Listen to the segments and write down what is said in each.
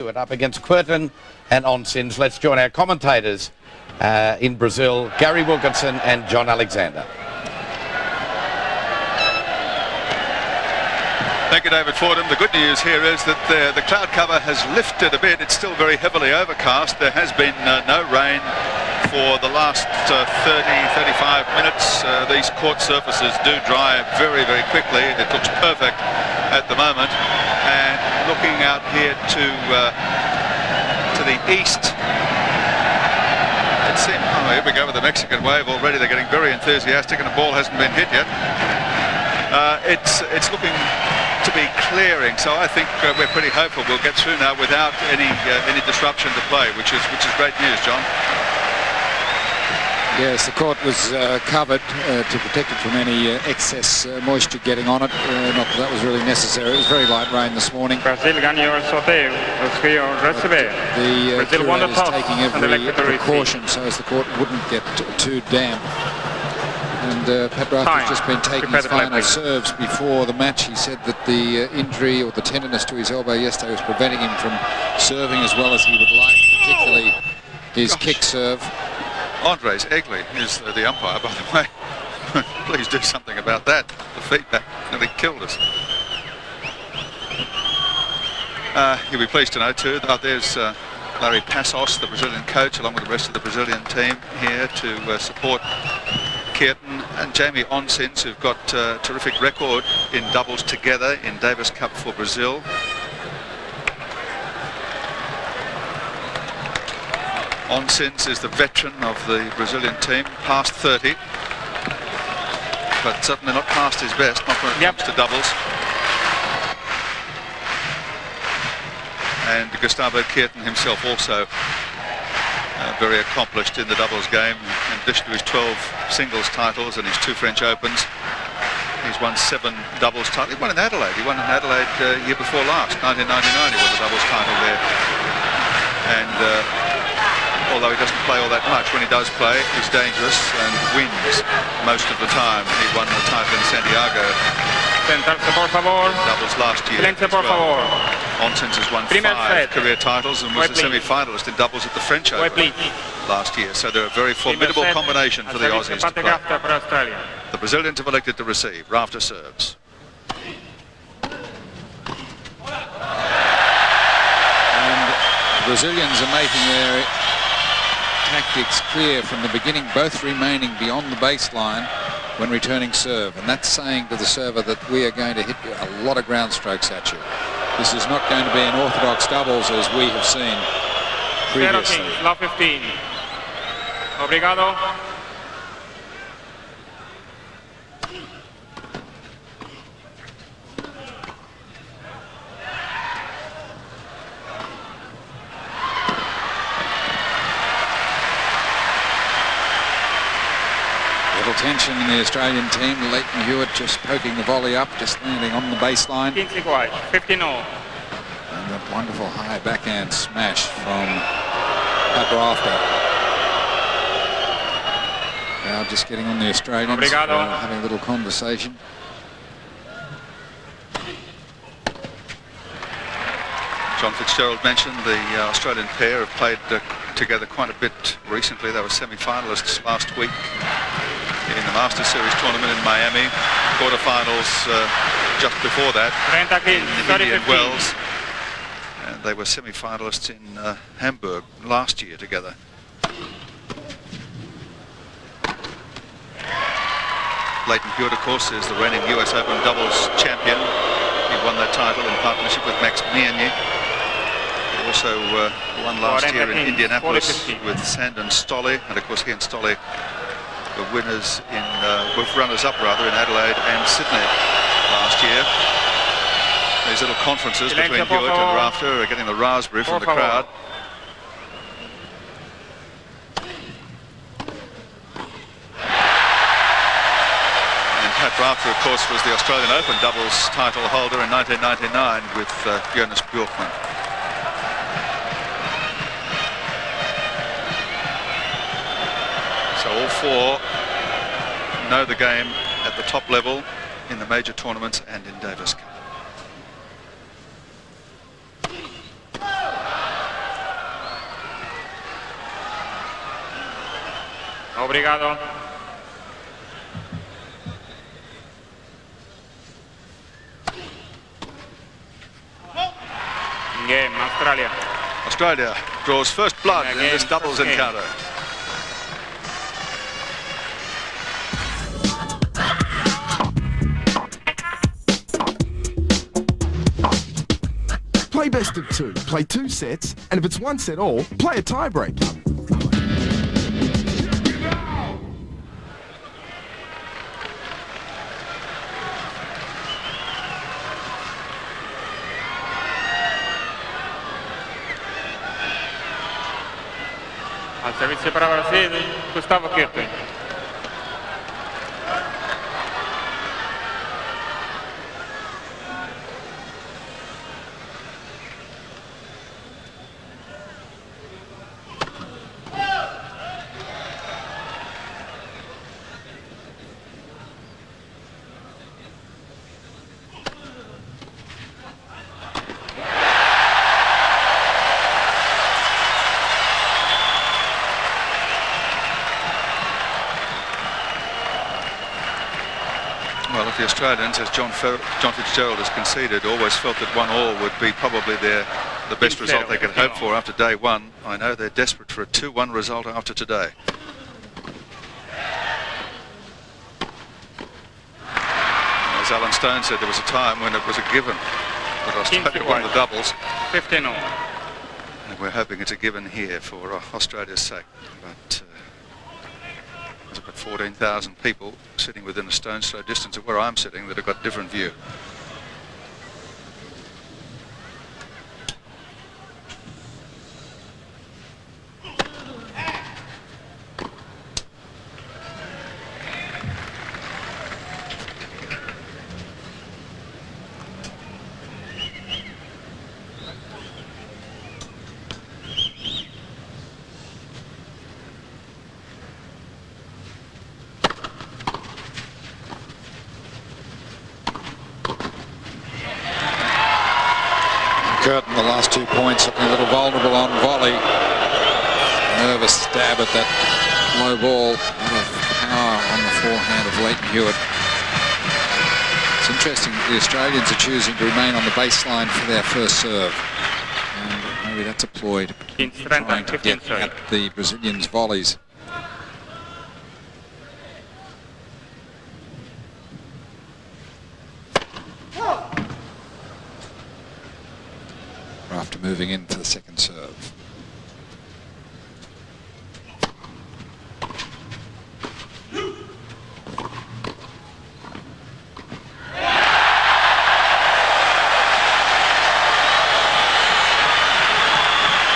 Hewitt up against Kuerten and Oncins. Let's join our commentators in Brazil, Gary Wilkinson and John Alexander. Thank you, David Fordham. The good news here is that the cloud cover has lifted a bit. It's still very heavily overcast. There has been no rain for the last 30-35 minutes. These court surfaces do dry very, very quickly. It looks perfect at the moment. And looking out here to the east, it seems, oh, here we go with the Mexican wave already. They're getting very enthusiastic and the ball hasn't been hit yet. It's looking to be clearing, so I think we're pretty hopeful we'll get through now without any disruption to play, which is great news, John. Yes, the court was covered to protect it from any excess moisture getting on it. Not that that was really necessary. It was very light rain this morning. Brasil ganhou o sorteio. Os que iam receber. The won the curator is toss taking and every elected to precaution so as the court wouldn't get too damp. And Pat Rafter's just been taking his final serves before the match. He said that the injury or the tenderness to his elbow yesterday was preventing him from serving as well as he would like, particularly his kick serve. Andres Egley is the umpire, by the way. Please do something about that. The feedback nearly killed us. You'll be pleased to know too that there's Larry Passos, the Brazilian coach, along with the rest of the Brazilian team here to support Kuerten and Jamie Oncins, who've got a terrific record in doubles together in Davis Cup for Brazil. Oncins is the veteran of the Brazilian team, past 30, but certainly not past his best, not when it comes to doubles. And Gustavo Kuerten himself also very accomplished in the doubles game. In addition to his 12 singles titles and his 2 French Opens, he's won 7 doubles titles. He won in Adelaide. He won in Adelaide year before last, 1999. He won the doubles title there. And although he doesn't play all that much, when he does play, he's dangerous and wins most of the time. He won the title in Santiago. Doubles last year as well. Oncins has won 5 career titles and was the semi-finalist in doubles at the French Open last year. So they're a very formidable combination for the Aussies to play. The Brazilians have elected to receive. Rafter serves. And the Brazilians are making their tactics clear from the beginning, both remaining beyond the baseline when returning serve, and that's saying to the server that we are going to hit a lot of ground strokes at you. This is not going to be an orthodox doubles as we have seen previously. Love 15. Obrigado. Little tension in the Australian team. Leighton Hewitt just poking the volley up, just landing on the baseline. 15 all. And that wonderful high backhand smash from Pat Rafter. Now just getting on the Australians, having a little conversation. John Fitzgerald mentioned the Australian pair have played together quite a bit recently. They were semi-finalists last week in the Masters Series tournament in Miami. Quarterfinals just before that in Indian Wells. And they were semi-finalists in Hamburg last year together. Leighton Hewitt, of course, is the reigning US Open doubles champion. He won that title in partnership with Max Miany. He also won last year in Indianapolis with Sandon Stolle, and of course he and Stolle were winners in, runners-up rather, in Adelaide and Sydney last year. These little conferences between Hewitt and Rafter are getting the raspberry from the crowd. And Pat Rafter, of course, was the Australian Open doubles title holder in 1999 with Jonas Bjorkman. So all 4 know the game at the top level in the major tournaments and in Davis Cup. Obrigado. Game, Australia. Australia draws first blood in Again, this doubles first game. encounter. Play best of two. Play 2 sets, and if it's 1 set all, play a tiebreak. Al servizio para Brasil, Gustavo Kuerten. Well, if the Australians, as John Fitzgerald has conceded, always felt that 1-1 would be probably the best result they could hope for after day one, I know they're desperate for a 2-1 result after today. As Alan Stone said, there was a time when it was a given that Australia won the doubles. 15-0. And we're hoping it's a given here for Australia's sake. But there's about 14,000 people sitting within a stone's throw distance of where I'm sitting that have got a different view. Kuerten, the last 2 points, looking a little vulnerable on volley. Nervous stab at that low ball. A lot of power on the forehand of Leighton Hewitt. It's interesting that the Australians are choosing to remain on the baseline for their first serve. And maybe that's a ploy to trying to get at the Brazilians' volleys. Rafter moving in for the second serve.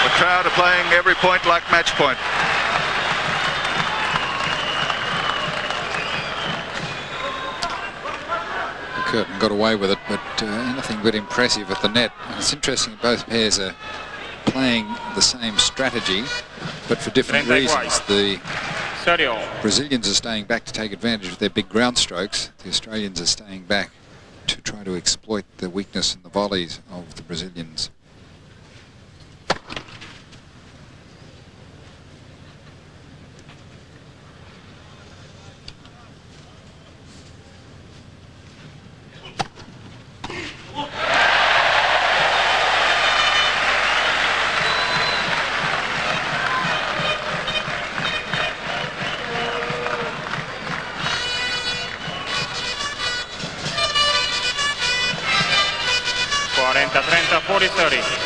The crowd are playing every point like match point. Kuerten got away with it, but anything but impressive at the net. And it's interesting, both pairs are playing the same strategy, but for different reasons. The Brazilians are staying back to take advantage of their big ground strokes. The Australians are staying back to try to exploit the weakness in the volleys of the Brazilians. Trenta, 40-30.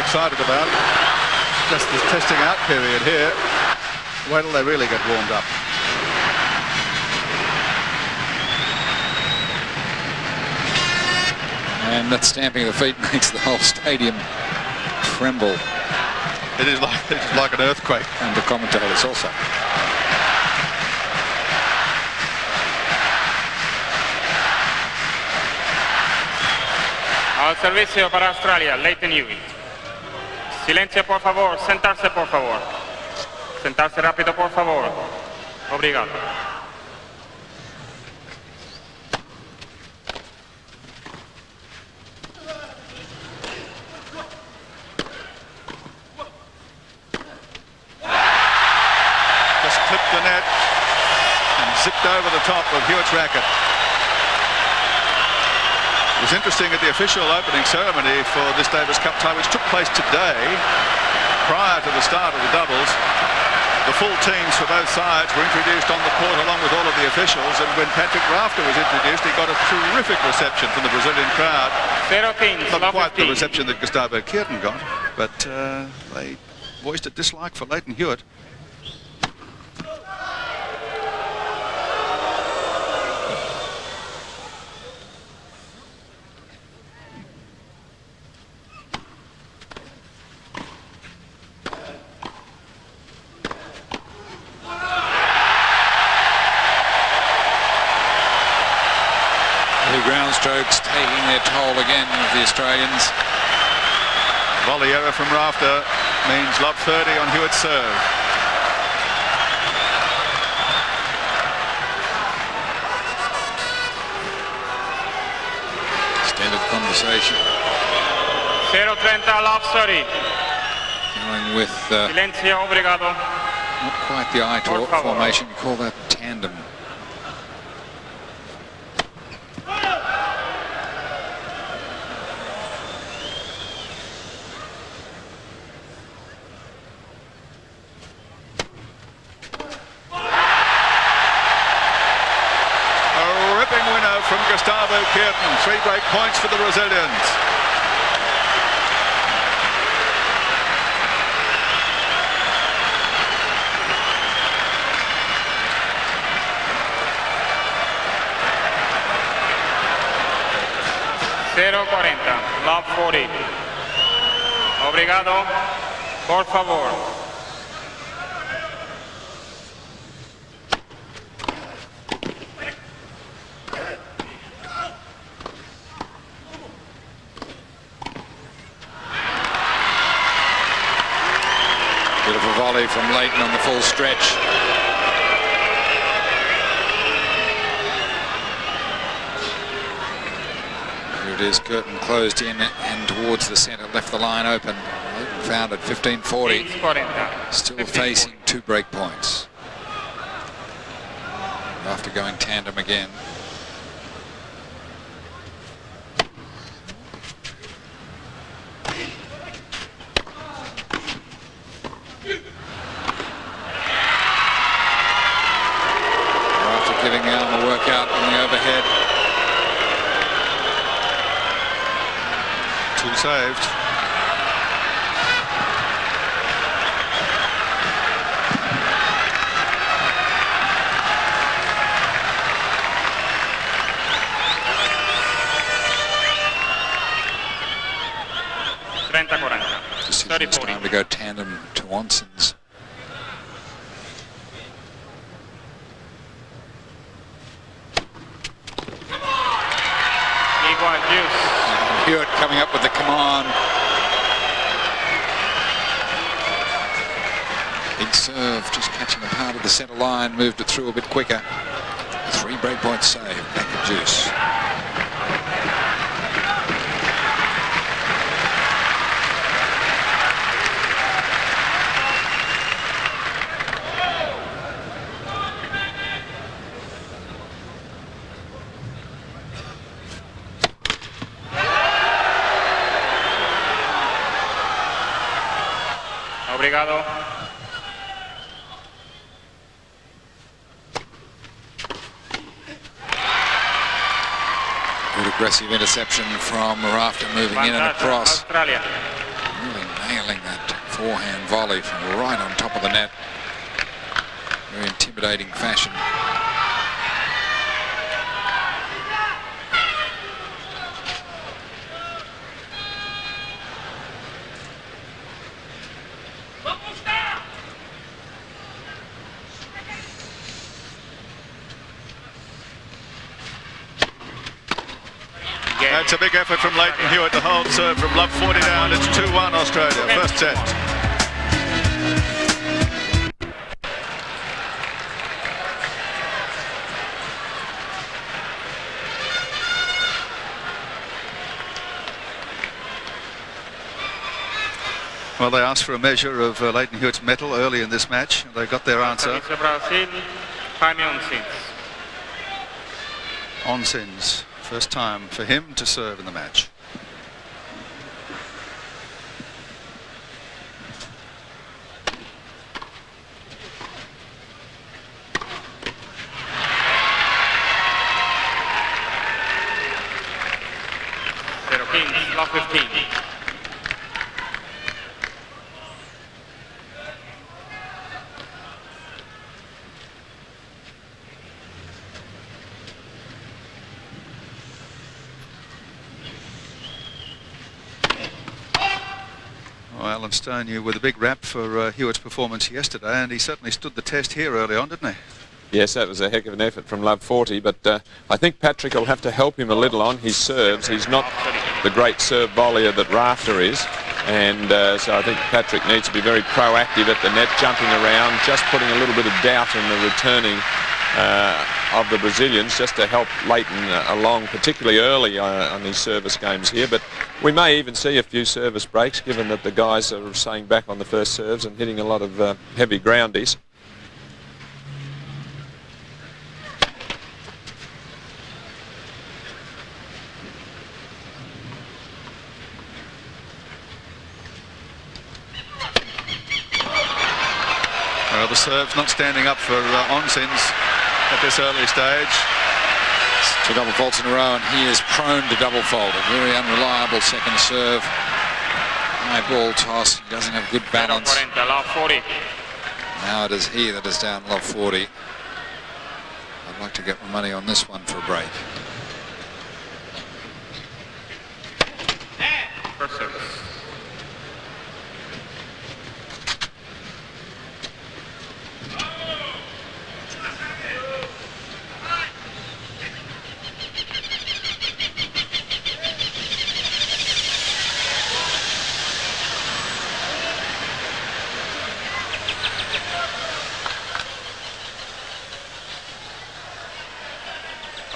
Excited about just this testing out period here. Wait till they really get warmed up. And that stamping of the feet makes the whole stadium tremble. It is like an earthquake. And the commentators also. Al servicio para Australia, Leighton Hewitt. Silencio, por favor. Sentarse, por favor. Sentarse rápido, por favor. Obrigado. Just clipped the net and zipped over the top of Hewitt's racket. It was interesting at the official opening ceremony for this Davis Cup tie, which took place today, prior to the start of the doubles. The full teams for both sides were introduced on the court along with all of the officials, and when Patrick Rafter was introduced, he got a terrific reception from the Brazilian crowd. Not quite the reception that Gustavo Kuerten got, but they voiced a dislike for Leighton Hewitt. Ground strokes taking their toll again of the Australians. Volley error from Rafter means lob 30 on Hewitt's serve. Extended conversation. 0-30, lob 30. Going with Silencio, obrigado. not quite the eye-talk formation. You call that tandem. From Gustavo Kuerten, 3 break points for the Brazilians. .40, lob 40. Obrigado, por favor. Beautiful volley from Leighton on the full stretch. Here it is, Kuerten closed in and towards the centre, left the line open. Leighton found at 15:40. Still facing 2 break points. After going tandem again. Giving the arm a workout on the overhead. 2 saved. Just it's time to go tandem to Oncins. Hewitt coming up with the command. Big serve, just catching a part of the centre line, moved it through a bit quicker. 3 break points save, back of juice. Obrigado. Good aggressive interception from Rafter, moving in and across. Australia. Really nailing that forehand volley from right on top of the net. Very intimidating fashion. It's a big effort from Leighton Hewitt to hold serve from love 40 down. It's 2-1 Australia, first set. Well, they asked for a measure of Leighton Hewitt's mettle early in this match. They got their answer. Oncins, first time for him to serve in the match. Love 15. Alan Stone, you were the big rap for Hewitt's performance yesterday, and he certainly stood the test here early on, didn't he? Yes, that was a heck of an effort from Love 40, but I think Patrick will have to help him a little on his serves. He's not the great serve volleyer that Rafter is, and so I think Patrick needs to be very proactive at the net, jumping around, just putting a little bit of doubt in the returning of the Brazilians, just to help Leighton along, particularly early on his service games here. But we may even see a few service breaks, given that the guys are staying back on the first serves and hitting a lot of heavy groundies. Well, the serve's not standing up for Oncins at this early stage. Two double faults in a row, and he is prone to double fault. A very unreliable second serve. High ball toss. He doesn't have good balance. Now it is he that is down love 40. I'd like to get my money on this one for a break. First service.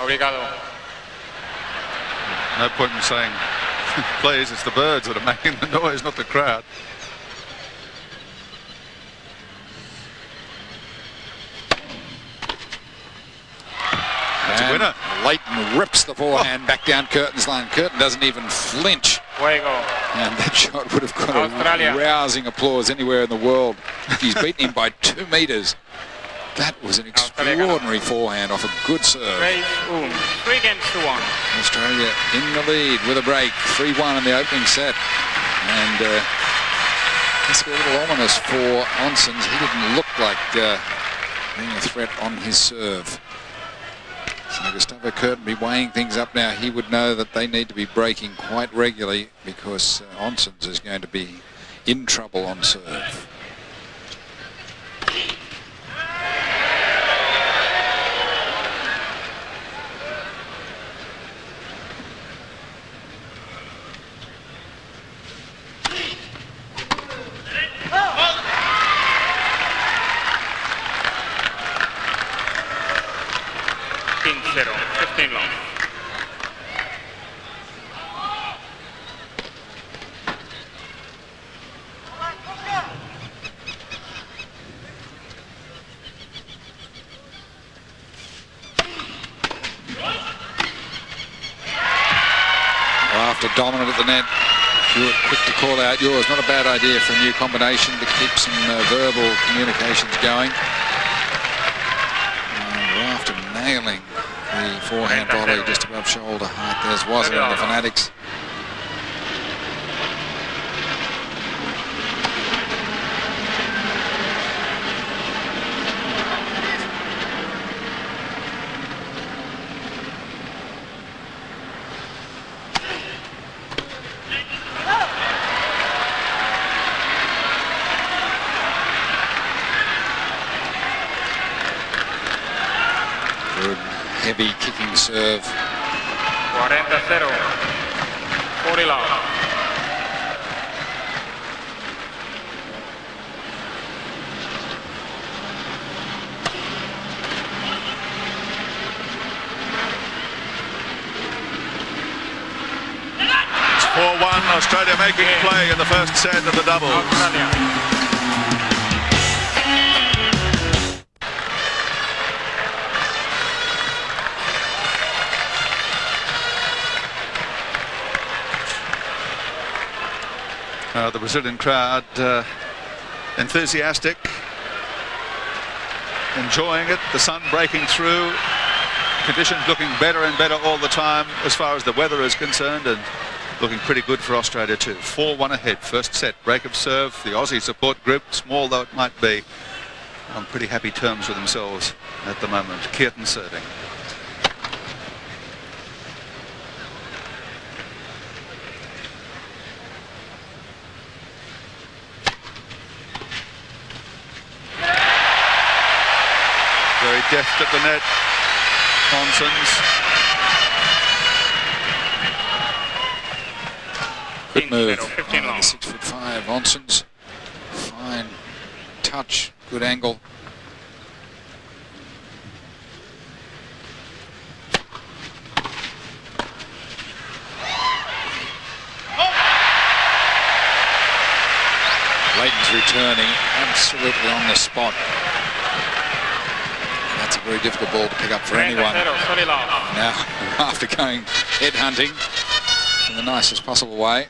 Obrigado. No point in saying, please, it's the birds that are making the noise, not the crowd. That's a winner. Leighton rips the forehand back down Kuerten's line. Kuerten doesn't even flinch. Fuego. And that shot would have got a rousing applause anywhere in the world. He's beaten him by 2 meters. That was an extraordinary forehand off a good serve. 3 games to 1. Australia in the lead with a break. 3-1 in the opening set. And that's a little ominous for Oncins. He didn't look like being a threat on his serve. So Gustavo Kuerten be weighing things up now. He would know that they need to be breaking quite regularly, because Oncins is going to be in trouble on serve. Rafter dominant at the net. Hewitt quick to call out yours. Not a bad idea for a new combination to keep some verbal communications going. And Rafter nailing the forehand volley just above shoulder height. There's Wazza and the Fanatics. Heavy kicking serve. 40-0. 40 love. It's 4-1. Australia making play in the first set of the doubles. Australia. The Brazilian crowd enthusiastic, enjoying it, the sun breaking through, conditions looking better and better all the time as far as the weather is concerned, and looking pretty good for Australia too. 4-1 ahead, first set, break of serve. The Aussie support group, small though it might be, on pretty happy terms with themselves at the moment. Kuerten serving. Very deft at the net, Oncins. Good move. 15 long. 6'5" Oncins. Fine touch, good angle. Leighton's returning absolutely on the spot. That's a very difficult ball to pick up for anyone. Now, after going head hunting in the nicest possible way.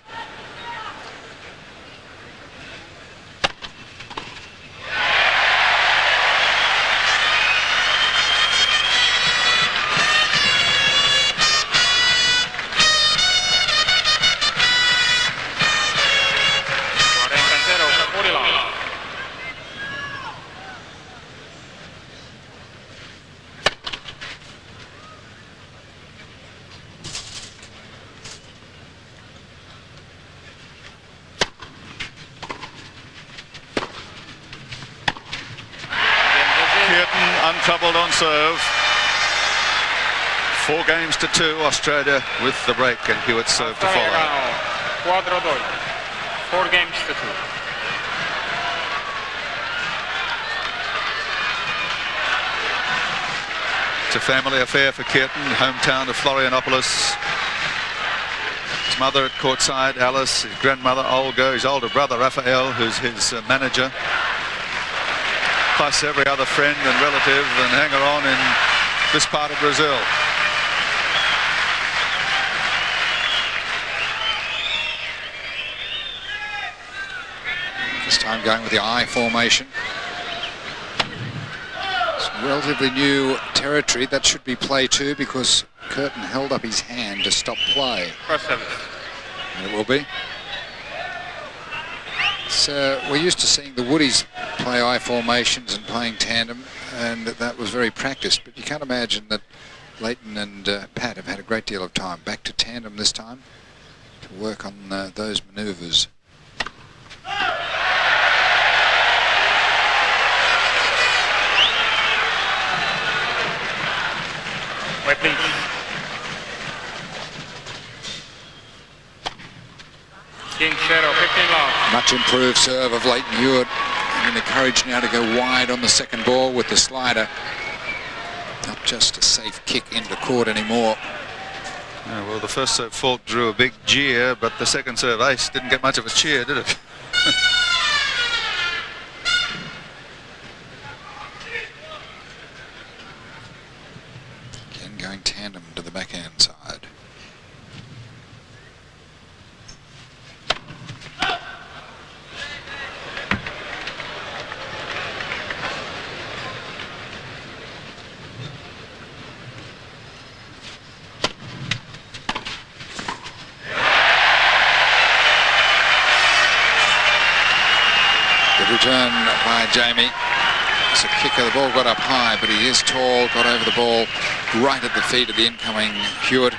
Untroubled on serve. 4-2, Australia with the break, and Hewitt's serve to follow. 4-2. 4-2. It's a family affair for Kuerten, hometown of Florianopolis. His mother at courtside, Alice, his grandmother Olga, his older brother Rafael, who's his manager, plus every other friend and relative and hanger-on in this part of Brazil. This time going with the I formation. It's relatively new territory. That should be play too, because Kuerten held up his hand to stop play. First service. And it will be. So we're used to seeing the Woodies play I formations and playing tandem, and that was very practiced, but you can't imagine that Leighton and Pat have had a great deal of time back to tandem this time to work on those manoeuvres. Wait, please. King 0, 15 love. Much improved serve of Leighton Hewitt, having the courage now to go wide on the second ball with the slider. Not just a safe kick into court anymore. Yeah, well, the first serve fault drew a big jeer, but the second serve ace didn't get much of a cheer, did it? Again, going tandem to the backhand side. Return by Jamie. It's a kicker. The ball got up high, but he is tall, got over the ball right at the feet of the incoming Hewitt,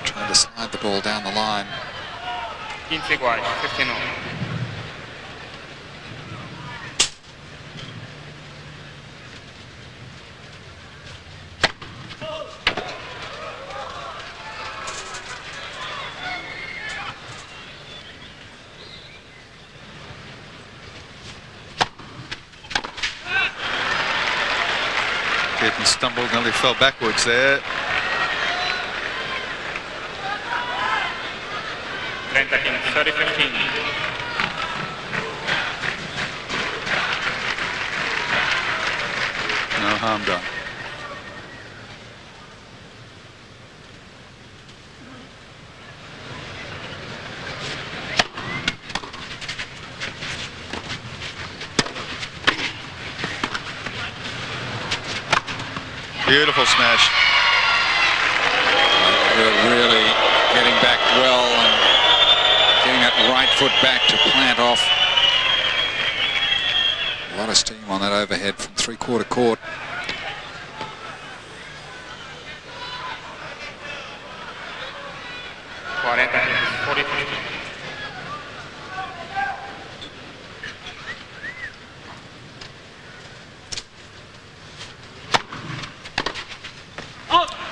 trying to slide the ball down the line. 15 iguais, 15 on. stumbled, nearly fell backwards there. 30-15. No harm done. Beautiful smash. They're really getting back well and getting that right foot back to plant off. A lot of steam on that overhead from three-quarter court.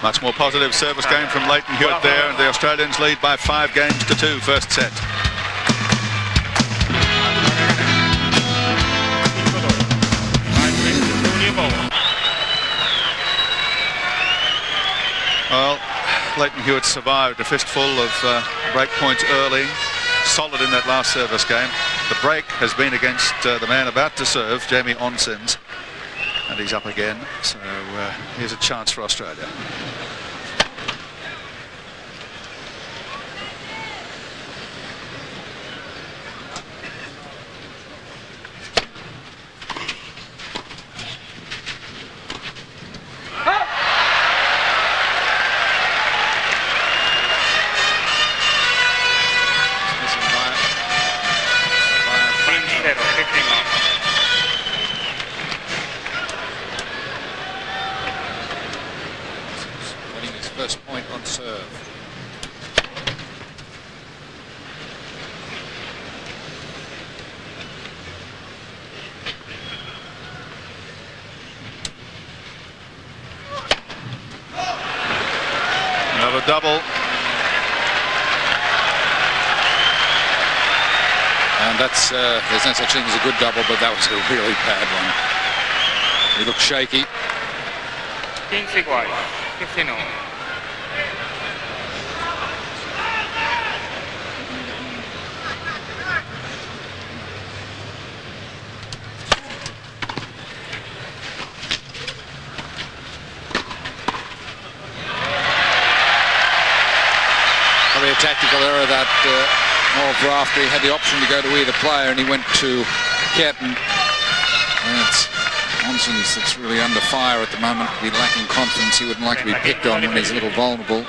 Much more positive service game from Leighton Hewitt there, and the Australians lead by 5 games to 2 first set. Well, Leighton Hewitt survived a fistful of break points early, solid in that last service game. The break has been against the man about to serve, Jamie Oncins, and he's up again, so here's a chance for Australia. Double. And that's, there's no such thing as a good double, but that was a really bad one. He looked shaky. 15 all. Probably a tactical error that of Rafter. He had the option to go to either player, and he went to Kuerten. And it's Oncins that's really under fire at the moment. He'd be lacking confidence. He wouldn't like to be picked on when he's a little vulnerable.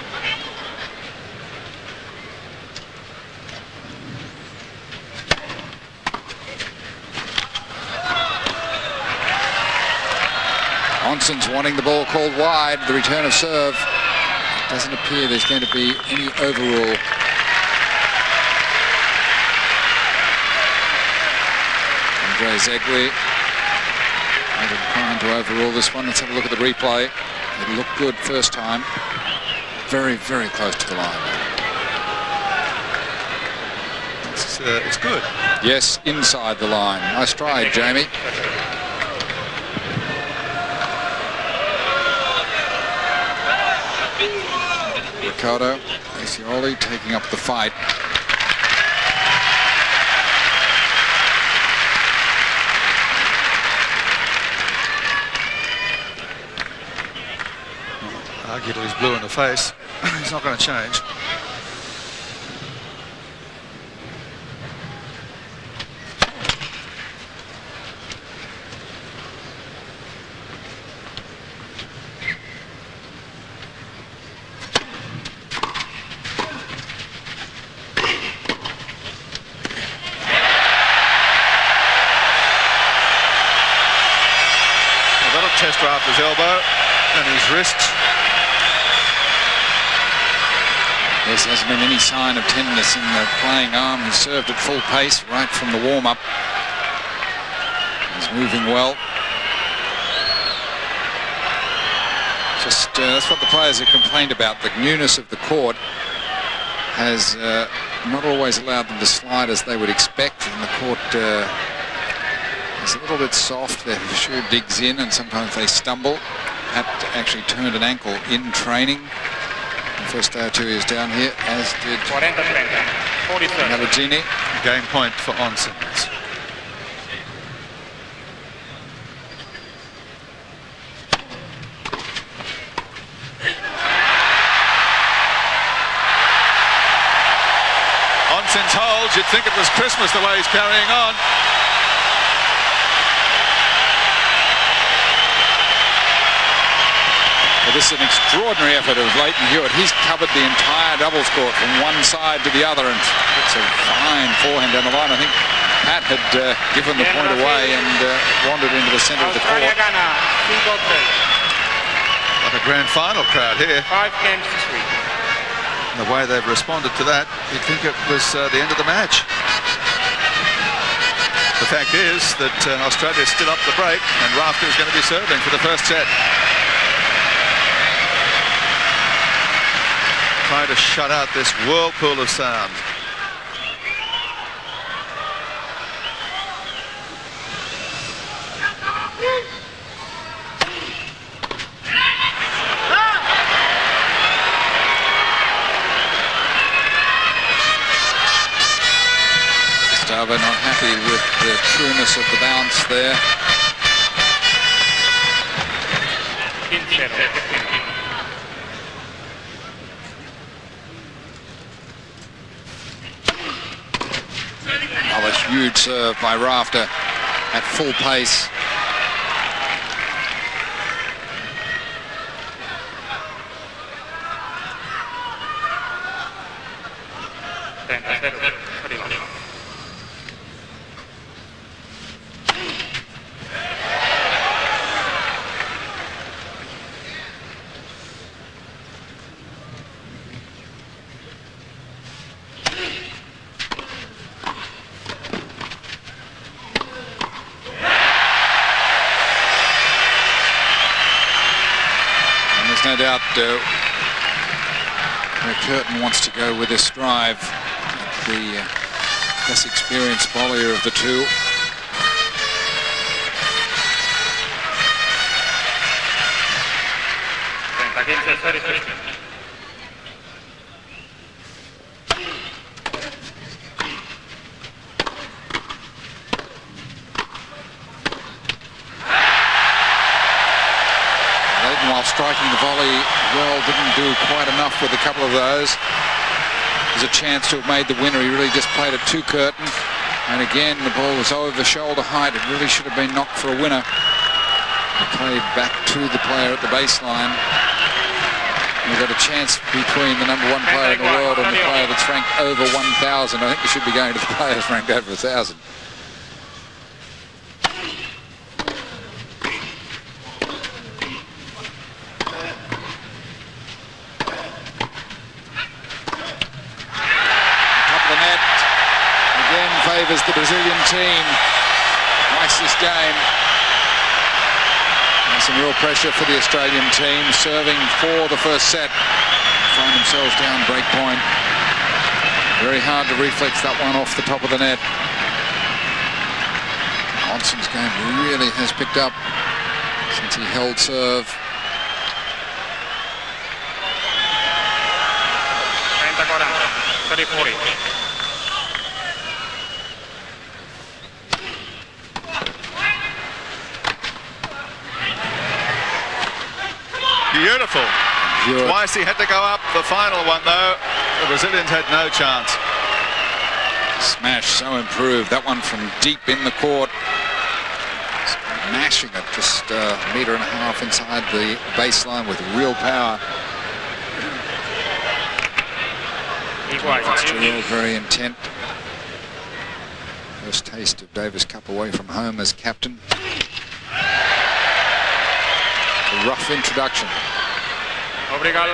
Oncins wanting the ball called wide. The return of serve. Doesn't appear there's going to be any overrule. Andre Zegwe trying to overrule this one. Let's have a look at the replay. It looked good first time. Very, very close to the line. It's good. Yes, inside the line. Nice try, Jamie. Ricardo Acioli taking up the fight. Arguably he's blue in the face. He's not going to change. Test Rafter's elbow and his wrists. There hasn't been any sign of tenderness in the playing arm. He served at full pace right from the warm-up. He's moving well. Just that's what the players have complained about. The newness of the court has not always allowed them to slide as they would expect, and the court is a little bit soft. Their shoe digs in and sometimes they stumble. Pat actually turned an ankle in training. The first day or two he was down here, as did 40-30. Navagini. Game point for Oncins. Oncins holds. You'd think it was Christmas the way he's carrying on. Well, this is an extraordinary effort of Leighton Hewitt. He's covered the entire doubles court from one side to the other, and it's a fine forehand down the line. I think Pat had given the point away and wandered into the centre of the court. Australia gana 5-3. Like a grand final crowd here. 5 games this week. The way they've responded to that, you'd think it was the end of the match. The fact is that Australia's still up the break, and Rafter is going to be serving for the first set. Try to shut out this whirlpool of sound. Gustavo not happy with the trueness of the bounce there. Another huge serve by Rafter at full pace. No doubt where Kuerten wants to go with this drive, the less experienced volleyer of the two. While striking the volley well, didn't do quite enough with a couple of those. There's a chance to have made the winner. He really just played it to Kuerten, and again the ball was over shoulder height. It really should have been knocked for a winner. He played back to the player at the baseline. We've got a chance between the #1 player in the world and the player that's ranked over 1,000. I think we should be going to the players ranked over 1,000. Favours the Brazilian team twice this game. And some real pressure for the Australian team, serving for the first set. Find themselves down break point. Very hard to reflex that one off the top of the net. Oncins' game really has picked up since he held serve. 30-40. Beautiful. Twice he had to go up. The final one, though, the Brazilians had no chance. Smash so improved. That one from deep in the court. Smashing it just a metre and a half inside the baseline with real power. Still very intent. First taste of Davis Cup away from home as captain. A rough introduction. Obrigado.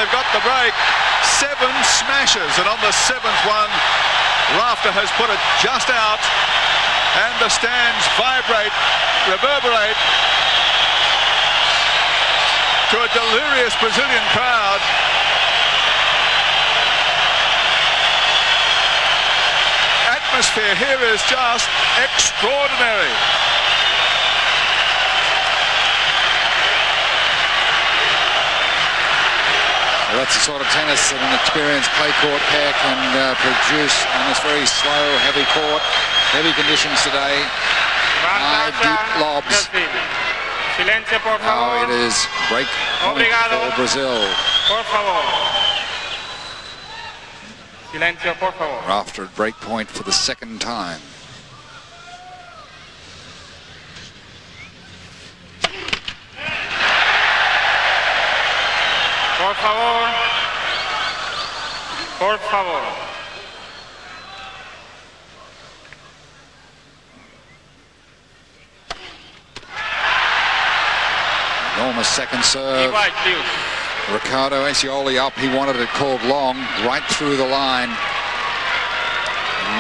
they've got the break. 7 smashes, and on the 7th one, Rafter has put it just out, and the stands vibrate, reverberate to a delirious Brazilian crowd. Atmosphere here is just extraordinary. Well, that's the sort of tennis that an experienced clay court pair can produce on this very slow, heavy court. Heavy conditions today. High, deep lobs. Silencio, por Now favor. it is break point for Brazil. Por favor. Silencio, por favor. Rafter at break point for the 2nd time. Por favor. Por favor. Enormous second serve. Igual, please. Ricardo Escioli up. He wanted it called long, right through the line.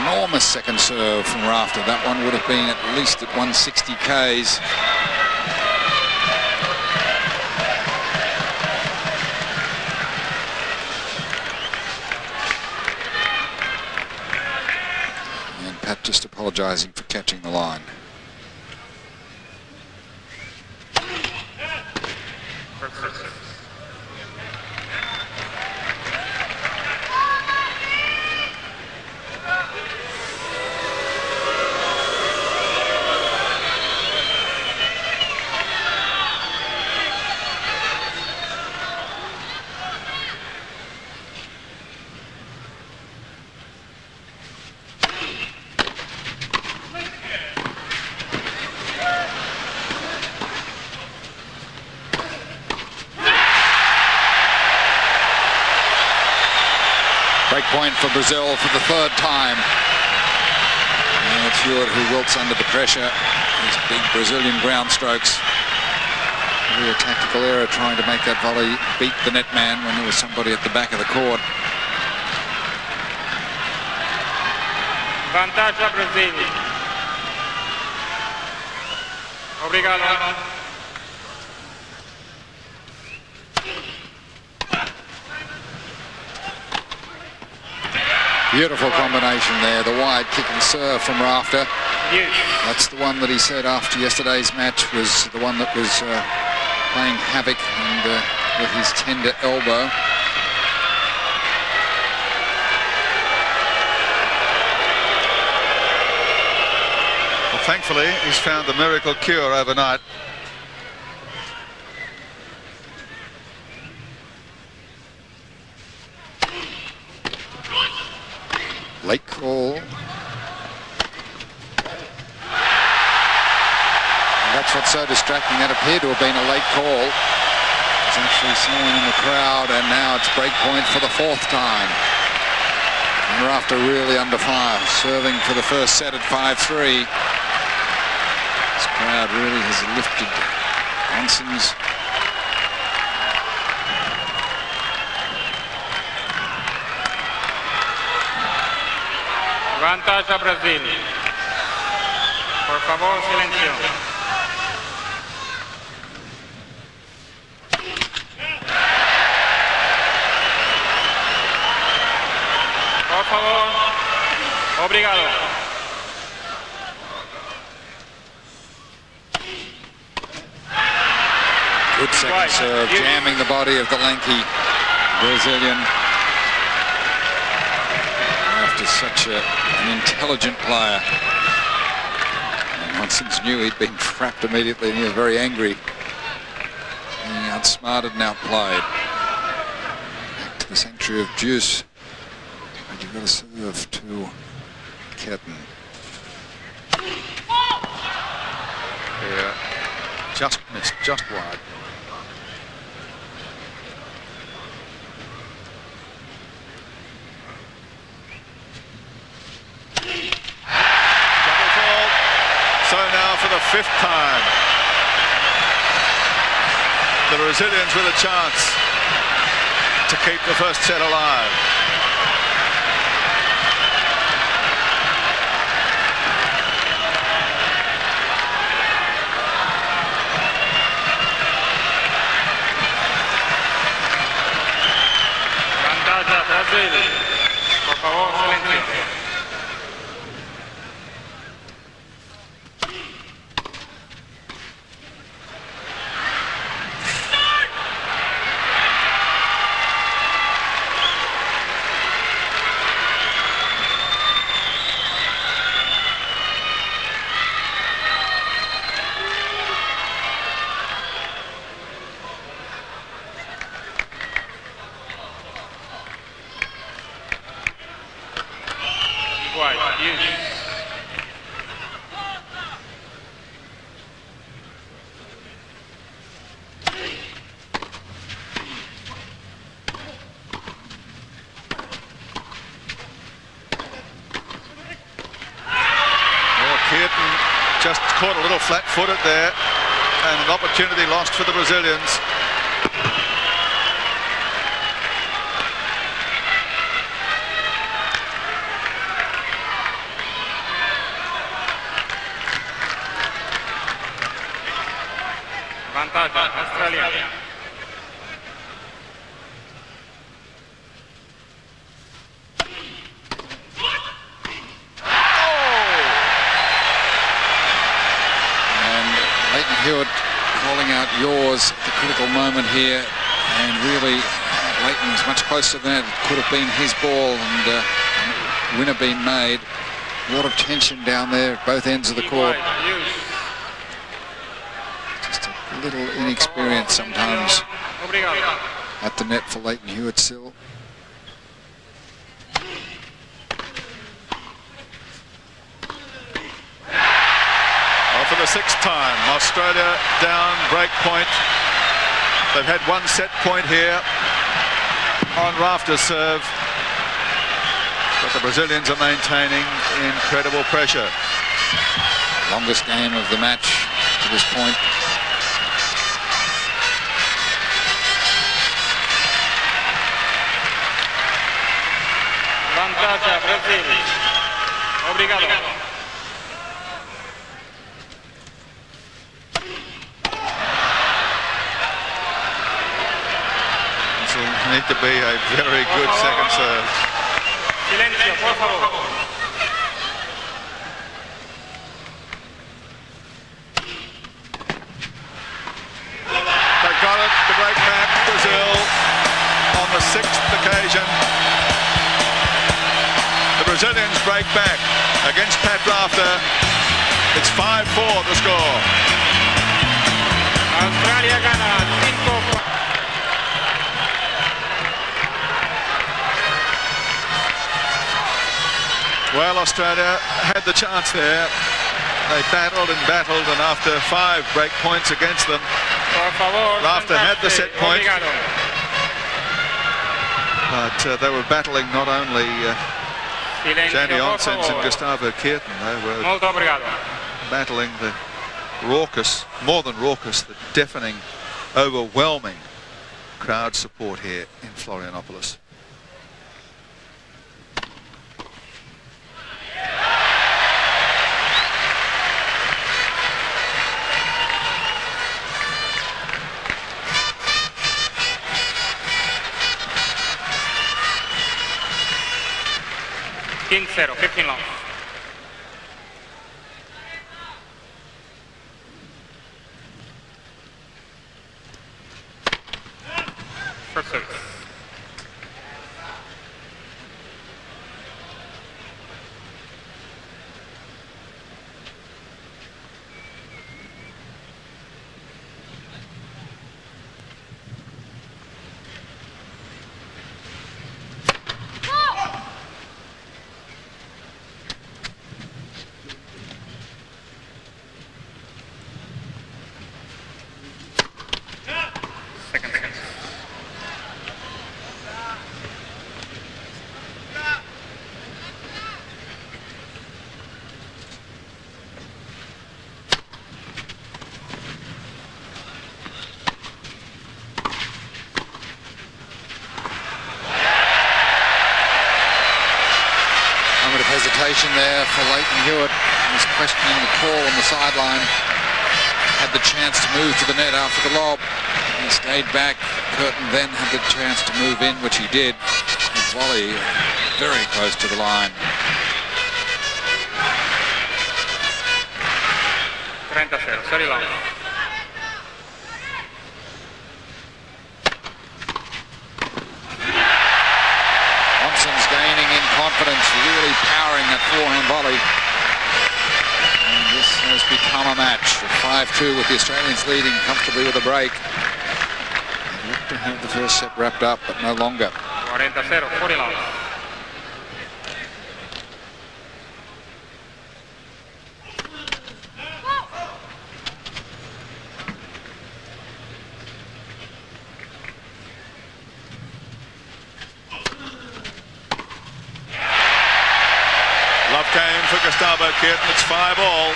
Enormous second serve from Rafter. That one would have been at least at 160 Ks. And Pat just apologising for catching the line. Break point for Brazil for the 3rd time. And it's Hewitt who wilts under the pressure. These big Brazilian ground strokes. Really a tactical error trying to make that volley beat the net man when there was somebody at the back of the court. Vantaggio Brasil. Obrigado. Beautiful combination there, the wide kick and serve from Rafter. Yes. That's the one that he said after yesterday's match was the one that was playing havoc and with his tender elbow. Well, thankfully, he's found the miracle cure overnight. Late call. And that's what's so distracting. That appeared to have been a late call. There's actually someone in the crowd, and now it's break point for the 4th time. And Rafter really under fire, serving for the first set at 5-3. This crowd really has lifted Oncins. Vantaggio Brasil. Por favor, silencio. Por favor. Obrigado. Good second serve, jamming the body of the lanky Brazilian. After such an intelligent player. And Oncins knew he'd been trapped immediately and he was very angry. Being outsmarted and outplayed. Back to the sanctuary of juice. And you've got to serve to Kuerten. Yeah, just missed, just wide. So now for the 5th time, the Brazilians with a chance to keep the first set alive. Vantaggia Brasil. Por favor, silencio. Kuerten just caught a little flat-footed there, and an opportunity lost for the Brazilians. Vantaggia Australia. Hewitt calling out yours at the critical moment here, and really Leighton was much closer than that. It could have been his ball and winner been made. A lot of tension down there at both ends of the court. Just a little inexperience sometimes at the net for Leighton Hewitt still. For the sixth time, Australia down break point. They've had one set point here on Rafter's serve, but the Brazilians are maintaining incredible pressure. Longest game of the match to this point. Vantaggia Brasil. Obrigado. Need to be a very good second serve. Silencio, por favor. They've got it to break back Brazil on the sixth occasion. The Brazilians break back against Pat Rafter. It's 5-4 the score. Australia gana 5-4. Well, Australia had the chance there. They battled and battled, and after 5 break points against them, Rafter had the set point. But they were battling not only Johnny Oncins and Gustavo Kuerten, they were battling the raucous, more than raucous, the deafening, overwhelming crowd support here in Florianopolis. King 0, 15 long. First service. frustration there for Leighton Hewitt. He's questioning the call on the sideline. Had the chance to move to the net after the lob. He stayed back. Kuerten then had the chance to move in, which he did. The volley very close to the line. 30-0, sorry long. Oncins gaining in confidence, really powering that forehand volley. And this has become a match. 5-2 with the Australians leading comfortably with a break. They look to have the first set wrapped up, but no longer. 40-0, 40 long. Love game for Gustavo Kuerten. It's 5-all.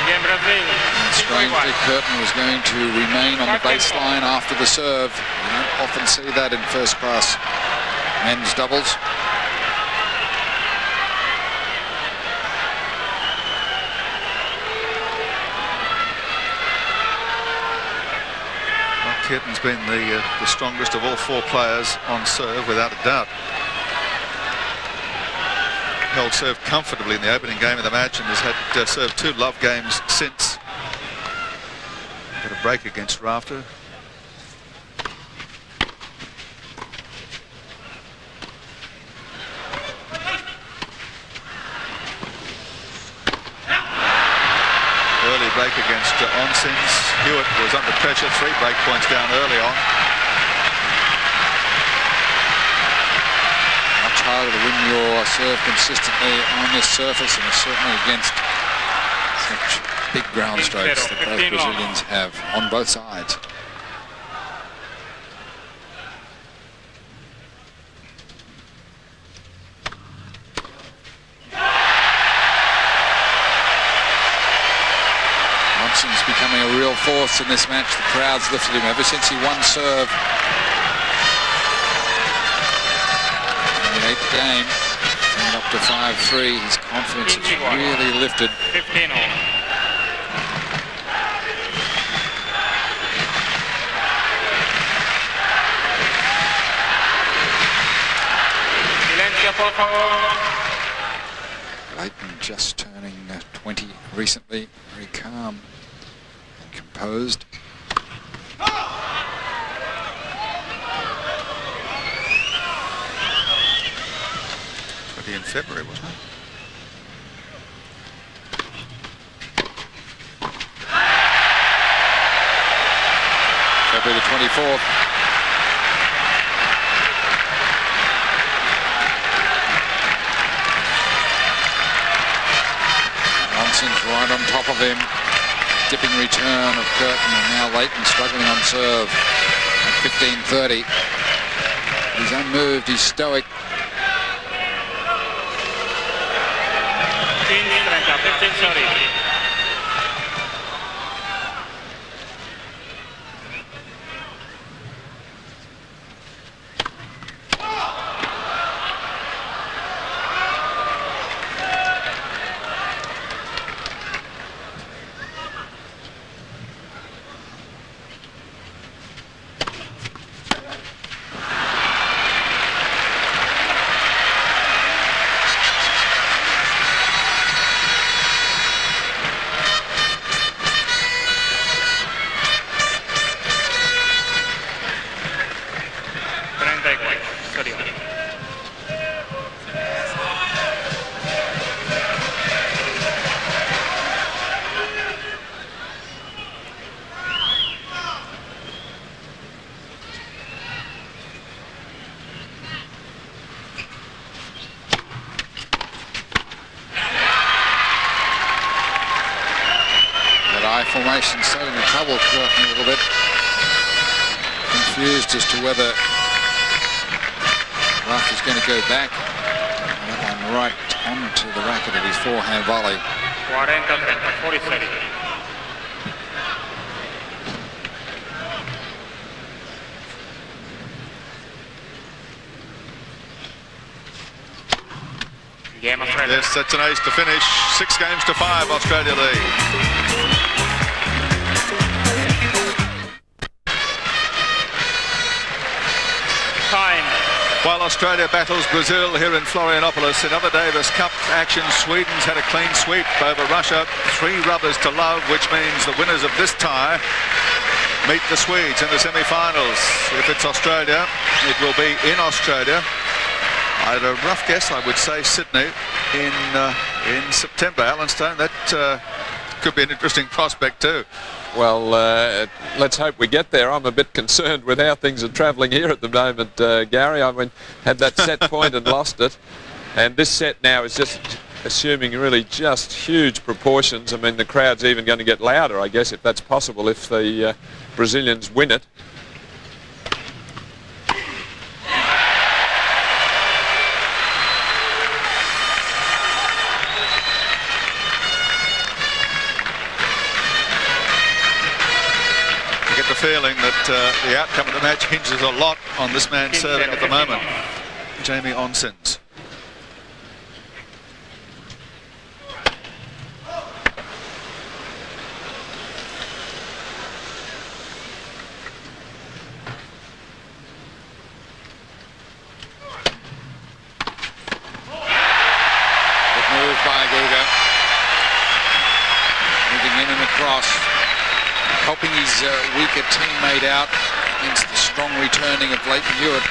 Game Brazil. Strangely, Kuerten was going to remain on the baseline after the serve. You don't often see that in first-class men's doubles. Well, Kuerten's been the strongest of all four players on serve, without a doubt. Held serve comfortably in the opening game of the match and has had served 2 love games since. Got a break against Rafter. Early break against Oncins. Hewitt was under pressure, 3 break points down early on. Harder to win your serve consistently on this surface, and certainly against such big ground strokes that both Brazilians have on both sides. Oncins becoming a real force in this match. The crowd's lifted him ever since he won serve. 8th game, and up to 5-3. His confidence is really lifted. 15-all. Silencio, por favor. Leighton just turning 20 recently, very calm and composed. In February, wasn't it? February the 24th. Oncins right on top of him. Dipping return of Kuerten, and now Leighton struggling on serve at 15-30. He's unmoved, he's stoic. 15, sorry. Formation starting to trouble Kuerten a little bit. Confused as to whether Rafter's going to go back. That one right onto the racket of his forehand volley. 40-30, 40-30. Game Australia. Yes, that's an ace to finish. 6 games to 5, Australia lead. Time. While Australia battles Brazil here in Florianopolis, in other Davis Cup action, Sweden's had a clean sweep over Russia. 3 rubbers to love, which means the winners of this tie meet the Swedes in the semi-finals. If it's Australia, it will be in Australia. I had a rough guess, I would say Sydney in September. Alan Stone, that could be an interesting prospect too. Well, let's hope we get there. I'm a bit concerned with how things are travelling here at the moment, Gary. I mean, had that set point and lost it. And this set now is just assuming really just huge proportions. I mean, the crowd's even going to get louder, I guess, if that's possible, if the Brazilians win it. I get the feeling that the outcome of the match hinges a lot on this man serving at the moment, Jamie Oncins. Helping his weaker teammate out against the strong returning of Hewitt.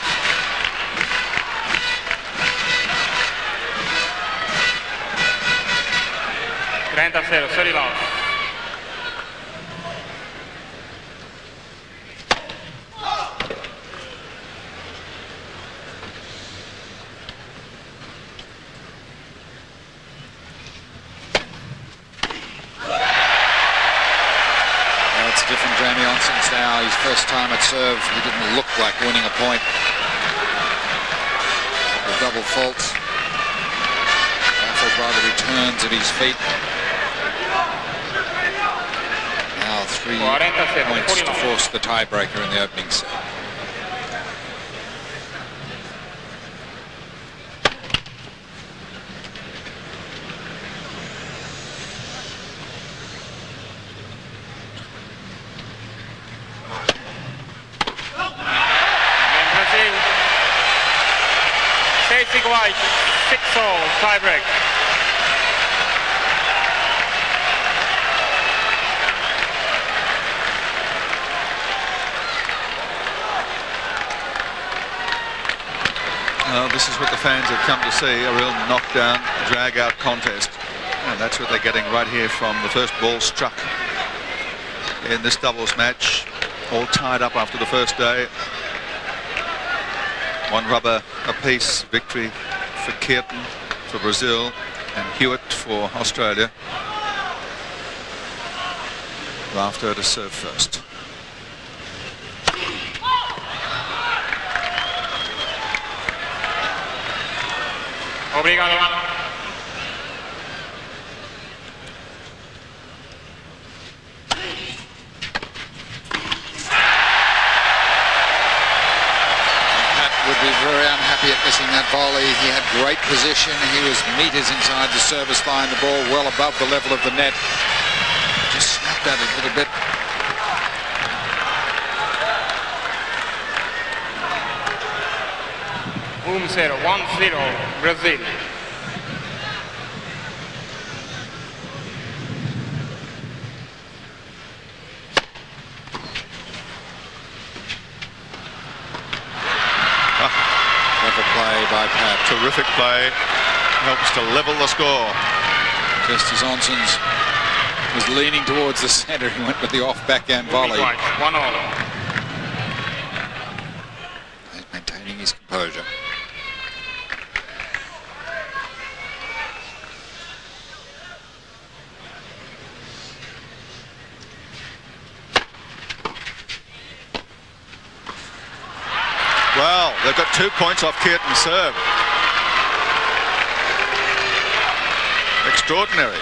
30-0, sorry loss. Different Jamie Oncins now. His first time at serve, he didn't look like winning a point. The double faults. Baffled by the returns at his feet. Now 3 points to force the tiebreaker in the opening set. White, 6-all, tiebreak. Well, this is what the fans have come to see, a real knockdown, drag-out contest. And that's what they're getting right here from the first ball struck in this doubles match. All tied up after the first day. 1 rubber apiece, victory for Kuerten for Brazil and Hewitt for Australia. Rafter to serve first. Obrigado. Be very unhappy at missing that volley. He had great position. He was meters inside the service line. The ball well above the level of the net. Just snapped at it a little bit. Boom 0, 1-0, Brazil. By Pat. Terrific play, helps to level the score. Just as Oncins was leaning towards the centre, he went with the off backhand volley. 1-all. He's maintaining his composure. Well, they've got 2 points off Kuerten's serve. Extraordinary.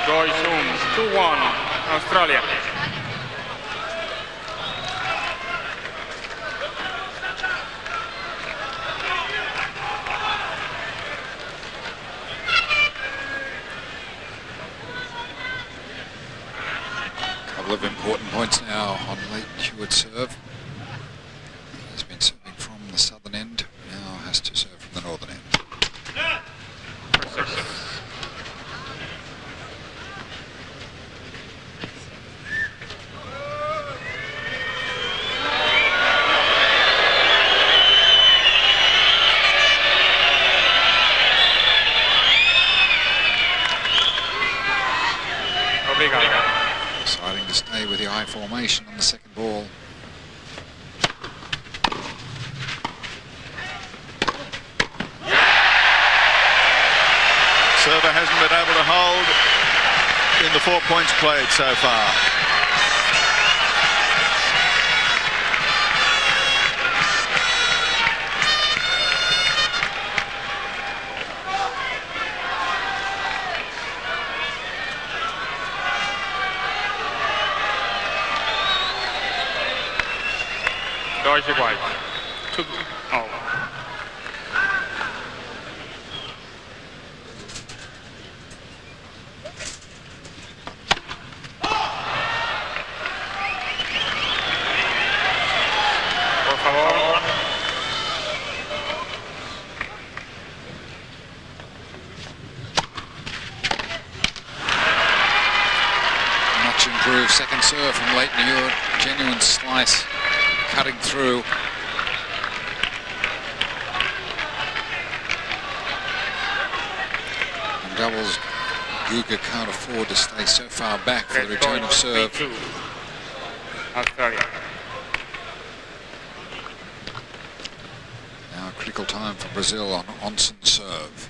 Joy Soons, 2-1, Australia. couple of important points now on late Hewitt serve. He's been serving from the southern end, now has to serve from the northern end. Deciding to stay with the I formation on the second ball. Server hasn't been able to hold in the 4 points played so far. Dois iguais. Oh. Por favor. Much improved second serve from Leighton Hewitt. Genuine slice. Cutting through. And doubles, Guga can't afford to stay so far back for the return of serve. Australia. Now a critical time for Brazil on Oncins serve.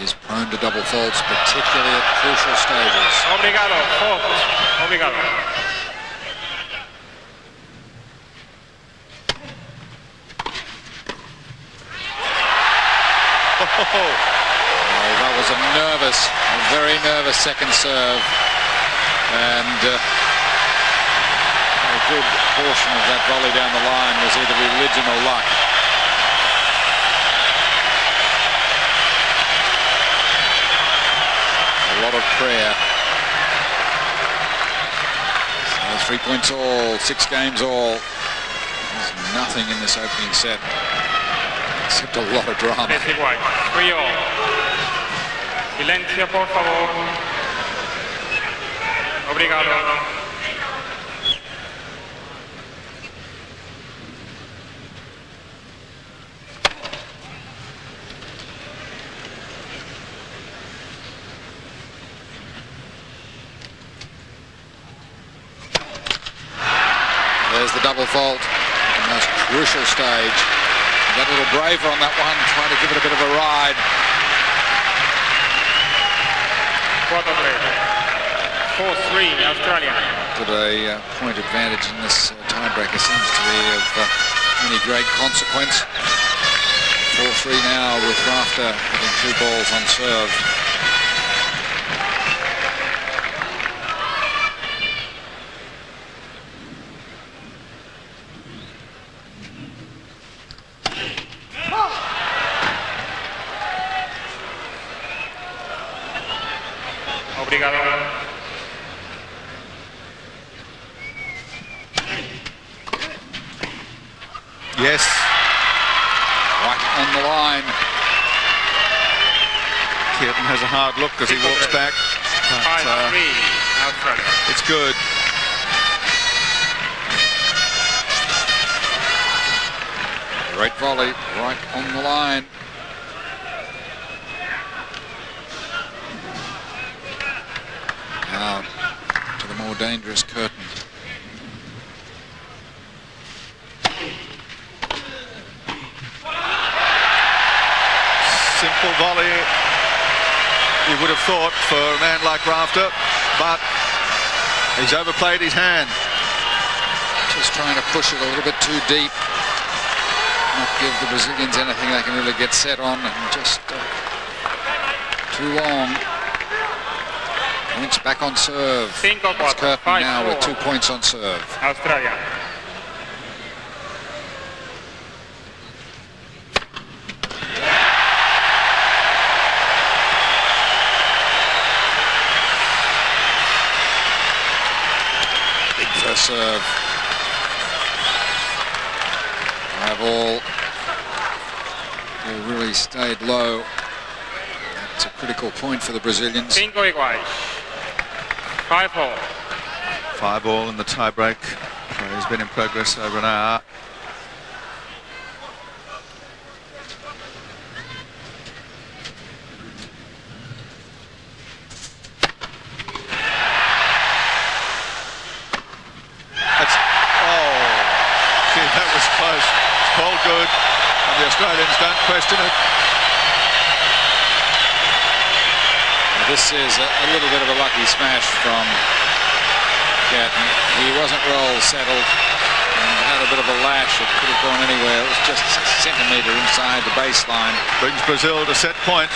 He's prone to double faults, particularly at crucial stages. Obrigado, fault. Obrigado. Oh, that was a very nervous second serve, and a good portion of that volley down the line was either religion or luck. A lot of prayer. So 3 points all, 6 games all. There's nothing in this opening set. Except a lot of drama. Es igual. 3-all. Silencio, por favor. Obrigado. There's the double fault. The most crucial stage. Got a little braver on that one, trying to give it a bit of a ride. 4-3, Australia. But a point advantage in this tiebreaker seems to be of any great consequence. 4-3 now with Rafter having 2 balls on serve. Obrigado. Yes. Right on the line. Kuerten has a hard look as he walks back. 5-3, Australia. It's good. Great volley, right on the line. Now to the more dangerous Kuerten. Simple volley, you would have thought, for a man like Rafter, but he's overplayed his hand. Just trying to push it a little bit too deep. Not give the Brazilians anything they can really get set on, and just too long. Points back on serve. It's Kuerten now with 2 points on serve. Australia. serve. 5-all. They really stayed low. It's a critical point for the Brazilians. 5 iguais. 5-all. 5-all in the tie-break. Play has been in progress over an hour. That was close. It's called good, and the Australians don't question it. This is a little bit of a lucky smash from Kuerten. He wasn't well settled and had a bit of a lash. It could have gone anywhere. It was just a centimetre inside the baseline. Brings Brazil to set point.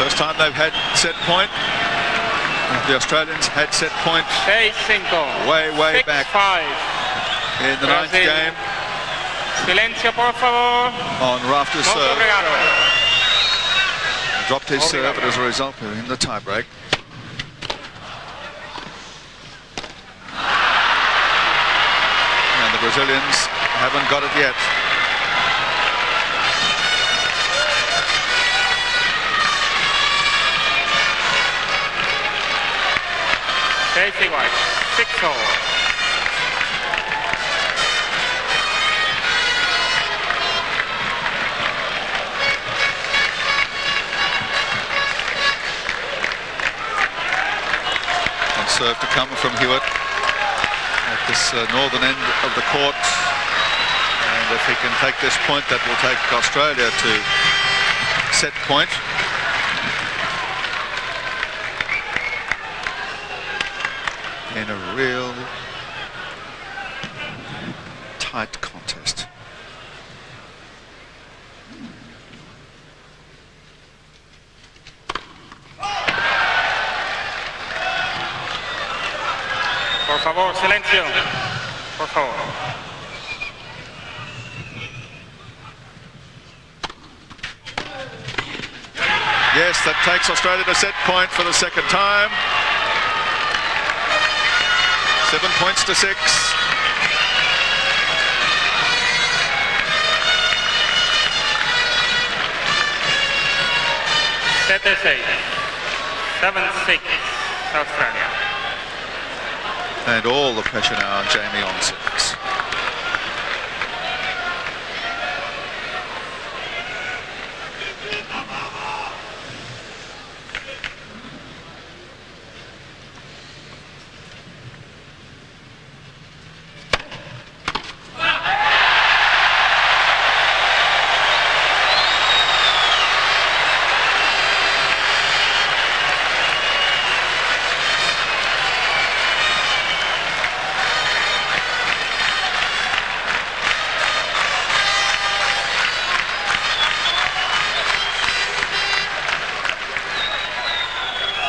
First time they've had set point. The Australians had set point 6-5. way back in the ninth game. Silencio, por favor. On Rafter's serve. Regalo. Dropped his serve, and as a result, they're in the tiebreak. And the Brazilians haven't got it yet. Casey White, 6-all. And serve to come from Hewitt at this northern end of the court. And if he can take this point, that will take Australia to set point. In a real tight contest. Por favor, silencio. Por favor. Yes, that takes Australia to set point for the second time. 7 points to 6. Set 6. 7-6. Australia. And all the pressure now on Jamie Oncins.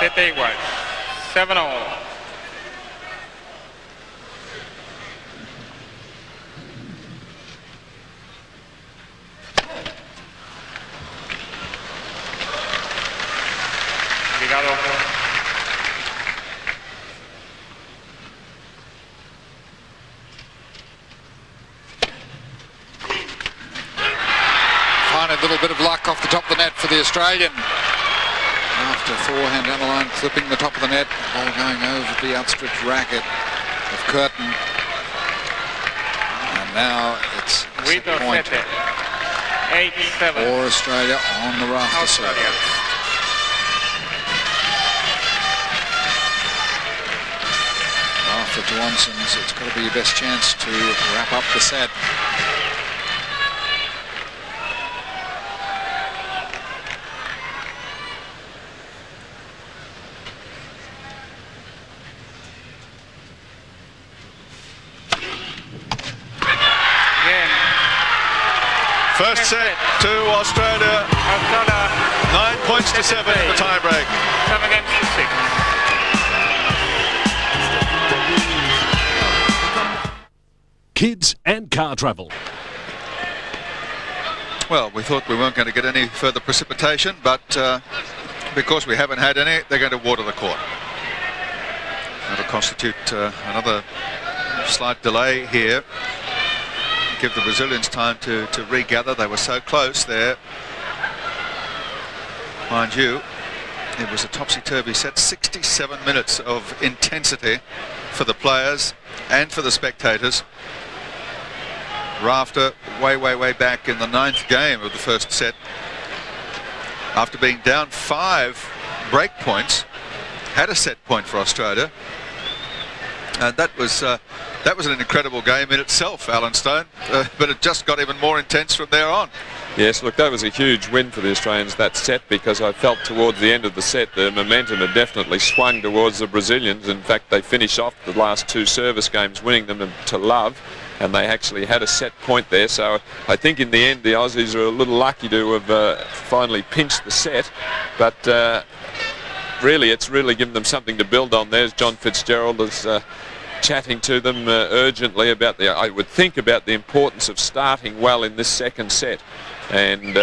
Set igual. 7-all. Ligado. Find a little bit of luck off the top of the net for the Australian. After forehand down the line, clipping the top of the net, ball going over the outstretched racket of Kuerten. And now it's a point 8-7 for Australia on the Rafter serve. Rafter to Oncins, it's got to be your best chance to wrap up the set. First set to Australia. 9 points to 7 in the tiebreak. 7 games to 6. Kids and car travel. Well, we thought we weren't going to get any further precipitation, but because we haven't had any, they're going to water the court. That'll constitute another slight delay here. Give the Brazilians time to regather. They were so close there. Mind you, it was a topsy-turvy set. 67 minutes of intensity for the players and for the spectators. Rafter way back in the 9th game of the first set, after being down 5 break points, had a set point for Australia, and that was an incredible game in itself, Alan Stone, but it just got even more intense from there on. Yes, look, that was a huge win for the Australians, that set, because I felt towards the end of the set the momentum had definitely swung towards the Brazilians. In fact, they finished off the last 2 service games winning them to love, and they actually had a set point there. So I think in the end the Aussies are a little lucky to have finally pinched the set, but really it's really given them something to build on. There's John Fitzgerald is chatting to them urgently about I would think about the importance of starting well in this second set. And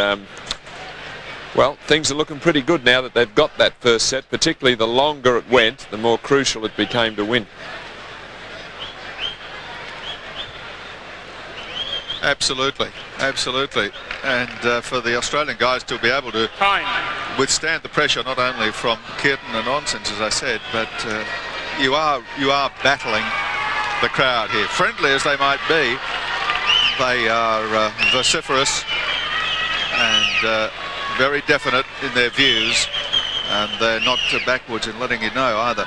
well, things are looking pretty good now that they've got that first set. Particularly the longer it went, the more crucial it became to win. Absolutely, absolutely. And for the Australian guys to be able to withstand the pressure, not only from Kuerten and Oncins, as I said, but you are battling the crowd here. Friendly as they might be, they are vociferous and very definite in their views, and they're not backwards in letting you know either.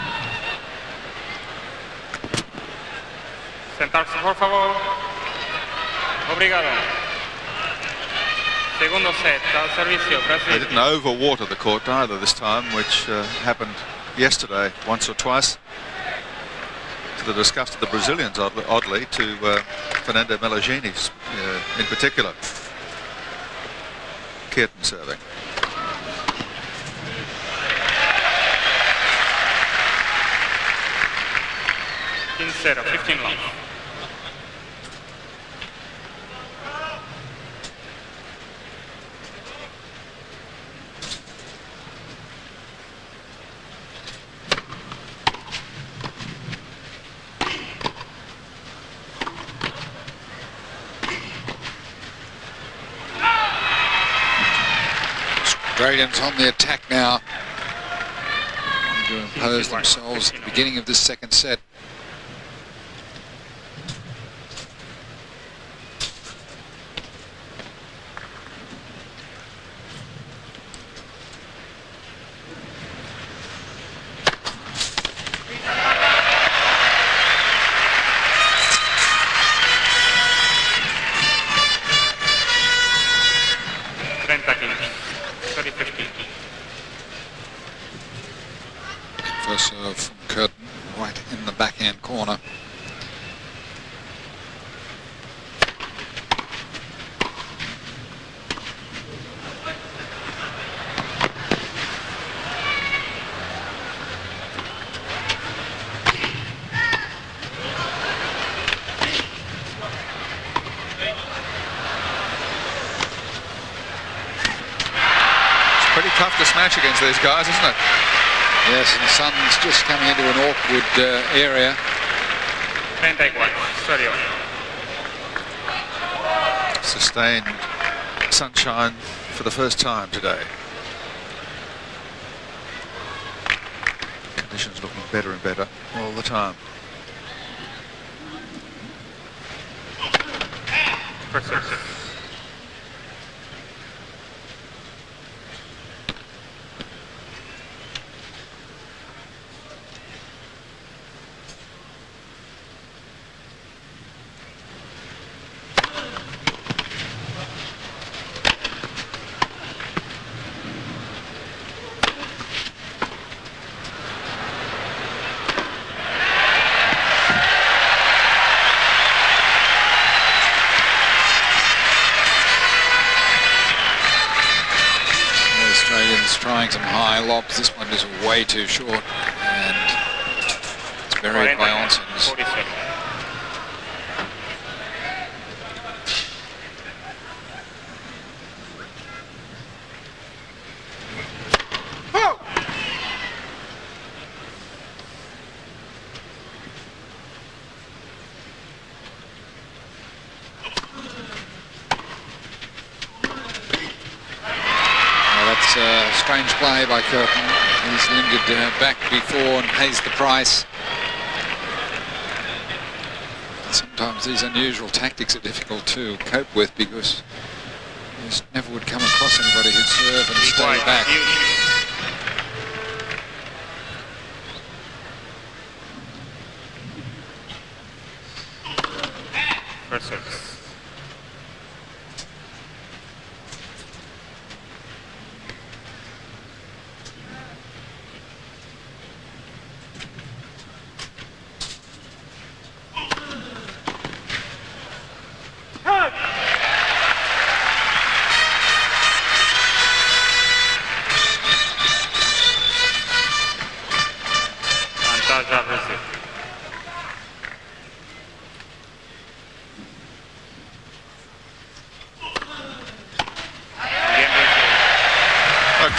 Sentarse, por favor. Obrigado. Segundo set, al servicio, They didn't overwater the court either this time, which happened yesterday once or twice, to the disgust of the Brazilians, oddly, to Fernando Melagini's in particular. Kuerten serving. In 15 long. Australians on the attack now, trying to impose themselves at the beginning of this second set. First serve from Kuerten, right in the backhand corner. It's pretty tough to smash against these guys, isn't it? Yes, and the sun's just coming into an awkward area. 34, serio. Sustained sunshine for the first time today. Conditions looking better and better all the time. First serve. Trying some high lobs. This one is way too short, and it's buried by Oncins. It's a strange play by Kuerten. He's lingered back before and pays the price. Sometimes these unusual tactics are difficult to cope with because you just never would come across anybody who'd serve and stay back. First service.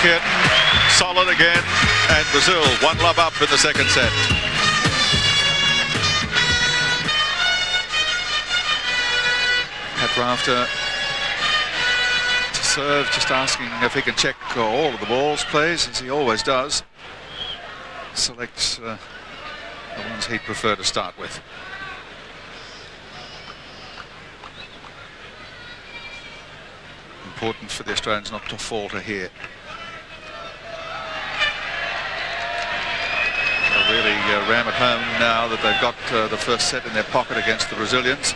Kuerten, solid again, and Brazil 1-love up in the second set. At Rafter to serve, just asking if he can check all of the balls, please, as he always does. Selects the ones he'd prefer to start with. Important for the Australians not to falter here. They'll really ram it home now that they've got the first set in their pocket against the Brazilians.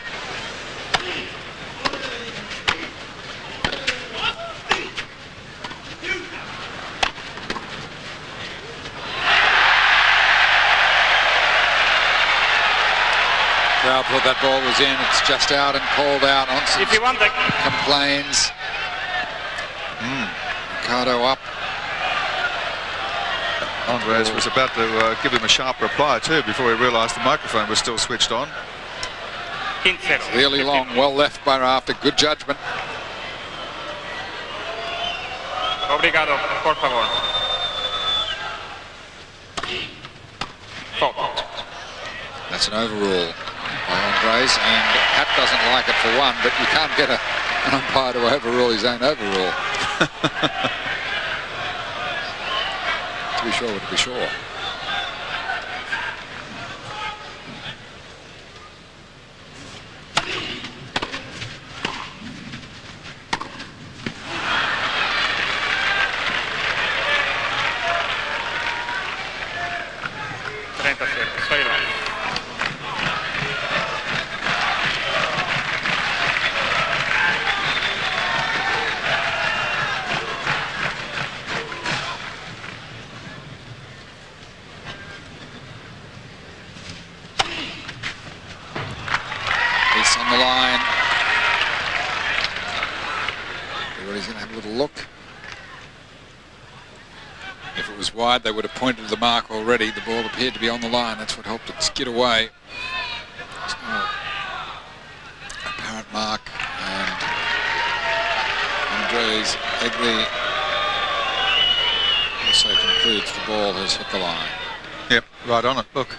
Crowd thought that ball was in. It's just out and called out. Oncins If you want the complains. Ricardo up. Andres was about to give him a sharp reply too before he realised the microphone was still switched on. Really long, well left by Rafter. Good judgment. Obrigado, por favor. Fault. That's an overrule by Andres, and Pat doesn't like it for one, but you can't get an umpire to overrule his own overrule. To be sure, to be sure. On the line. Everybody's going to have a little look. If it was wide, they would have pointed to the mark already. The ball appeared to be on the line. That's what helped it skid away. There's no apparent mark. And Andres Egli also concludes the ball has hit the line. Yep, right on it. Look.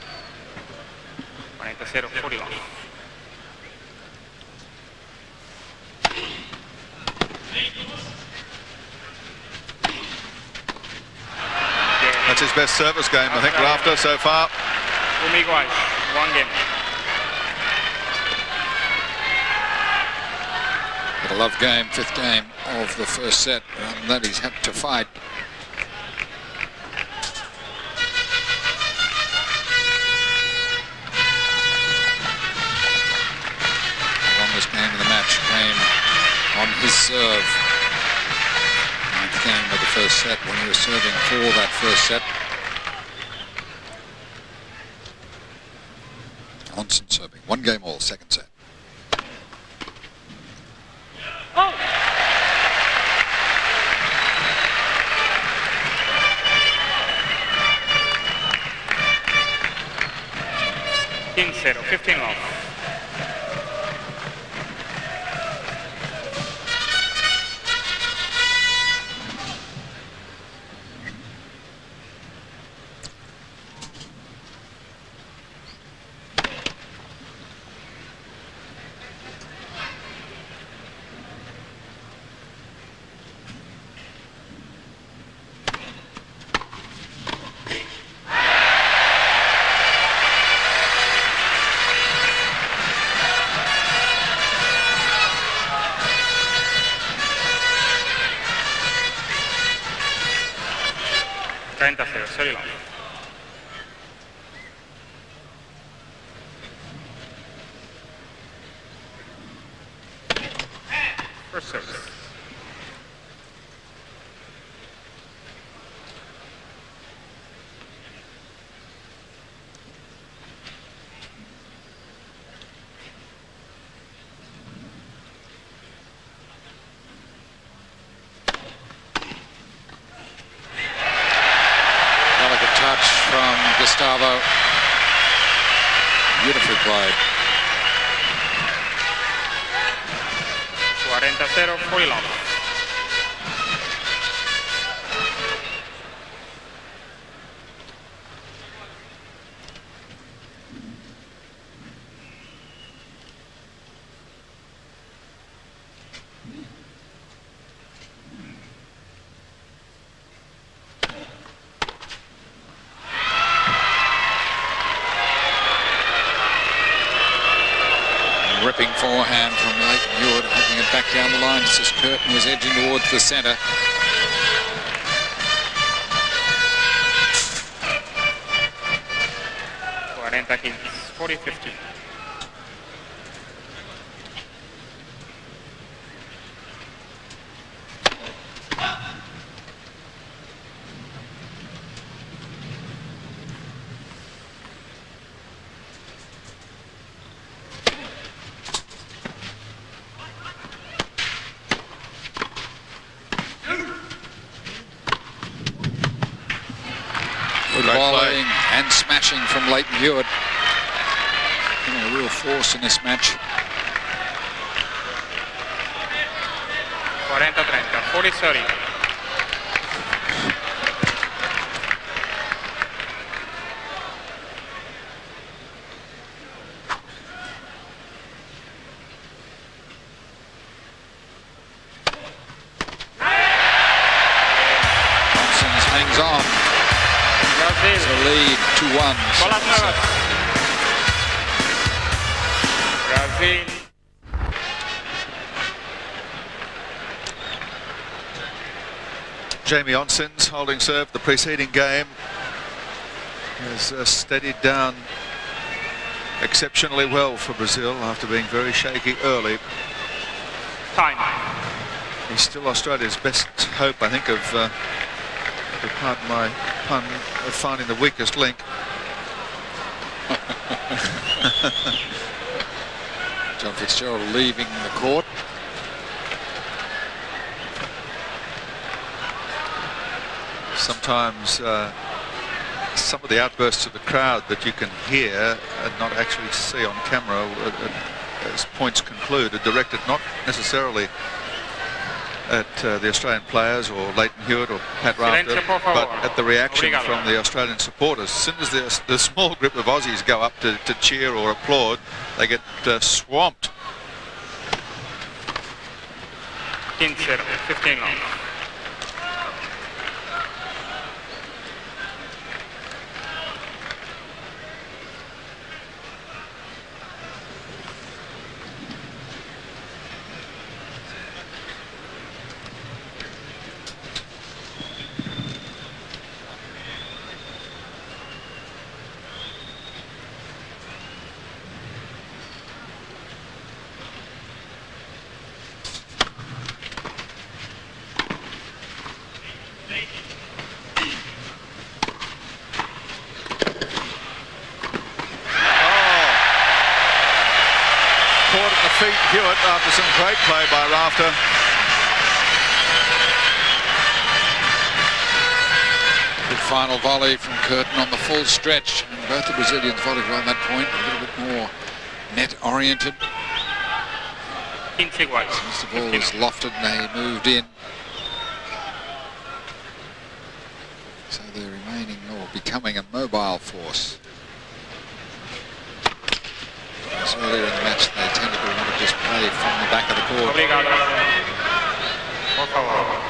40-41. That's his best service game, I think, Rafter so far. One game. But a love game, fifth game of the first set, and that he's had to fight. The longest game of the match came on his serve. Ninth game of the first set when he was serving for that first set. Oncins serving. One game all, second set. Oh! In 0, 15 off. 30-0, sorry long. First service. From Gustavo. Beautifully played. 40-0, 40 long. Ripping forehand from Leighton Hewitt, hooking it back down the line just as Kuerten was edging towards the centre. Kuerten hits 40-50. Volleying and smashing from Leighton Hewitt. A real force in this match. 40-30, 40-30. Oncins hangs on. It's a lead 2-1. Bolas nuevas. Brazil. Jamie Oncins holding serve. The preceding game has steadied down exceptionally well for Brazil after being very shaky early. Time. He's still Australia's best hope, I think, of pardon my pun, of finding the weakest link. John Fitzgerald leaving the court. Sometimes some of the outbursts of the crowd that you can hear and not actually see on camera as points conclude are directed not necessarily at the Australian players or Leighton Hewitt or Pat Rafter, but at the reaction from the Australian supporters. As soon as the small group of Aussies go up to cheer or applaud, they get swamped. 15-0, 15 long. Hewitt after some great play by Rafter. Good final volley from Kuerten on the full stretch. And both the Brazilians volleyed well on that point, a little bit more net-oriented. Since the ball was lofted and they moved in. So they're remaining or becoming a mobile force. Earlier in the match they tended to want to just play from the back of the court. Obrigado. Por favor.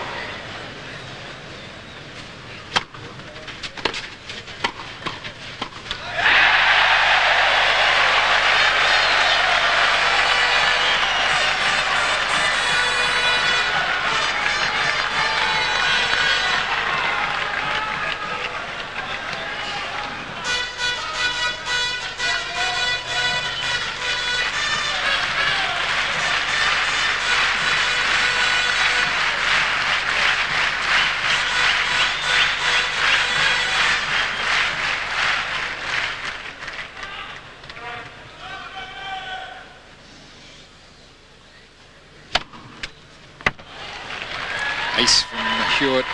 Ace from Hewitt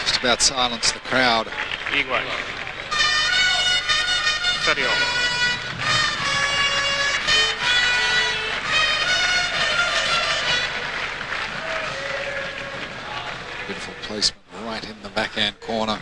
just about silenced the crowd. Igual. Serio. Beautiful placement right in the backhand corner.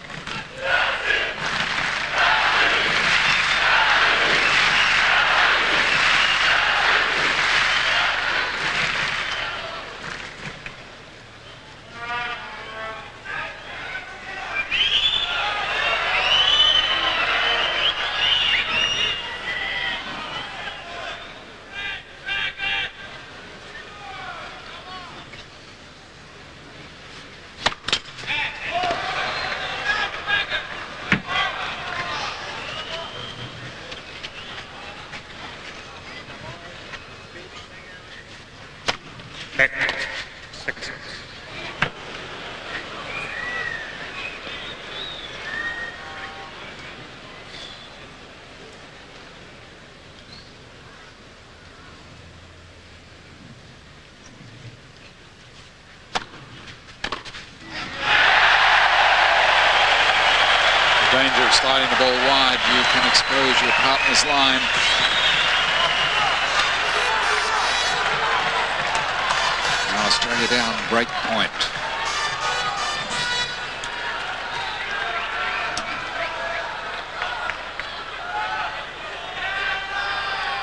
Back. 6. The danger of sliding the ball wide, you can expose your partner's line. Now Australia down break point.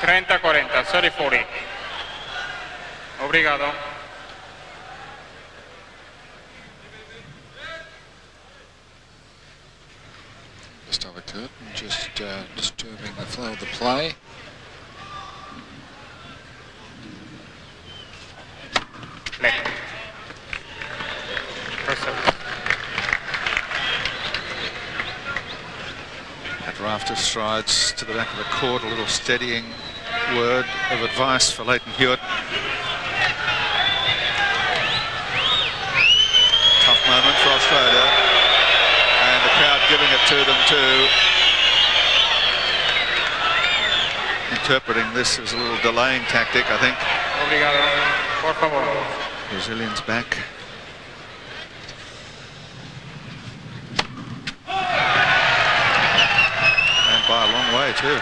Trenta, 40, 30-40. Obrigado. Gustavo Kuerten just disturbing the flow of the play. Left. First service. At Rafter strides to the back of the court, a little steadying word of advice for Leighton Hewitt. Tough moment for Australia, and the crowd giving it to them too. Interpreting this as a little delaying tactic, I think. Obrigado. Por favor. Brazilians back. And by a long way too.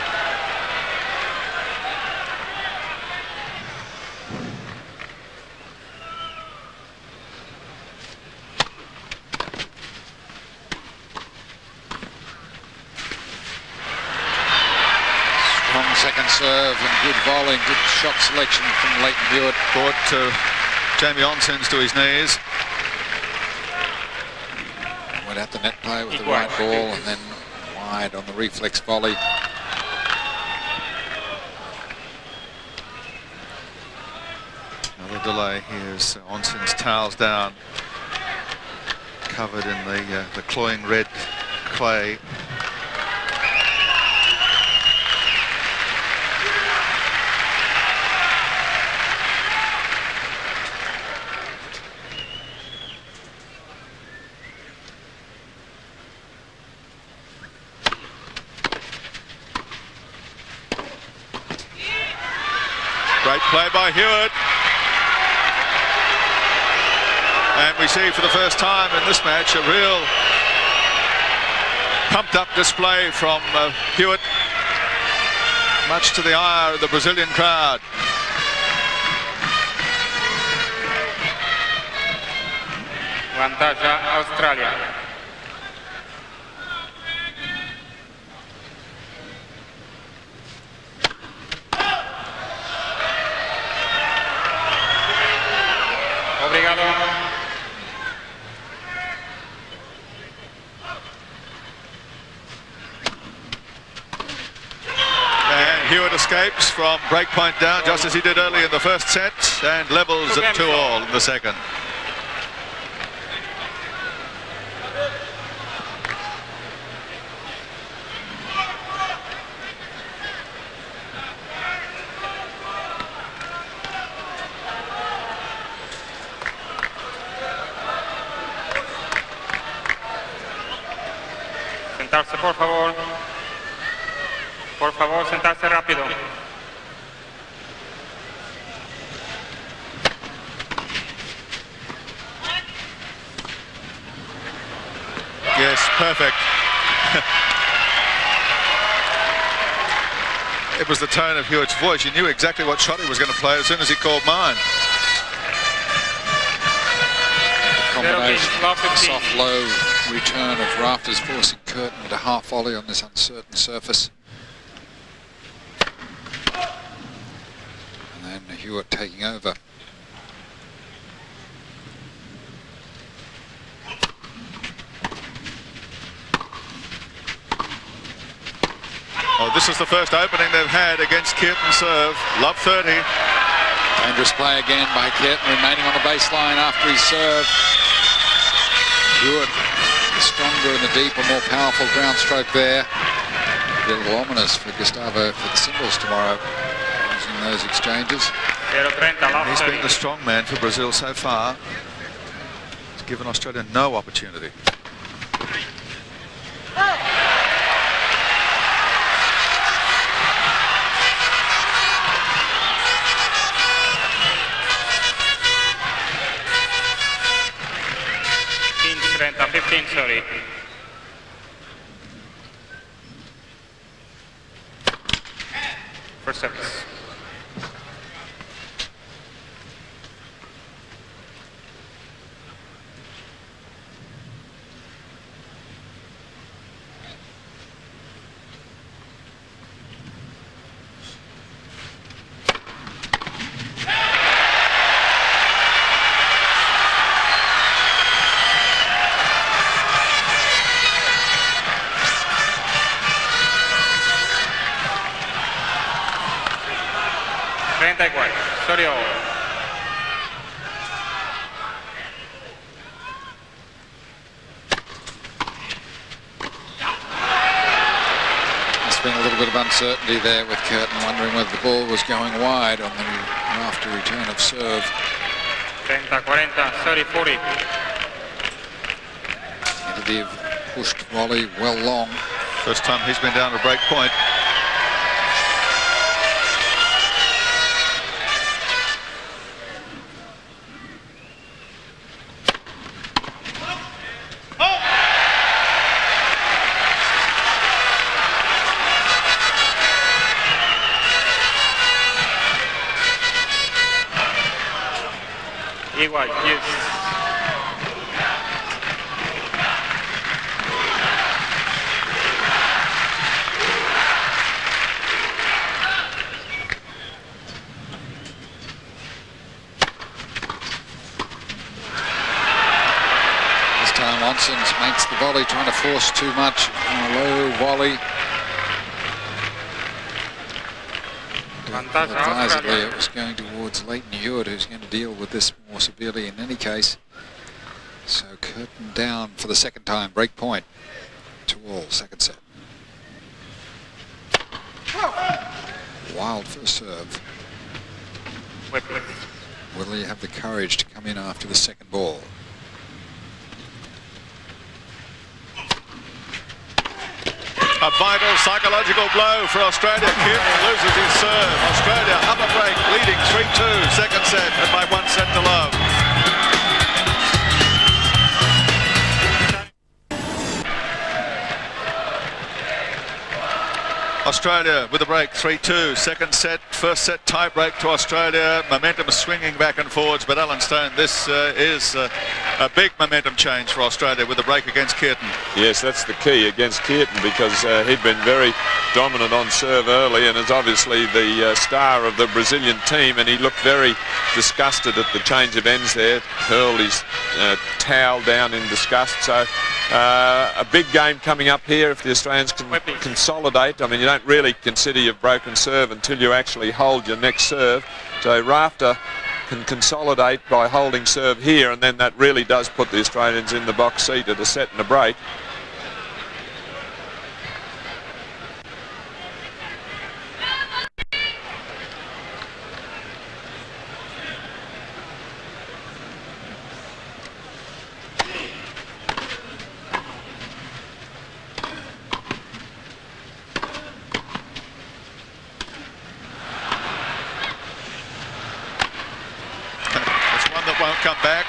Strong second serve and good volley, good shot selection from Leighton Hewitt. Brought Jamie Oncins to his knees. Went out the net play with the right ball and then wide on the reflex volley. Another delay. Here's Oncins towels down, covered in the cloying red clay. Great play by Hewitt. And we see for the first time in this match a real pumped up display from Hewitt, much to the ire of the Brazilian crowd. Vantaggia Australia. Obrigado. And Hewitt escapes from breakpoint down just as he did early in the first set and levels at 2-all in the second. Sentarse, por favor. Por favor, sentarse rápido. Yes, perfect. It was the tone of Hewitt's voice. You knew exactly what shot he was going to play as soon as he called mine. Combination, a soft, low return of Rafter's forcing Kuerten with a half volley on this uncertain surface. And then Hewitt taking over. Oh, this is the first opening they've had against Kuerten serve. Love 30. Dangerous play again by Kuerten, remaining on the baseline after his serve. Hewitt, the stronger and the deeper, more powerful ground stroke there. A little ominous for Gustavo for the singles tomorrow, using those exchanges. He's been the strong man for Brazil so far. He's given Australia no opportunity. Trenta, 15, sorry. First service. Sorry, all. There's been a little bit of uncertainty there with Kuerten, wondering whether the ball was going wide on the Rafter return of serve. 30, 40, sorry, 40. Tentative pushed volley, well long. First time he's been down to break point. Yes. This time Oncins makes the volley, trying to force too much on a low volley. Advisedly, it was going towards Leighton Hewitt, who's going to deal with this more severely in any case. So Kuerten down for the second time, break point to all, second set. Wild first serve. Will he have the courage to come in after the second ball? A vital psychological blow for Australia. Kuerten loses his serve. Australia up a break, leading 3-2, second set, and by 1 set to love. Australia with a break, 3-2, second set, first set tie break to Australia. Momentum swinging back and forwards, but Alan Stone, this is a big momentum change for Australia with a break against Kuerten. Yes, that's the key against Kuerten, because he'd been very dominant on serve early and is obviously the star of the Brazilian team, and he looked very disgusted at the change of ends there, hurled his towel down in disgust. So a big game coming up here if the Australians can consolidate. I mean, you don't really consider you've broken serve until you actually hold your next serve. So Rafter can consolidate by holding serve here, and then that really does put the Australians in the box seat at a set and a break. Won't come back.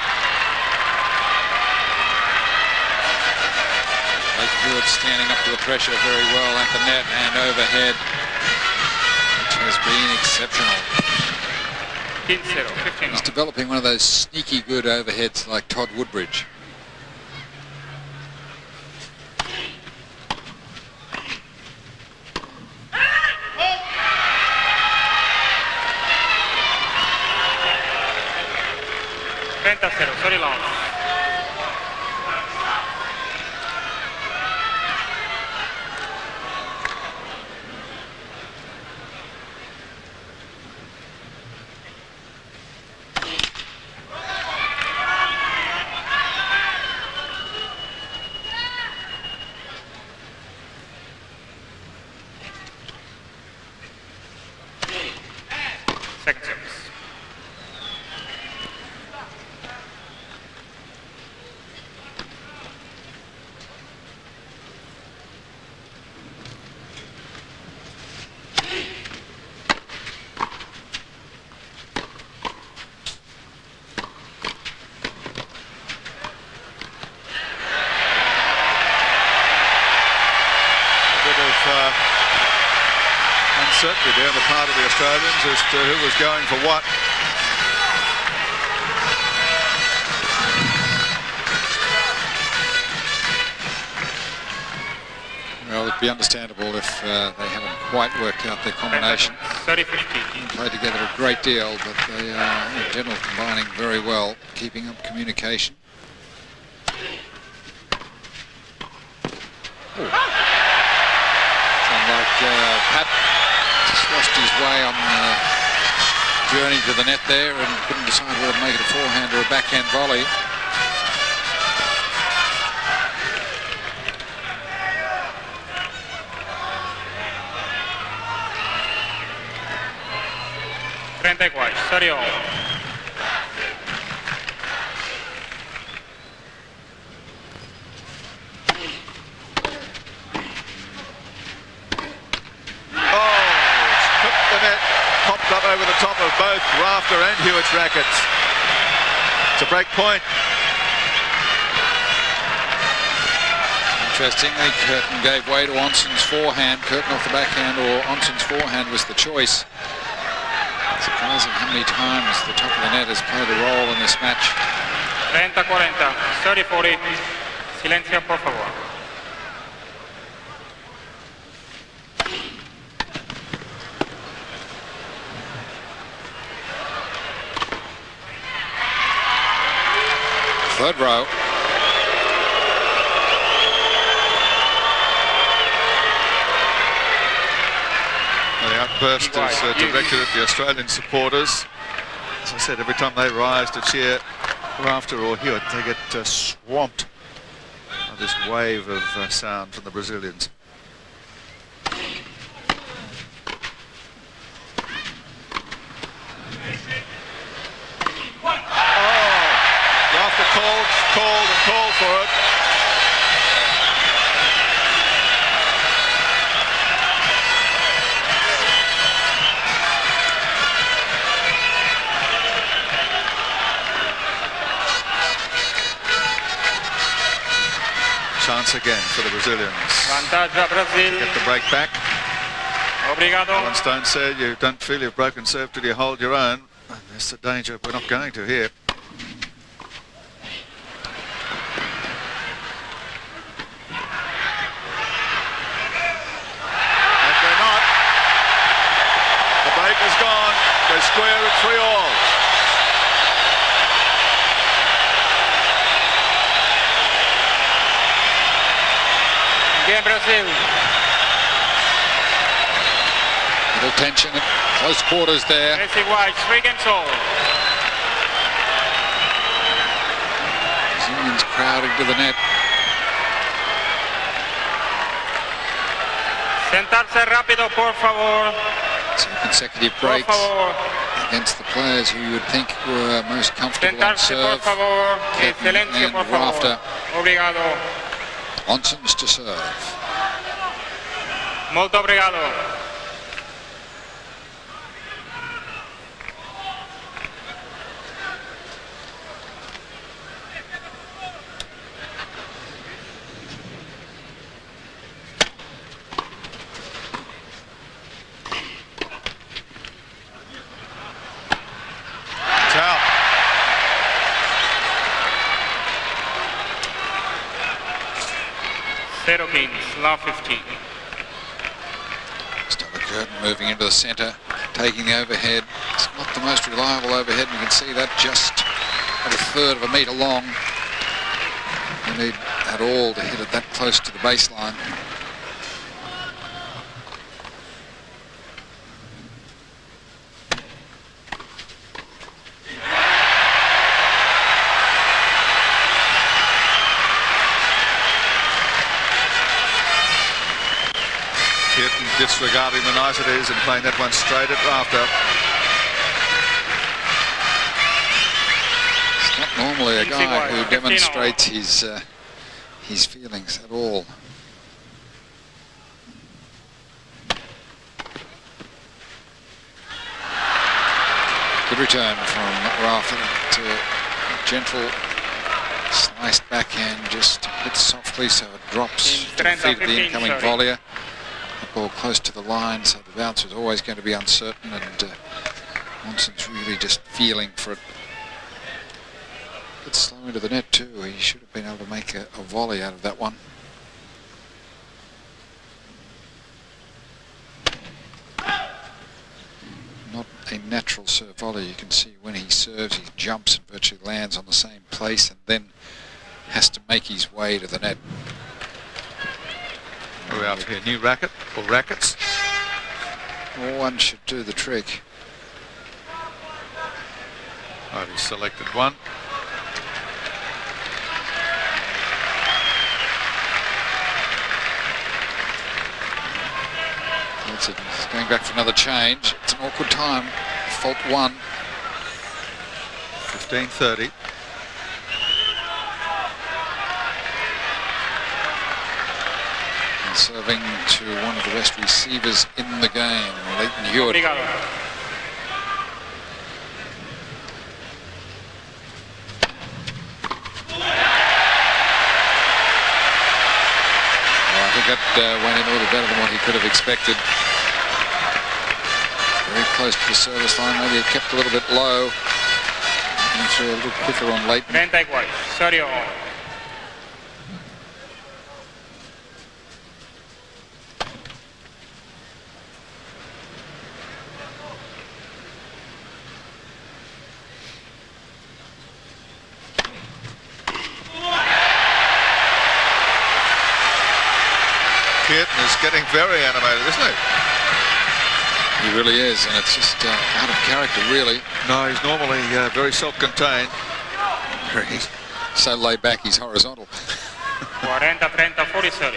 Hewitt standing up to the pressure very well at the net and overhead, which has been exceptional. 15-0, He's developing one of those sneaky good overheads like Todd Woodbridge. Sorry, long. Second service. Uncertainty there on the part of the Australians as to who was going for what. Well, it'd be understandable if they haven't quite worked out their combination. 30-15. Played together a great deal, but they are in general combining very well, keeping up communication. Pat just lost his way on the journey to the net there and couldn't decide whether to make it a forehand or a backhand volley. Sorry, all. Up over the top of both Rafter and Hewitt's rackets. It's a break point. Interestingly, Kuerten gave way to Oncins' forehand. Kuerten off the backhand or Oncins' forehand was the choice. Surprising how many times the top of the net has played a role in this match. 30-40. 30-40. Silencio, por favor. Third row. The outburst is directed at the Australian supporters. As I said, every time they rise to cheer Rafter or Hewitt, they get swamped by this wave of sound from the Brazilians. Called for it. Chance again for the Brazilians. Vantaggio Brazil. Get the break back. Obrigado. Alan Stone said you don't feel you've broken serve till you hold your own. And that's the danger we're not going to here. Is gone. They're square at 3-all. Again, Brazil. Little tension at close quarters there. It's igual, 3 games all. Brazilians crowding to the net. Sentarse rápido, por favor. Two consecutive breaks against the players who you would think were most comfortable on serve. Kuerten and Rafter. Obrigado. Oncins to serve. Molto obrigado. 0 Kings, love 15. Still a Kuerten moving into the centre, taking the overhead. It's not the most reliable overhead. You can see that just at a third of a metre long. You need at all to hit it that close to the baseline. Kuerten disregarding the niceties and playing that one straight at Rafter. It's not normally a guy who demonstrates his feelings at all. Good return from Rafter to a gentle sliced backhand, just a bit softly so it drops to the feet of the incoming volleyer. That ball close to the line, so the bounce was always going to be uncertain, and Oncins really just feeling for it. A bit slow into the net too. He should have been able to make a volley out of that one. Not a natural serve volley. You can see when he serves, he jumps and virtually lands on the same place and then has to make his way to the net. We're out here, new racket or rackets. One should do the trick. Oh, he selected one. That's it. He's going back for another change. It's an awkward time. Fault one. 15:30. Serving to one of the best receivers in the game, Hewitt. Obrigado. Well, I think that went in a little better than what he could have expected. Very close to the service line. Maybe it kept a little bit low. And threw a little quicker on Leighton. 30 igual. Sorry all. Kuerten is getting very animated, isn't he? He really is, and it's just out of character, really. No, he's normally very self-contained. He's so laid back, he's horizontal. 40, 30, 40, 30.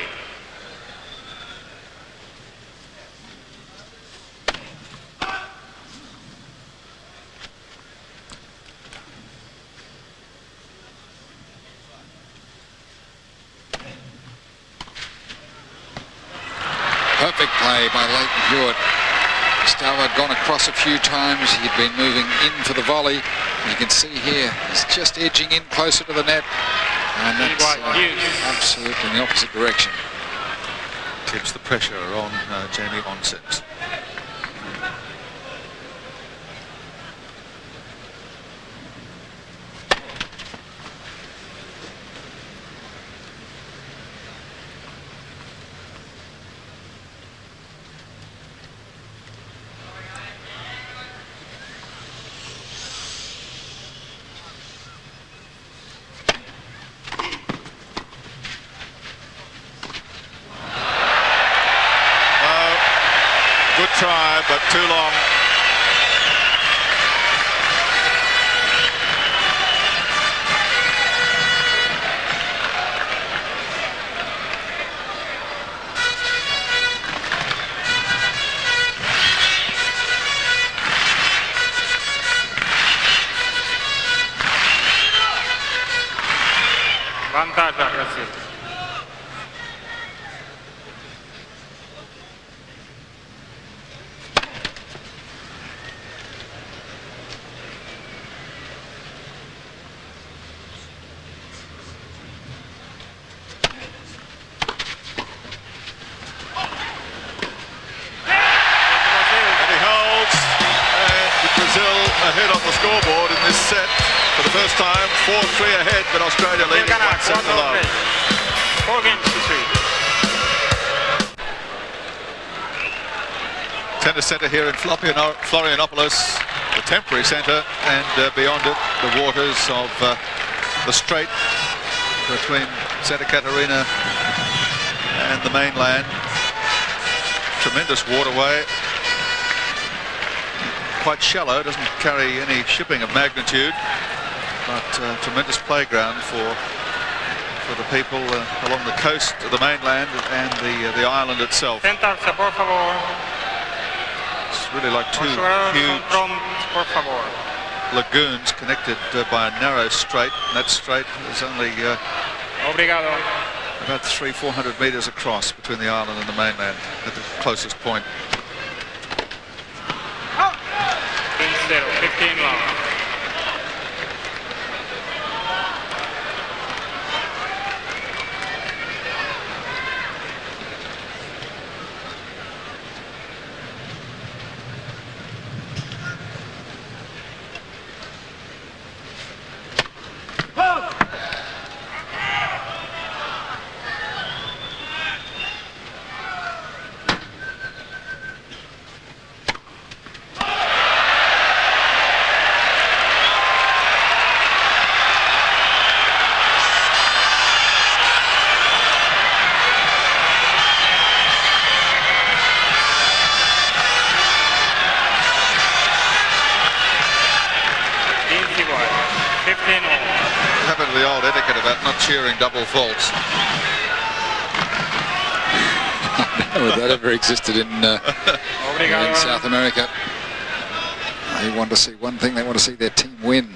Perfect play by Leighton Hewitt. Gustavo had gone across a few times. He'd been moving in for the volley. You can see here, he's just edging in closer to the net. And that's absolutely in the opposite direction. Keeps the pressure on Jamie Oncins. Good try, but too long. Vantaggio a Brasil. Ahead on the scoreboard in this set for the first time, 4-3 ahead, but Australia leading 1 set below. 4 games to 3. tennis centre here in Florianopolis, the temporary centre, and beyond it, the waters of the strait between Santa Catarina and the mainland. Tremendous waterway, quite shallow, doesn't carry any shipping of magnitude, but tremendous playground for the people along the coast of the mainland and the island itself. Sentarse, por favor. It's really like two huge lagoons connected by a narrow strait, and that strait is only Obrigado. about 300-400 meters across between the island and the mainland at the closest point. 15 long. Happened to the old etiquette about not cheering double faults. I don't know if that ever existed in South America. They want to see one thing, they want to see their team win.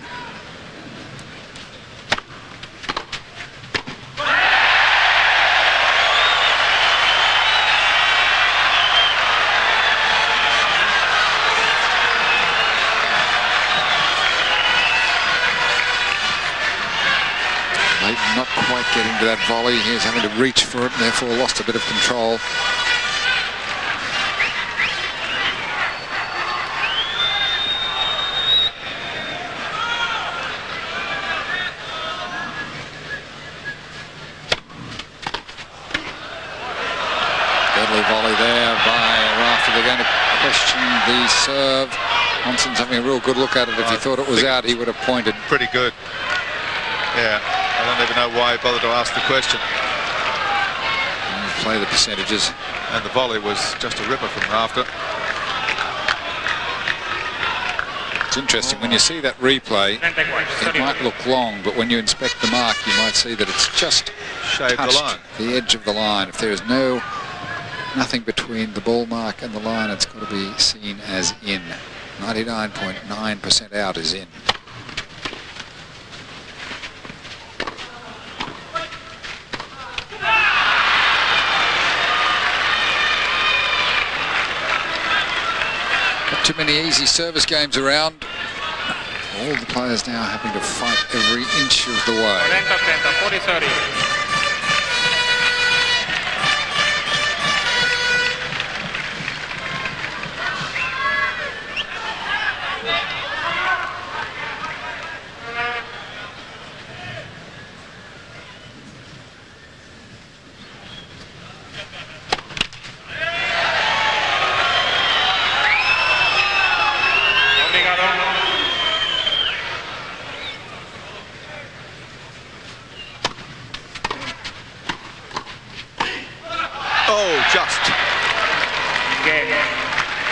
Not quite getting to that volley. He was having to reach for it and therefore lost a bit of control. Deadly volley there by Rafter. They're going to question the serve. Oncins having a real good look at it. If he thought it was out, he would have pointed. Pretty good. Yeah, I don't even know why he bothered to ask the question. Play the percentages. And the volley was just a ripper from Rafter. It's interesting, when you see that replay, it might look long, but when you inspect the mark, you might see that it's just shaved the line, the edge of the line. If there is nothing between the ball mark and the line, it's got to be seen as in. 99.9% out is in. Too many easy service games around. All the players now having to fight every inch of the way. 40-30.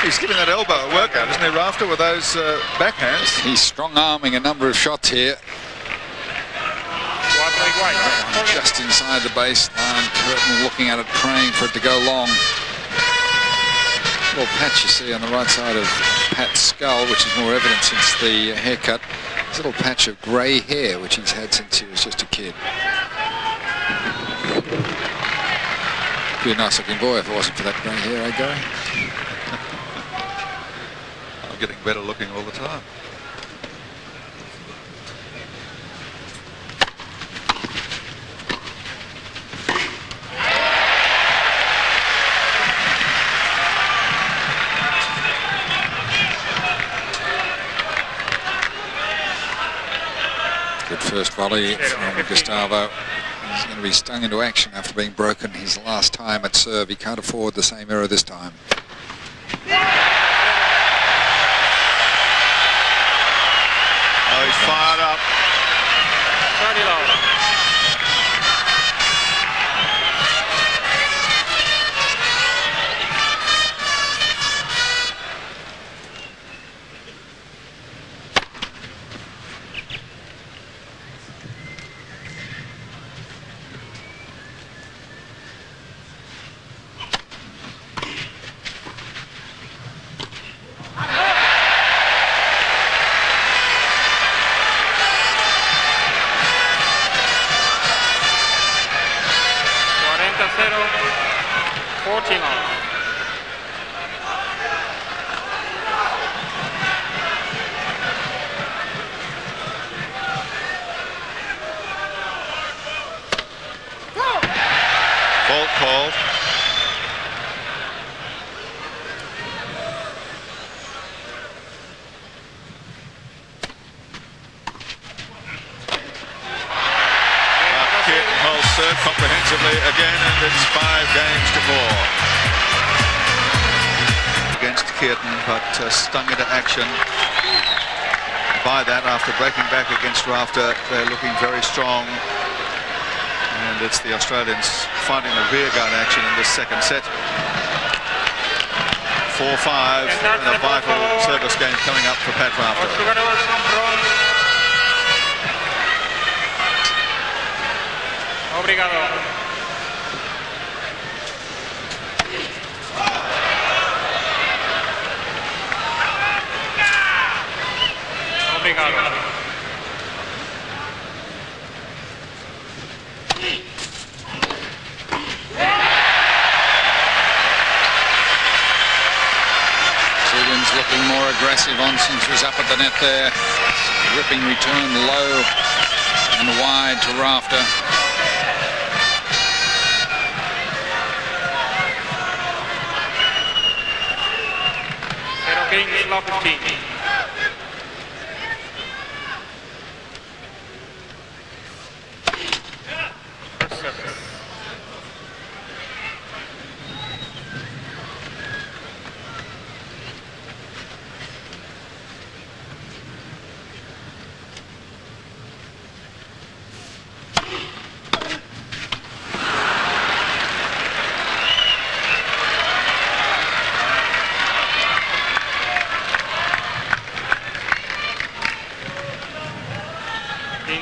He's giving that elbow a workout, isn't he, Rafter, with those backhands? He's strong-arming a number of shots here. Just inside the baseline. Kuerten looking at it, praying for it to go long. Little patch you see on the right side of Pat's skull, which is more evident since the haircut. There's a little patch of grey hair, which he's had since he was just a kid. Be a nice-looking boy if it wasn't for that grey hair, eh, Gary? I'm getting better looking all the time. Good first volley from Gustavo. He's going to be stung into action after being broken his last time at serve. He can't afford the same error this time. 0, 14 all. Fault called. Kuerten holds serve comprehensively again, and it's 5 games to 4 against Kuerten, but stung into action by that after breaking back against Rafter. They're looking very strong, and it's the Australians finding the rearguard action in this second set. 4-5 and a vital service game coming up for Pat Rafter. Obrigado. Obrigado. Brazilians looking more aggressive. Oncins was up at the net there. Ripping return low and wide to Rafter. Kings, love 15. First service.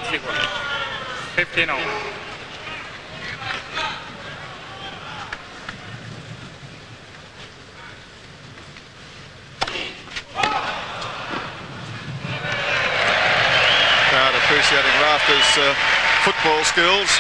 Sequence. 15 all. Crowd appreciating Rafter's football skills.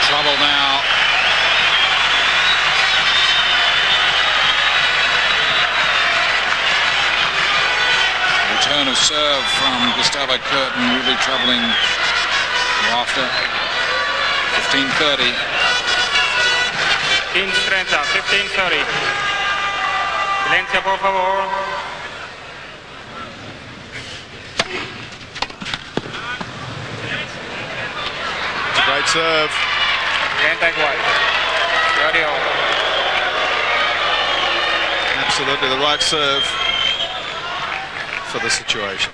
Trouble now. Return of serve from Gustavo Kuerten really troubling Rafter. 15-30. 15-30, 15-30. Silencio, por favor. Great serve. Absolutely the right serve for the situation.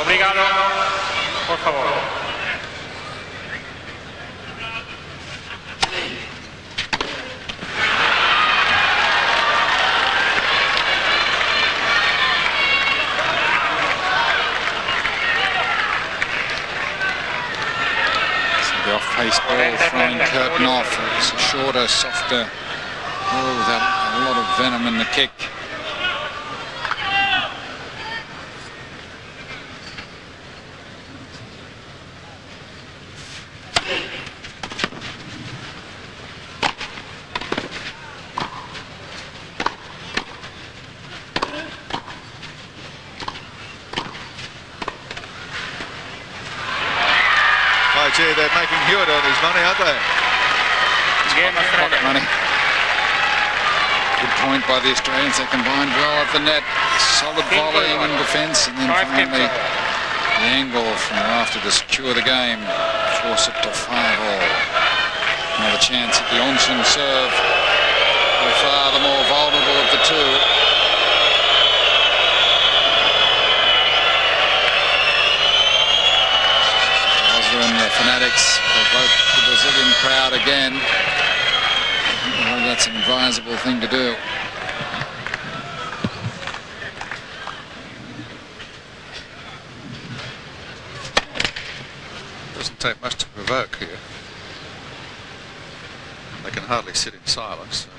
Obrigado, por favor. The off-pace ball throwing Kuerten off. It's a shorter, softer ball without a lot of venom in the kick. Gee, they're making Hewitt on his money, aren't they? Pocket money. Good point by the Australians. They combined well at the net. Solid volleying in defence, and then finally the angle from Rafter to secure the game. Force it to 5-all. Another chance at the Oncins serve. By far the more vulnerable of the two. fanatics provoke the Brazilian crowd again. Well, that's an advisable thing to do. Doesn't take much to provoke here. They can hardly sit in silence. So.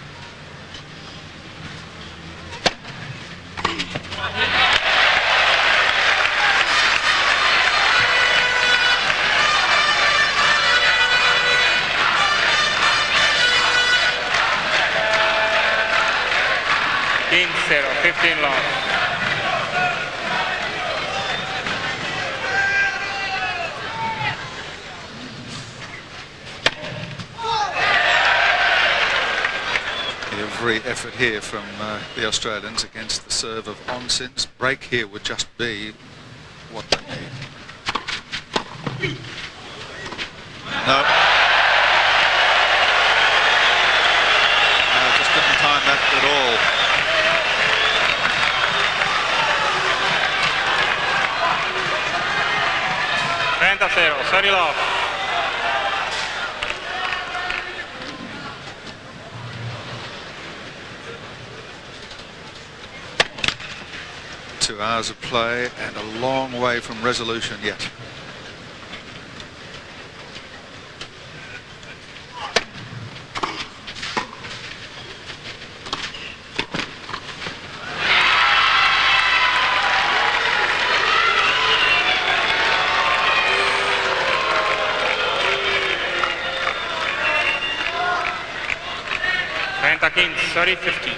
Game 0, 15 loss. Every effort here from the Australians against the serve of Oncins. Break here would just be what they need. No. Just didn't time that at all. Sorry, love. Two hours of play and a long way from resolution yet. Sorry, 50.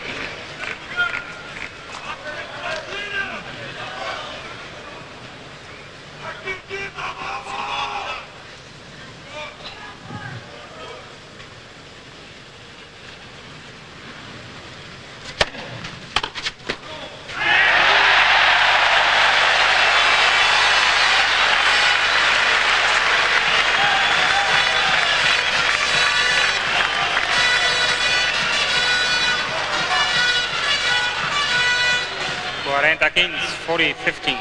Kuerten, 40-15.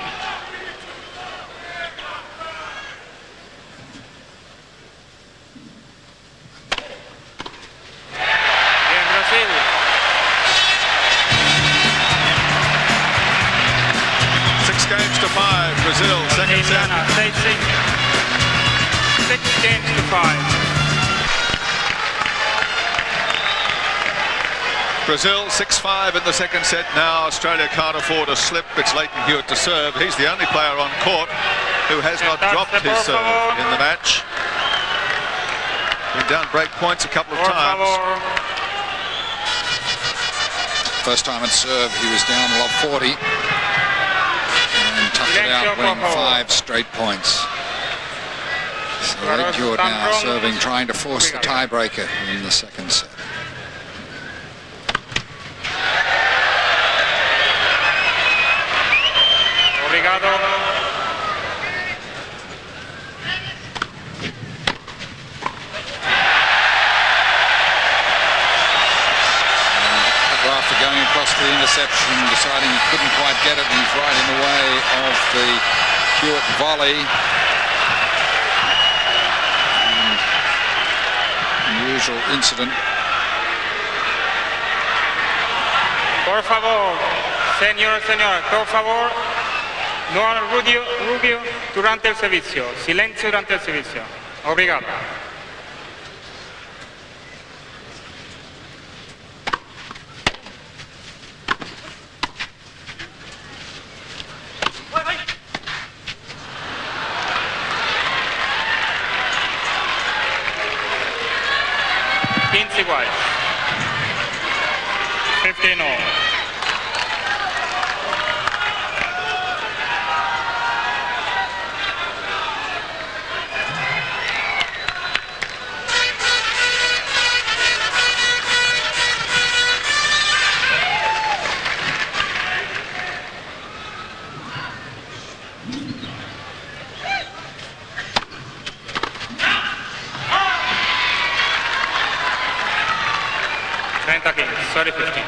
Bien, Brazil. Six games to 5, Brazil, second set. 6 games to 5. Brazil 6-5 in the second set. Now Australia can't afford a slip. It's Leighton Hewitt to serve. He's the only player on court who has not dropped his serve in the match. Been down break points a couple of times. First time at serve, he was down love 40 and toughed it out, winning 5 straight points. So Leighton Hewitt now serving, trying to force the tiebreaker in the second set. Obrigado. Rafter going across for the interception, deciding he couldn't quite get it, and he's right in the way of the Hewitt volley. Unusual incident. Por favor, señor, por favor, no hagan ruido durante el servicio. Silencio durante el servicio. Obrigado. Igual. 15 all. Sorry, 15.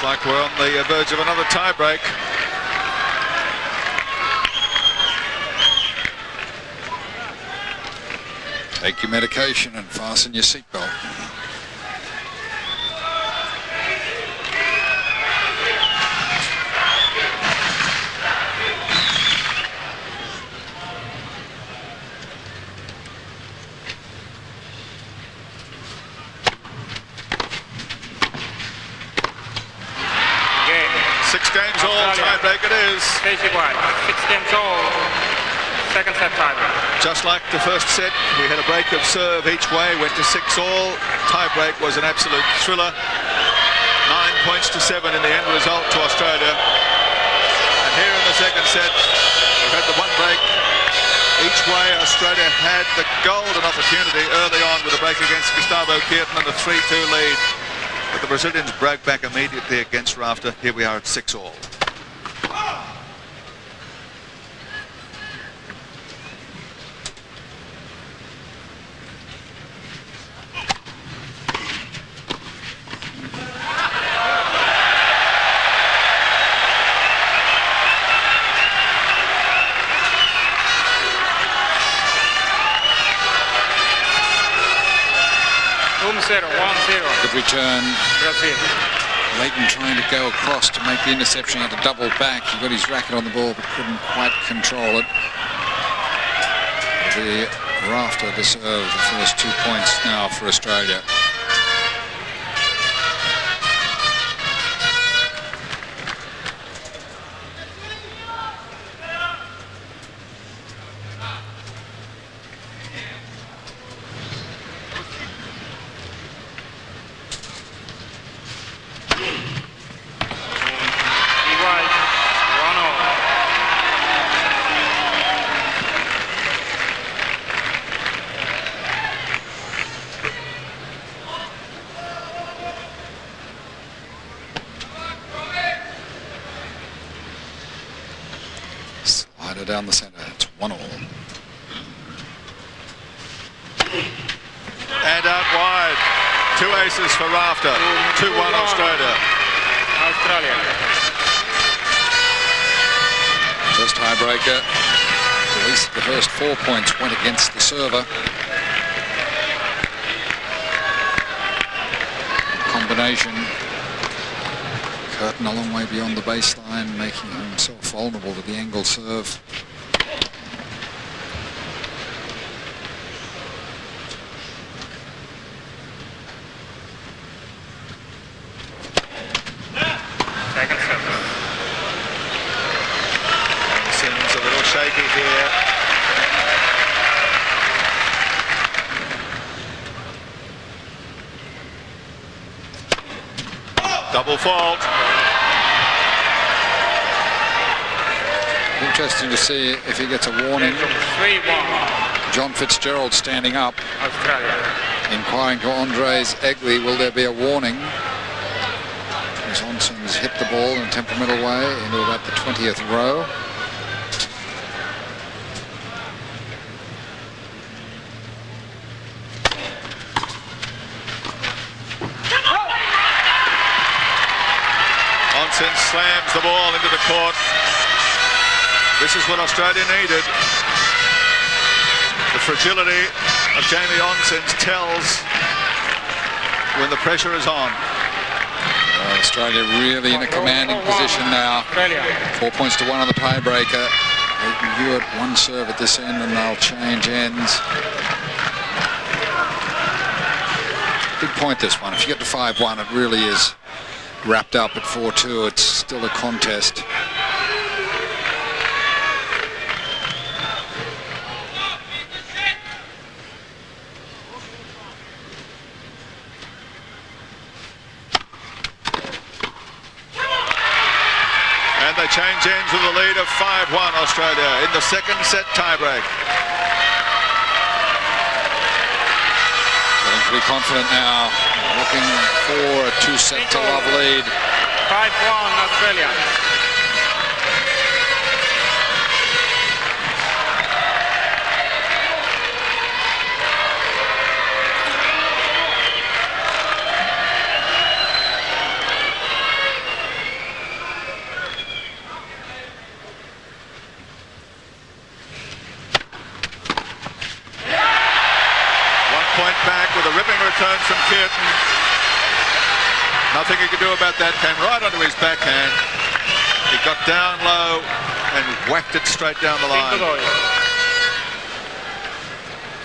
Looks like we're on the verge of another tie-break. Take your medication and fasten your seatbelt. Games all, tie-break it is. 6 games all, second set tie-break. Just like the first set, we had a break of serve each way, went to 6 all. Tie-break was an absolute thriller. 9 points to 7 in the end result to Australia. And here in the second set, we've had the one break each way. Australia had the golden opportunity early on with a break against Gustavo Kuerten and the 3-2 lead. But the Brazilians broke back immediately against Rafter. Here we are at 6 all. Good return. Brazil. Leighton trying to go across to make the interception. He had to double back. He got his racket on the ball but couldn't quite control it. The Rafter to serve the first 2 points now for Australia. Down the centre, it's 1 all. And out wide. 2 aces for Rafter. 2-1 Australia. First tiebreaker. At least the first 4 points went against the server. Combination. Kuerten a long way beyond the baseline, making himself vulnerable to the angle serve. Second serve. Seems a little shaky here. Double fault. Interesting to see if he gets a warning. 3-1. John Fitzgerald standing up, Australia. inquiring to Andres Egli, will there be a warning? As Oncins hit the ball in a temperamental way into about the 20th row. Oncins slams the ball into the court. This is what Australia needed. The fragility of Jamie Oncins tells when the pressure is on. Australia really in a commanding position now. 4 points to 1 on the tiebreaker. Hewitt 1 serve at this end and they'll change ends. Big point this one. If you get to 5-1, it really is wrapped up at 4-2. It's still a contest. And they change ends with a lead of 5-1 Australia in the second set tiebreak. Feeling pretty confident now. Looking for a 2-set to love lead. 5-1 Australia. back with a ripping return from Kuerten. Nothing he could do about that. Came right onto his backhand. He got down low and whacked it straight down the line.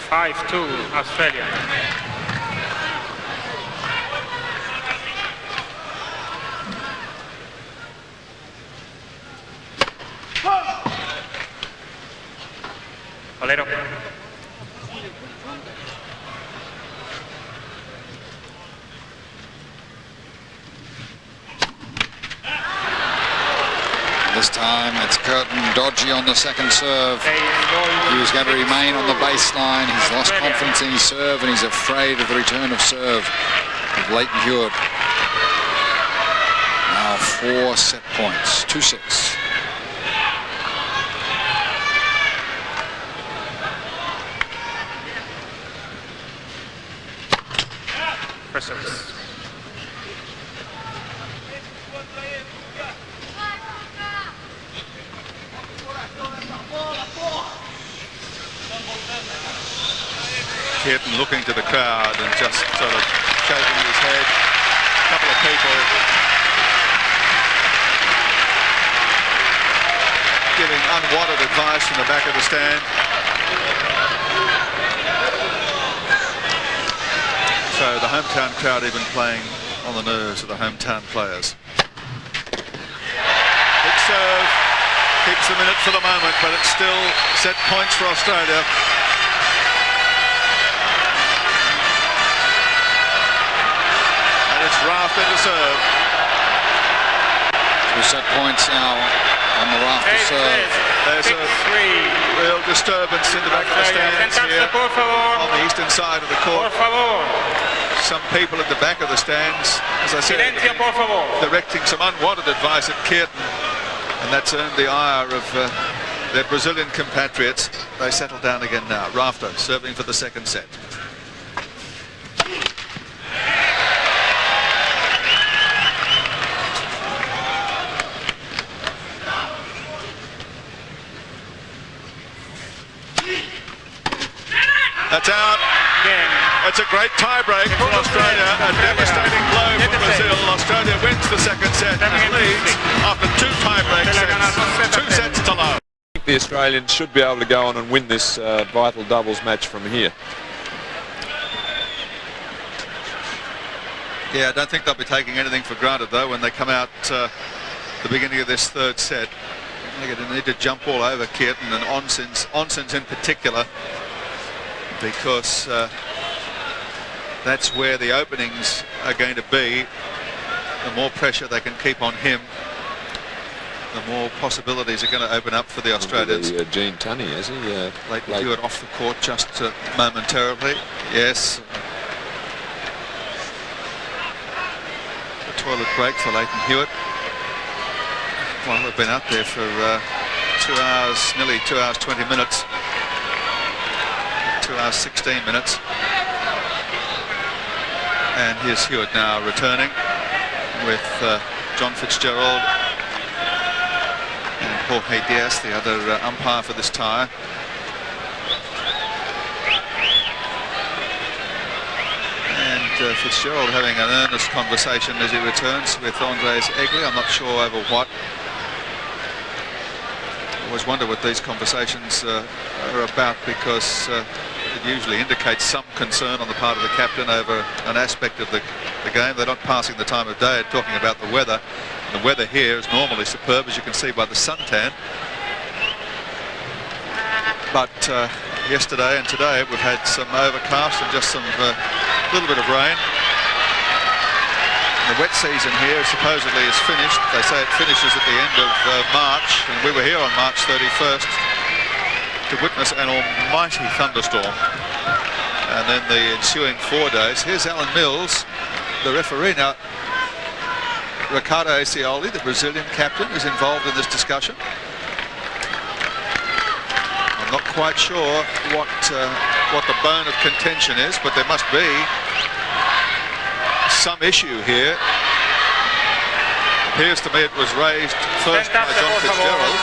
5-2 Australia. Valero. This time it's Kuerten dodgy on the second serve. He was going to remain on the baseline. He's lost confidence in his serve and he's afraid of the return of serve of Leighton Hewitt. Now 4 set points, 2-6. Service. Kuerten looking to the crowd and just sort of shaking his head. A couple of people giving unwanted advice from the back of the stand. So the hometown crowd even playing on the nerves of the hometown players. Big serve, keeps them in it for the moment, but it's still set points for Australia. And it's Rafter to serve. 2 set points now on the Rafter serve. There's a real disturbance in the back of the stands here on the eastern side of the court. Some people at the back of the stands, as I said, directing some unwanted advice at Kuerten, and that's earned the ire of their Brazilian compatriots. They settle down again now. Rafter serving for the second set. That's out. It's a great tie-break for Australia. A devastating blow for Brazil. Australia wins the second set and leads after 2 tie-break sets. 2 sets to love. I think the Australians should be able to go on and win this vital doubles match from here. Yeah, I don't think they'll be taking anything for granted though when they come out the beginning of this third set. They're going to need to jump all over Kuerten and Oncins in particular, because that's where the openings are going to be. The more pressure they can keep on him, the more possibilities are going to open up for the Australians. Gene Tunney, is he? Leighton Hewitt off the court just momentarily. Yes. A toilet break for Leighton Hewitt. Well, they've been out there for 2 hours, nearly 2 hours 20 minutes. 2 hours 16 minutes. And here's Hewitt now returning with John Fitzgerald and Jorge Diaz, the other umpire for this tie. And Fitzgerald having an earnest conversation as he returns with Andres Egli. I'm not sure over what. I always wonder what these conversations are about, because it usually indicates some concern on the part of the captain over an aspect of the game. They're not passing the time of day and talking about the weather. The weather here is normally superb, as you can see by the suntan. But yesterday and today we've had some overcast and just some little bit of rain. The wet season here supposedly is finished. They say it finishes at the end of March, and we were here on March 31st to witness an almighty thunderstorm. And then the ensuing 4 days. Here's Alan Mills, the referee. Now, Ricardo Acioli, the Brazilian captain, is involved in this discussion. I'm not quite sure what the bone of contention is, but there must be some issue here. Appears to me it was raised first by John Fitzgerald.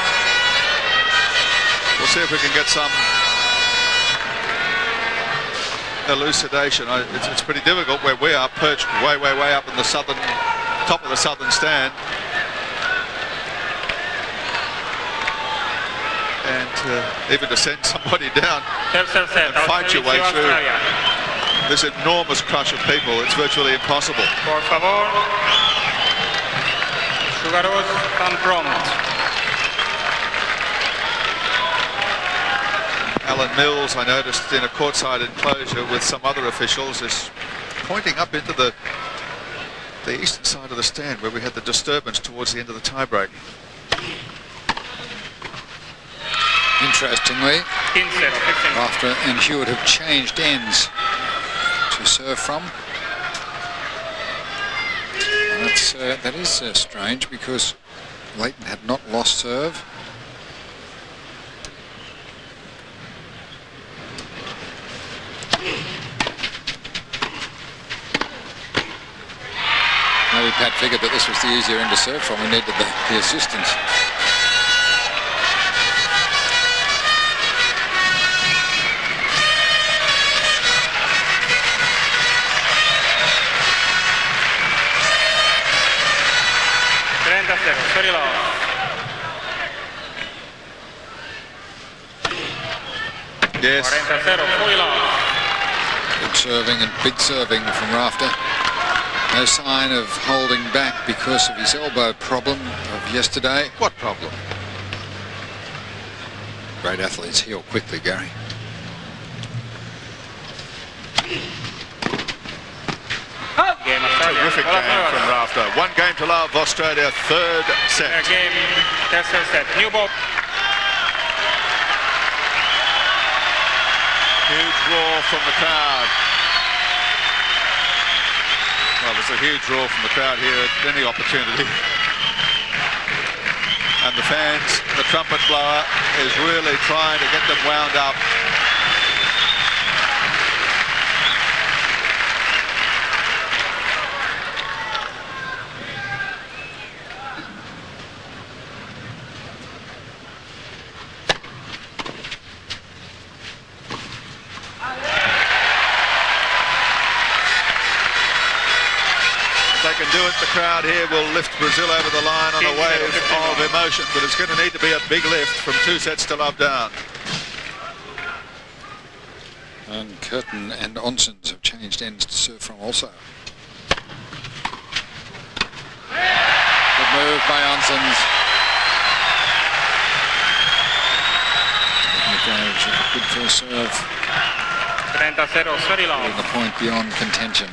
We'll see if we can get some elucidation. It's pretty difficult where we are perched way up in the top of the southern stand. And even to send somebody down and fight your way through this enormous crush of people, it's virtually impossible. Por favor, jugadores están prontos. Alan Mills, I noticed in a courtside enclosure with some other officials, is pointing up into the eastern side of the stand where we had the disturbance towards the end of the tiebreak. Interestingly, Rafter and Hewitt have changed ends to serve from. And that is strange because Leighton had not lost serve. Maybe Pat figured that this was the easier end to serve from. We needed the assistance. Yes. Good serving and big serving from Rafter. No sign of holding back because of his elbow problem of yesterday. What problem? Great athletes heal quickly, Gary. Terrific game from Rafter. 1 game to love, Australia, 3rd set. Game, tercer set. New ball. Huge roar from the crowd. Well, there's a huge roar from the crowd here at any opportunity. And the fans, the trumpet blower is really trying to get them wound up. Do it, the crowd here will lift Brazil over the line on a wave of emotion, but it's going to need to be a big lift from 2 sets to love down. And Kuerten and Oncins have changed ends to serve from also. Good move by Oncins. Good first serve. 30-0, Putting the point beyond contention.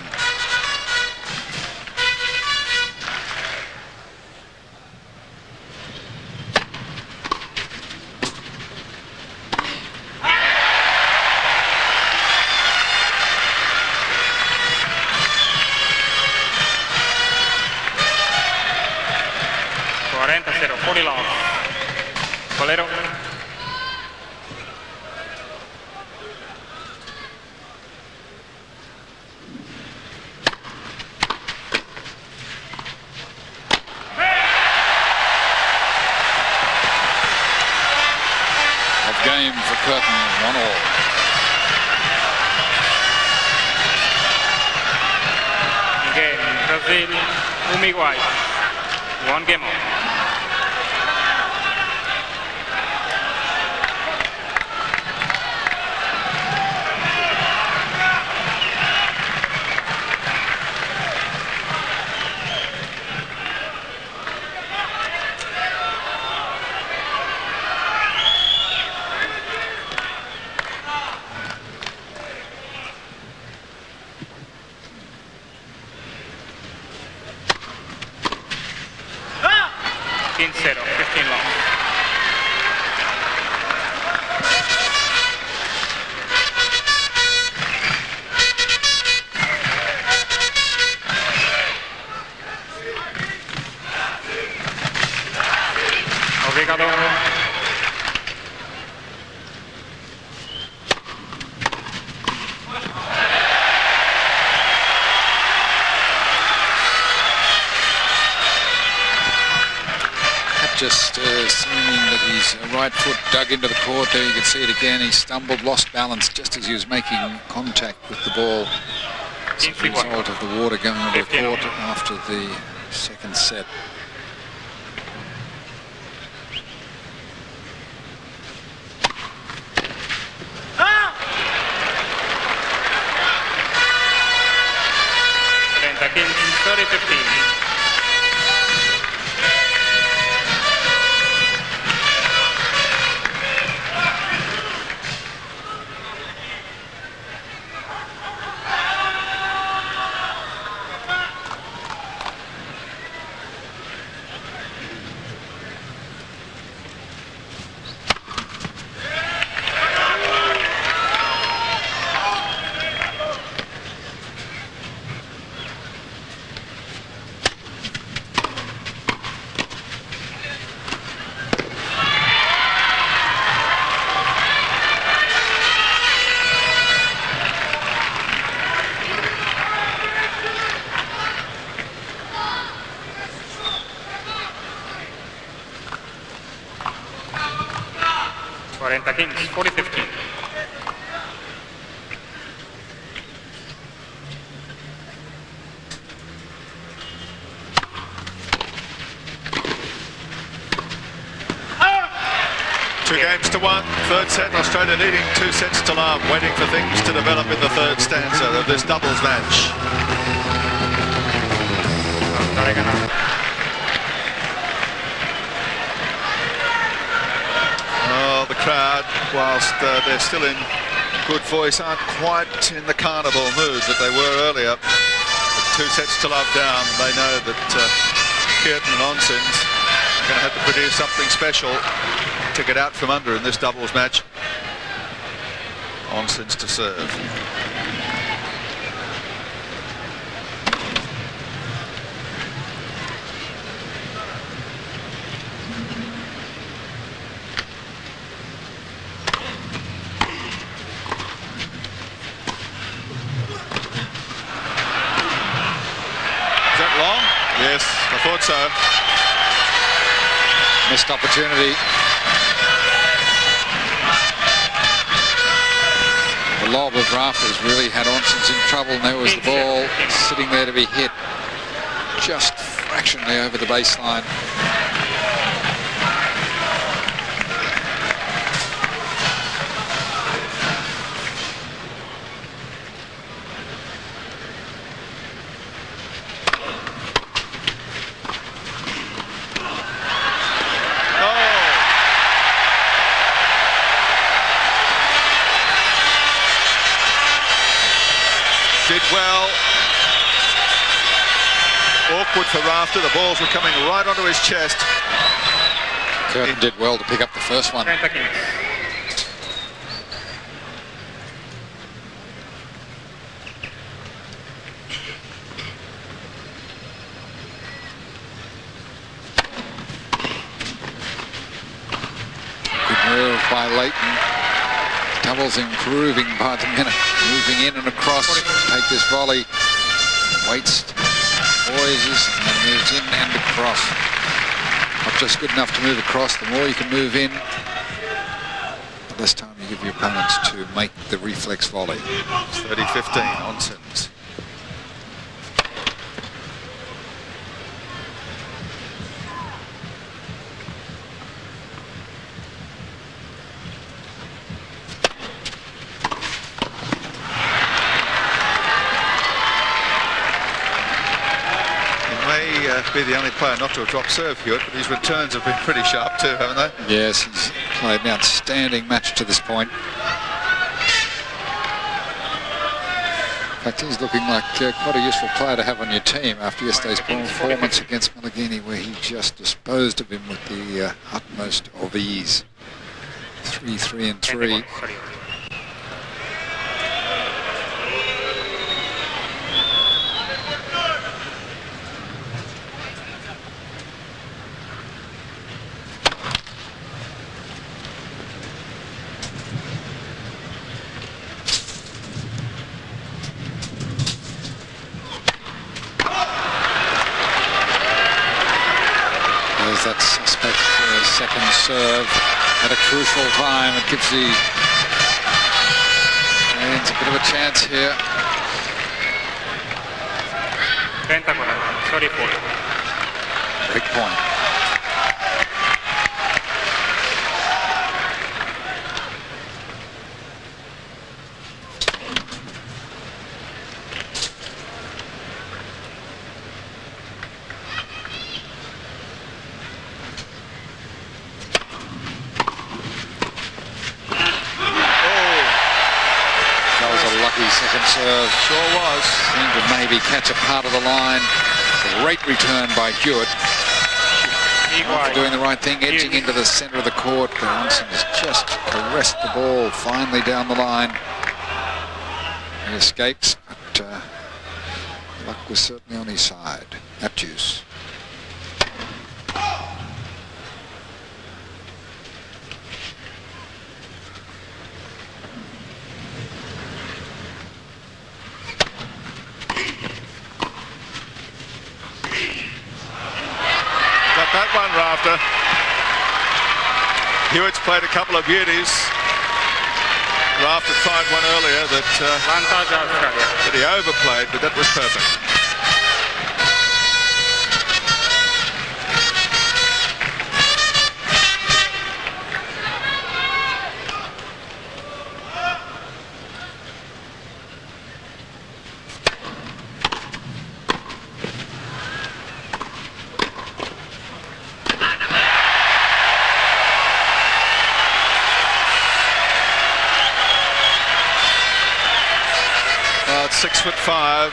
Bolero. Of game for Kuerten, 1-all. Game, Brazil, Uruguay. 1 game on. Just assuming that but his right foot dug into the court there. You can see it again. He stumbled, lost balance just as he was making contact with the ball. As a result of the water going over the court after the second set. Sorry, 15. Kings, 40-15. Two games to one, third set. Australia leading 2 sets to love, waiting for things to develop in the third stanza of this doubles match. Oh, the crowd, whilst they're still in good voice, aren't quite in the carnival mood that they were earlier. With 2 sets to love down, they know that Kuerten and Oncins are going to have to produce something special to get out from under in this doubles match. Oncins to serve. Is that long? Yes, I thought so. Missed opportunity. The lob of Rafters really had Oncins in trouble, and there was the ball sitting there to be hit just fractionally over the baseline. Did well. Awkward for Rafter. The balls were coming right onto his chest. Kuerten did well to pick up the first one. Good move by Leighton. Doubles improving by the minute, moving in and across to take this volley. Waits, poises, and then moves in and across. Not just good enough to move across. The more you can move in, the less time you give your opponents to make the reflex volley. It's 30-15, Oncins. Be the only player not to have dropped serve, Hewitt, but his returns have been pretty sharp too, haven't they? Yes, he's played an outstanding match to this point. In fact, he's looking like quite a useful player to have on your team after yesterday's performance against Malagini, where he just disposed of him with the utmost of ease. 3-3-3. second serve at a crucial time. It gives the Canadians a bit of a chance here. 30-40. Break point. Second serve. Sure was. Seemed to maybe catch a part of the line. Great return by Hewitt. After doing the right thing, edging into the center of the court. But Oncins just caressed the ball finally down the line. He escapes, but luck was certainly on his side. Aptus. That one, Rafter. Hewitt's played a couple of beauties. Rafter tried one earlier that he overplayed, but that was perfect. At 6'5",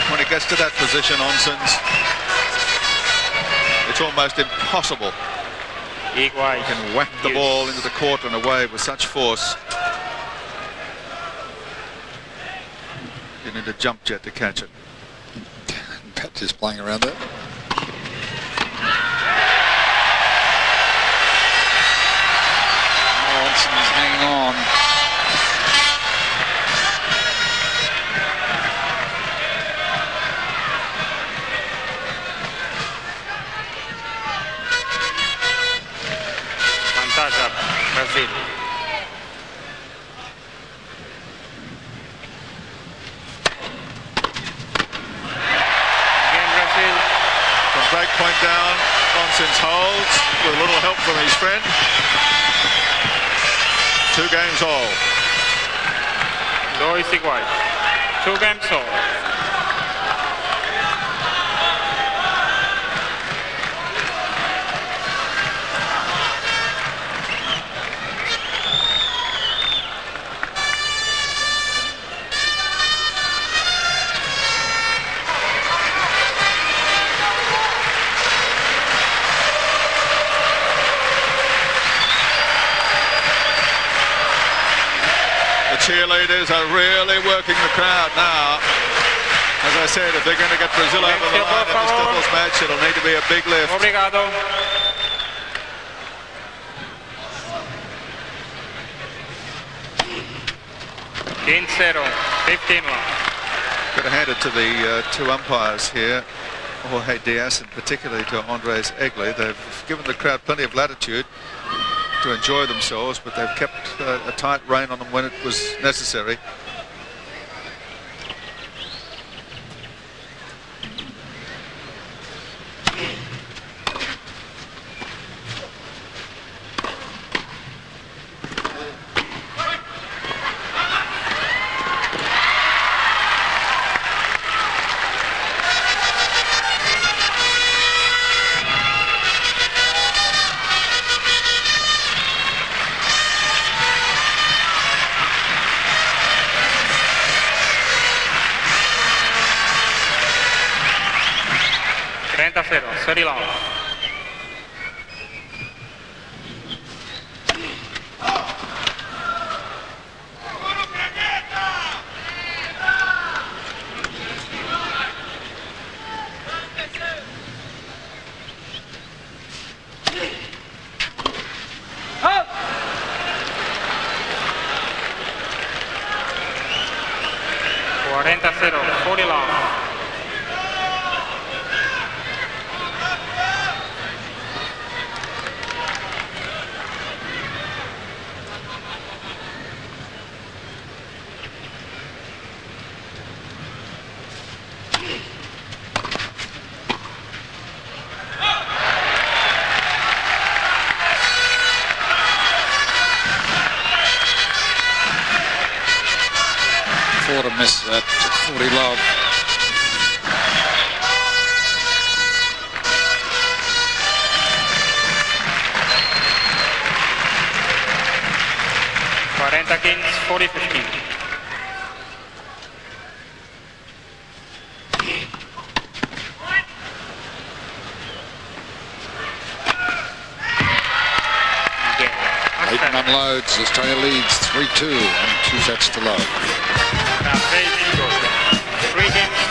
when he gets to that position, Oncins, it's almost impossible. He can whack the ball into the court and away with such force. You need a jump jet to catch it. Pat just playing around there. Oncins hanging on. Brazil. Again, Brazil. From break point down, Oncins holds with a little help from his friend. 2 games all. 2 igual. 2 games all. Cheerleaders are really working the crowd now. As I said, if they're going to get Brazil over the line in this doubles match, it'll need to be a big lift. Obrigado. Got to hand it to the 2 umpires here, Jorge Diaz and particularly to Andres Egli. They've given the crowd plenty of latitude to enjoy themselves, but they've kept a tight rein on them when it was necessary. Very long. quarter miss at 40 love. Kings, 40-15. Leighton unloads. Australia leads 3-2 and 2 sets to love. 3 games.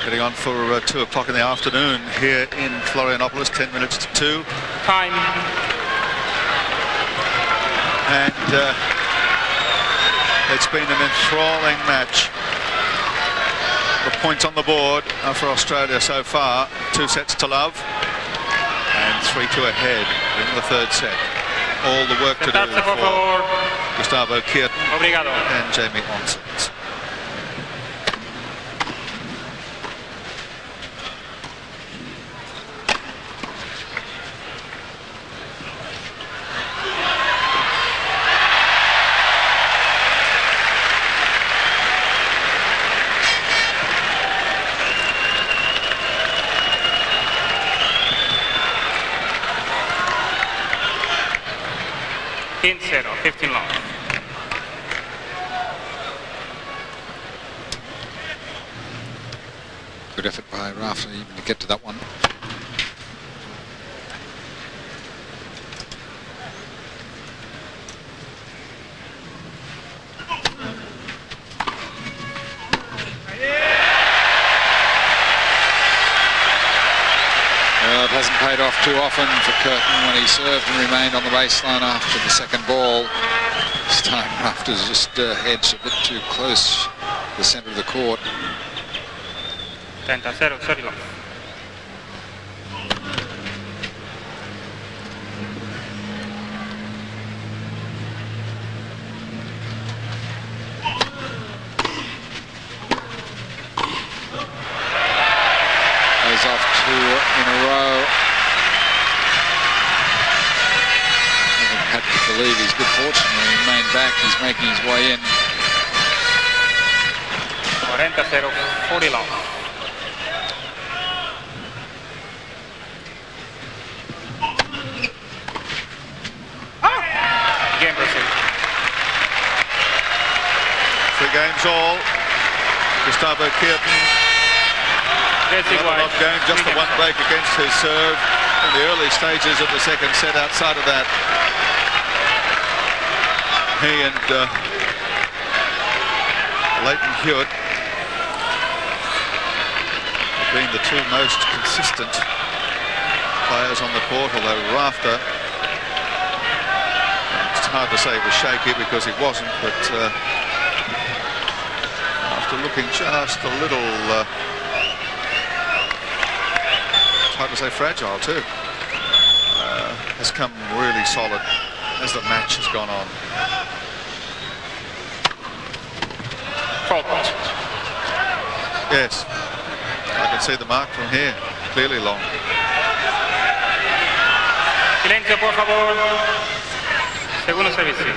Getting on for 2 o'clock in the afternoon here in Florianopolis, 10 minutes to 2. Time. And it's been an enthralling match. The points on the board are for Australia so far, 2 sets to love and 3-2 ahead in the 3rd set. All the work to do for Gustavo Kuerten and Jamie Oncins. King 0, 15 long. Good effort by Rafter even to get to that one. It hasn't paid off too often for Kuerten when he served and remained on the baseline after the second ball. This time Rafter's just edged a bit too close to the centre of the court. 30-0, sorry long. Off 2 in a row. I think Patrick believe he's good fortune when he remained back. He's making his way in. 40-0, 40 long. Game Brazil. 3 games all. Gustavo Kuerten. Off game, just the 1 break against his serve in the early stages of the 2nd set. Outside of that, he and Hewitt have been the 2 most consistent players on the court, although Rafter, it's hard to say he was shaky because he wasn't, but after looking just a little hard to say fragile too, has come really solid as the match has gone on. Yes, I can see the mark from here, clearly long. Silencio, por favor. Segundo servicio.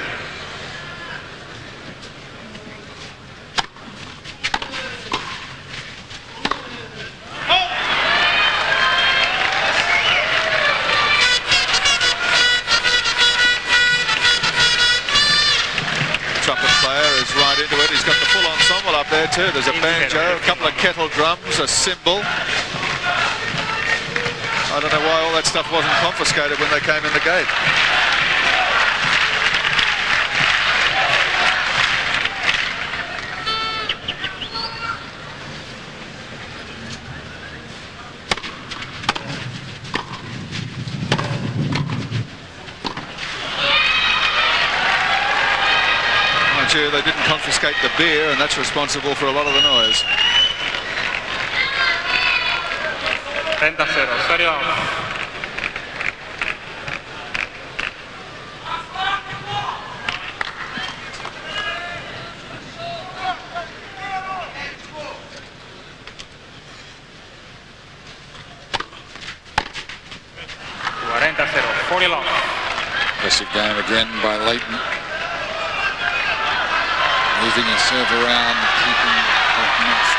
Right into it. He's got the full ensemble up there too. There's a banjo, a couple of kettle drums, a cymbal. I don't know why all that stuff wasn't confiscated when they came in the gate. They didn't confiscate the beer, and that's responsible for a lot of the noise. 30-0, sorry long. Long. Impressive game again by Leighton. Moving his serve around, keeping Kuerten off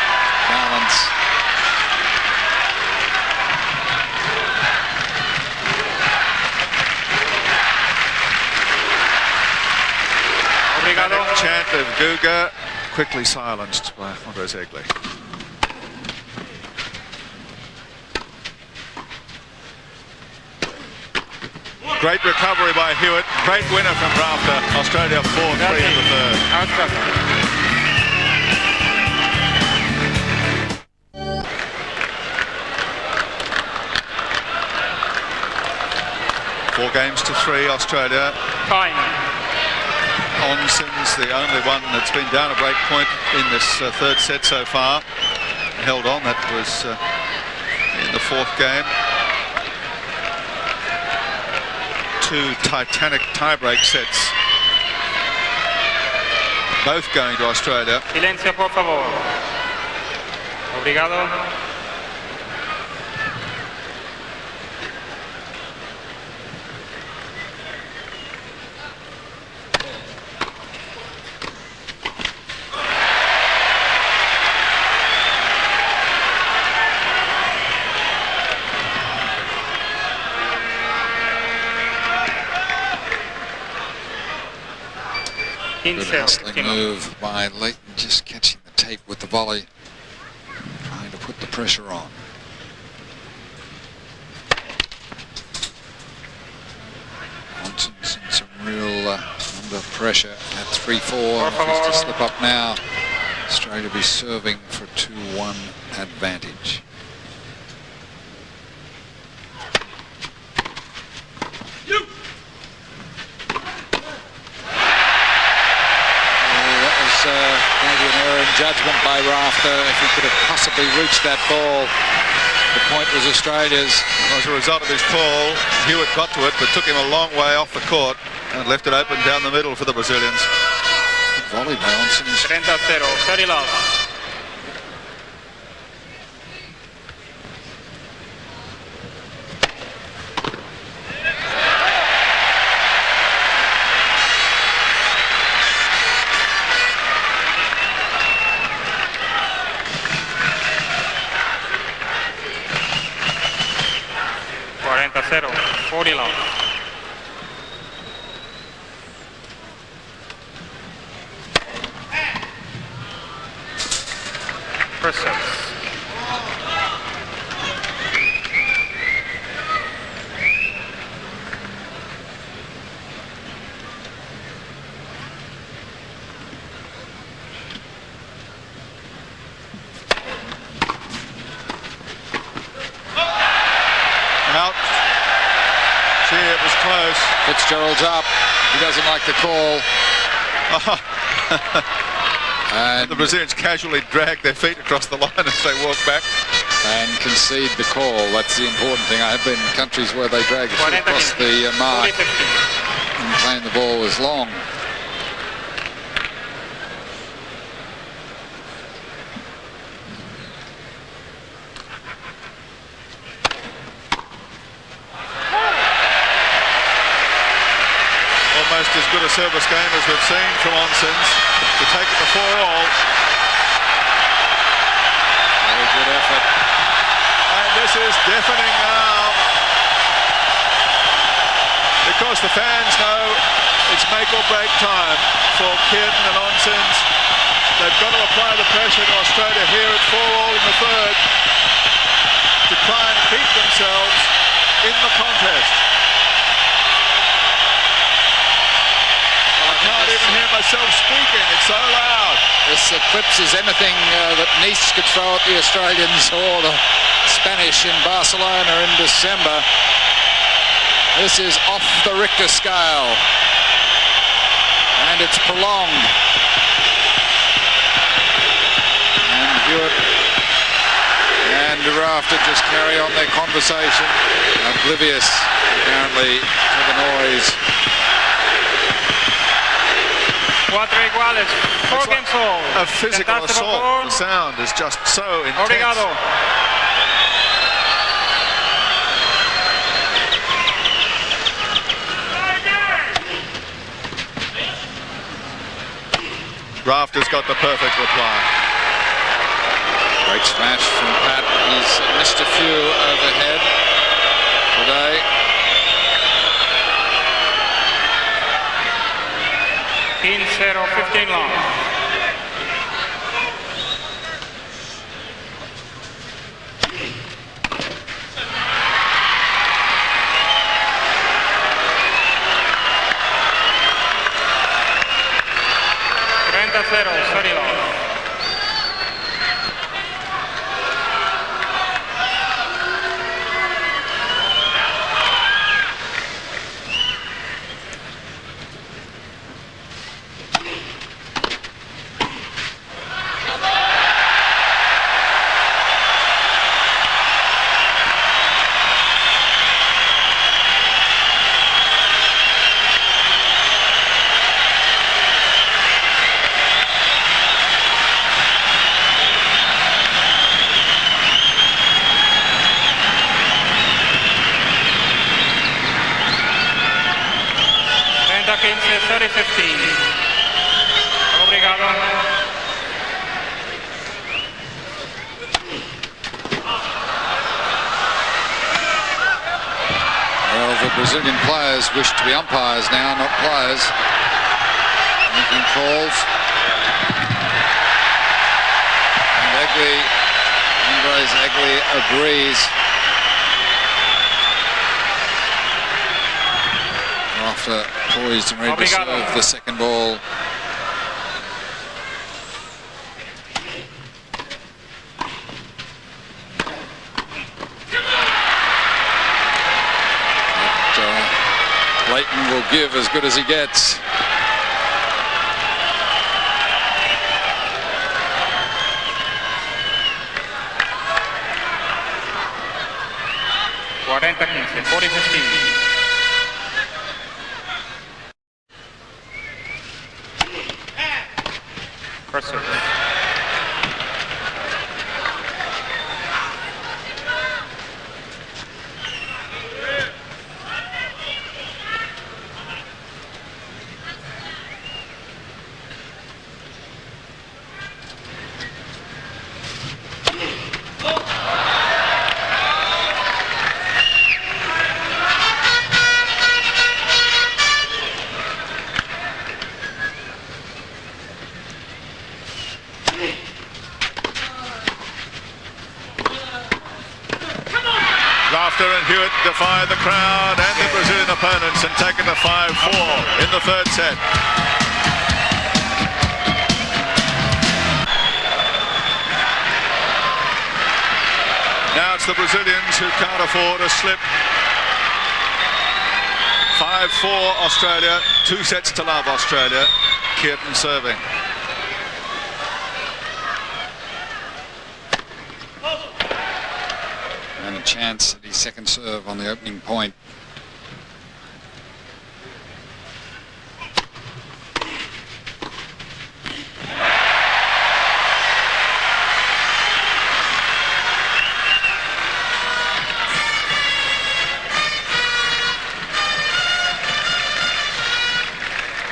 balance. Obrigado. Chant of Guga, quickly silenced by Andres Egli. Great recovery by Hewitt. Great winner from Rafter. Australia 4-3 in the third. Outstanding. 4-3 Australia. Time. Oncins, the only one that's been down a break point in this third set so far. Held on, that was in the fourth game. 2 titanic tie-break sets. Both going to Australia. Silencio, por favor. Obrigado. Good hustling move by Leighton, just catching the tape with the volley, trying to put the pressure on. Oncins in some real under pressure at 3-4. Just to slip up now. Australia be serving for 2-1 advantage. Maybe an error in judgment by Rafter. If he could have possibly reached that ball, the point was Australia's. As a result of his call, Hewitt got to it, but took him a long way off the court and left it open down the middle for the Brazilians. Good volley by Oncins. 30-0, 30 love. Zero, 40 love. First service. Out. Gee, it was close. Fitzgerald's up. He doesn't like the call. And the Brazilians casually drag their feet across the line as they walk back. And concede the call. That's the important thing. I have been in countries where they drag the foot across the mark and playing the ball as long. Almost as good a service game as we've seen from Oncins to take it to 4-all. Very good effort. And this is deafening now. Because the fans know it's make or break time for Kuerten and Oncins. They've got to apply the pressure to Australia here at 4-all in the third to try and keep themselves in the contest. I can't even hear myself speaking, it's so loud. This eclipses anything that Nice could throw at the Australians or the Spanish in Barcelona in December. This is off the Richter scale. And it's prolonged. And Hewitt and Rafter just carry on their conversation, oblivious apparently to the noise. 4 iguales, 4 games all. A physical assault. The sound is just so intense. Obrigado. Rafter's got the perfect reply. Great smash from Pat. He's missed a few overhead today. 15-0, 15 long. Well, the Brazilian players wish to be umpires now, not players. Making calls. And Andres Egli agrees. Rafter poised and ready to serve the second ball. Leighton will give as good as he gets. Kuerten, 40-15. First service. Rafter and Hewitt defy the crowd and the Brazilian opponents and take it to 5-4 in the third set. Now it's the Brazilians who can't afford a slip. 5-4 Australia, 2 sets to love Australia. Kuerten serving. And a chance at his second serve on the opening point.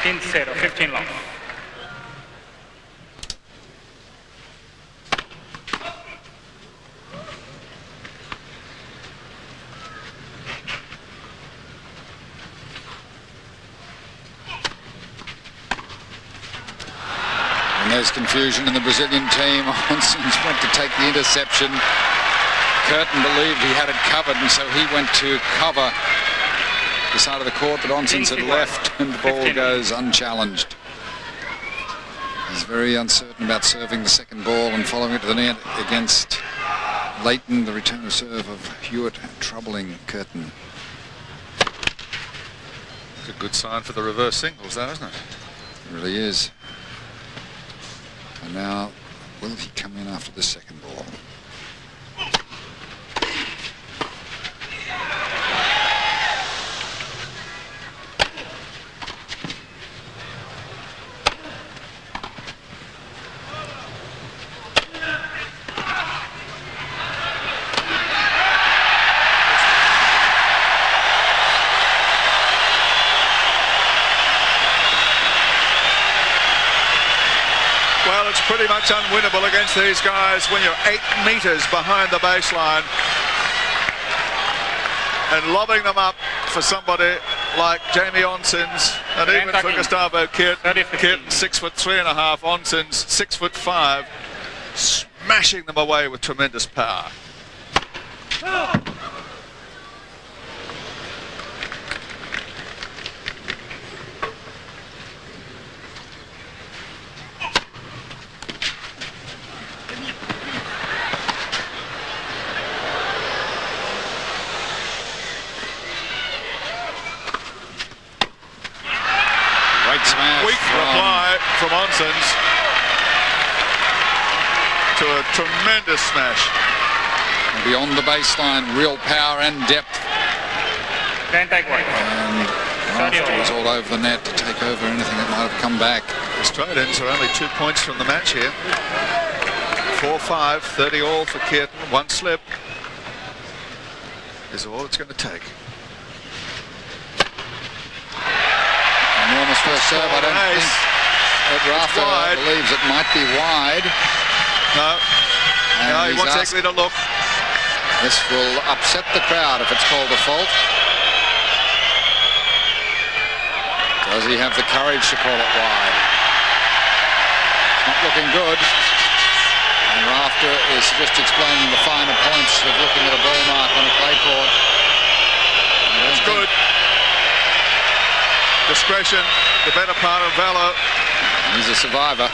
In 0, 15 long. There's confusion in the Brazilian team. Oncins went to take the interception. Kuerten believed he had it covered, and so he went to cover the side of the court that Oncins had left, and the ball goes unchallenged. He's very uncertain about serving the second ball and following it to the net against Leighton. The return of serve of Hewitt troubling Kuerten. It's a good sign for the reverse singles, though, isn't it? It really is. And now, will he come in after the second ball? Well, it's pretty much unwinnable against these guys when you're 8 metres behind the baseline. And lobbing them up for somebody like Jamie Oncins, and even for Gustavo Kuerten. Kuerten 6'3.5", Oncins 6'5", smashing them away with tremendous power. Weak reply from Oncins to a tremendous smash. Beyond the baseline, real power and depth. And Rafter was all over the net to take over anything that might have come back. Australians are only 2 points from the match here. 4-5, 30 all for Kuerten. One slip is all it's going to take. Enormous first serve. I don't think that Rafter believes it might be wide. No, he wants Egley to look. This will upset the crowd if it's called a fault. Does he have the courage to call it wide? It's not looking good. And Rafter is just explaining the finer points of looking at a ball mark on a clay court. That's good. Discretion, the better part of valor. He's a survivor.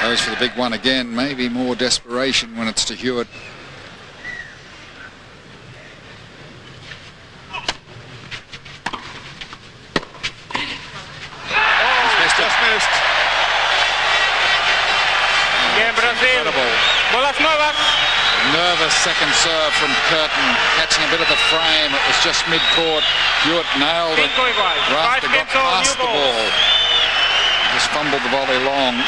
Goes for the big one again. Maybe more desperation when it's to Hewitt. Just missed. Nervous second serve from Kuerten, catching a bit of the frame. It was just mid-court. Hewitt nailed it. Rafter got past the ball. Just fumbled the volley long.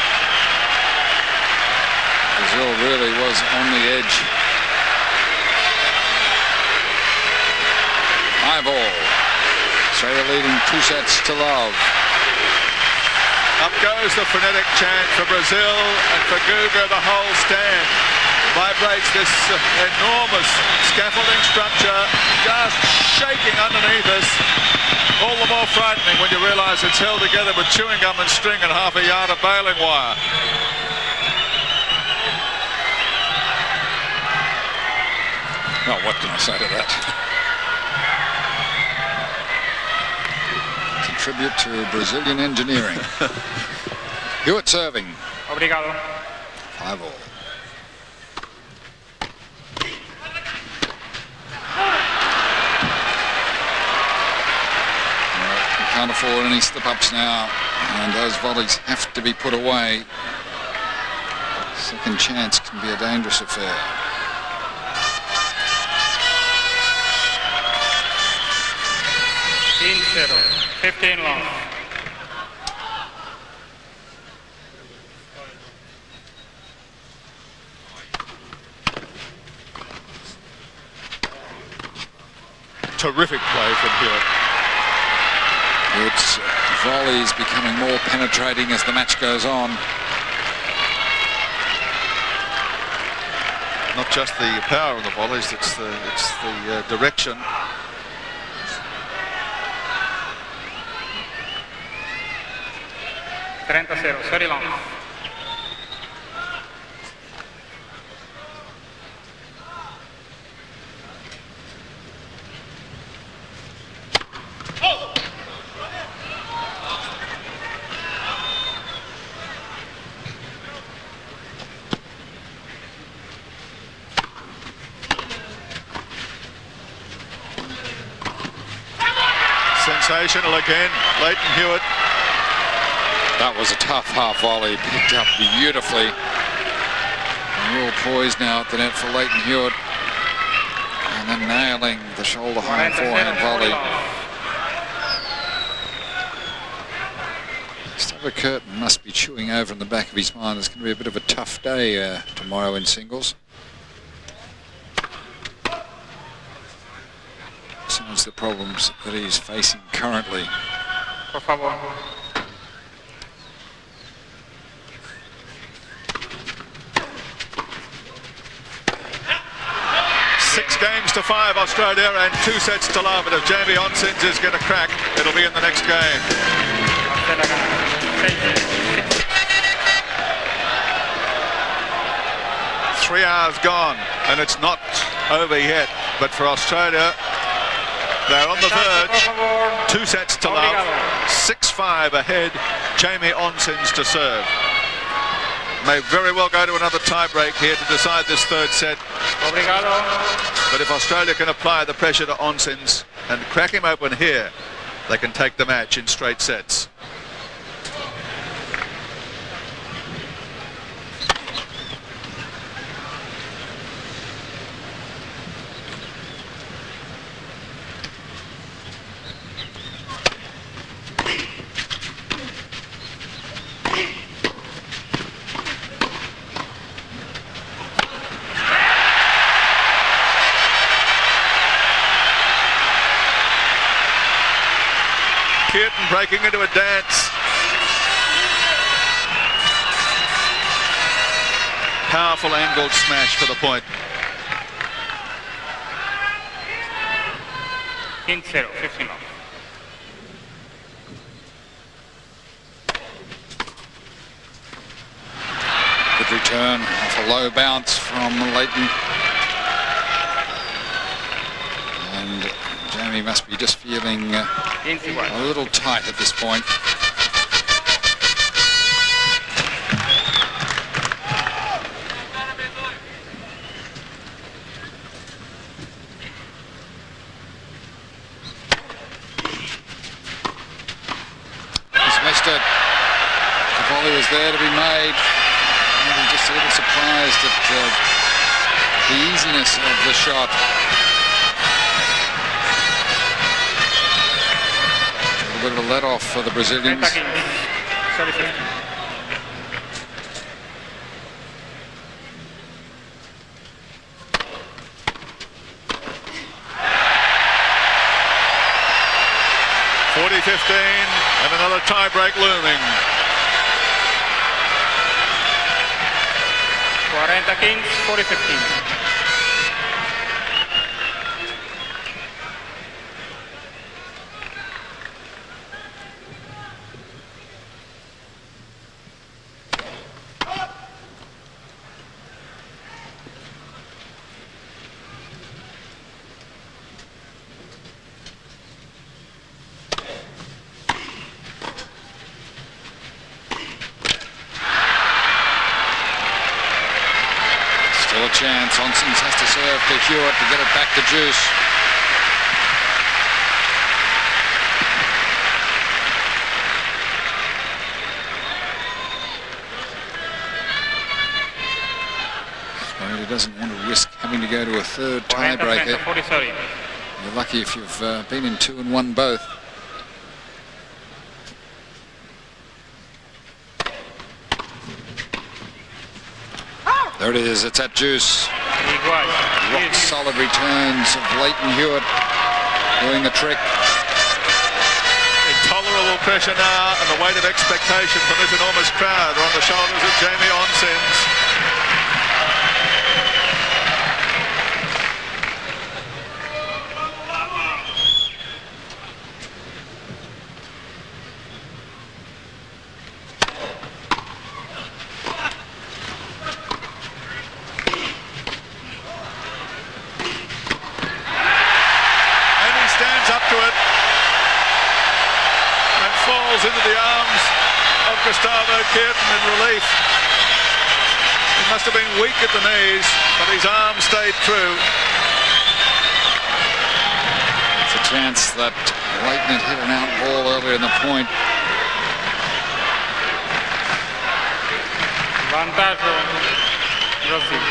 Brazil really was on the edge. 5-all. Australia leading 2 sets to love. Up goes the frenetic chant for Brazil, and for Guga the whole stand vibrates this enormous scaffolding structure, just shaking underneath us. All the more frightening when you realise it's held together with chewing gum and string and half a yard of baling wire. Well, what can I say to that? It's a tribute to Brazilian engineering. Hewitt serving. Obrigado. 5-all. Can't afford any slip-ups now, and those volleys have to be put away. Second chance can be a dangerous affair. In 15 long. Terrific play from Hewitt. Hewitt's volleys becoming more penetrating as the match goes on. Not just the power of the volleys, it's the direction. Very long. Sensational again, Leighton Hewitt. That was a tough half volley, picked up beautifully. And real poise now at the net for Leighton Hewitt. And then nailing the shoulder high forehand volley. Gustavo Kuerten must be chewing over in the back of his mind. It's going to be a bit of a tough day tomorrow in singles. Besides the problems that he's facing currently. Por favor. Six games to 5 Australia and 2 sets to love. And if Jamie Oncins is going to crack, it'll be in the next game. 3 hours gone, and it's not over yet. But for Australia, they're on the verge. 2 sets to love. 6-5 ahead. Jamie Oncins to serve. May very well go to another tie-break here to decide this third set. But if Australia can apply the pressure to Oncins and crack him open here, they can take the match in straight sets. Kuerten breaking into a dance. Powerful angled smash for the point. 15-0, 15 off. Good return off a low bounce from Leighton. And Jamie must be just feeling a little tight at this point. He's missed it. The volley was there to be made. Maybe just a little surprised at the easiness of the shot. A bit of a let-off for the Brazilians. 40-15 and another tie-break looming. 40-15, 40-15. Still a chance. Oncins has to serve to Hewitt to get it back to Juice. Australia doesn't want to risk having to go to a third tiebreaker. You're lucky if you've been in 2 and won both. There it is, it's at Juice. Rock solid returns of Leighton Hewitt doing the trick. Intolerable pressure now, and the weight of expectation from this enormous crowd are on the shoulders of Jamie Oncins. Into the arms of Gustavo Kuerten in relief. He must have been weak at the knees, but his arms stayed true. It's a chance that Leighton had hit an out ball earlier in the point. Vantaggio Brazil.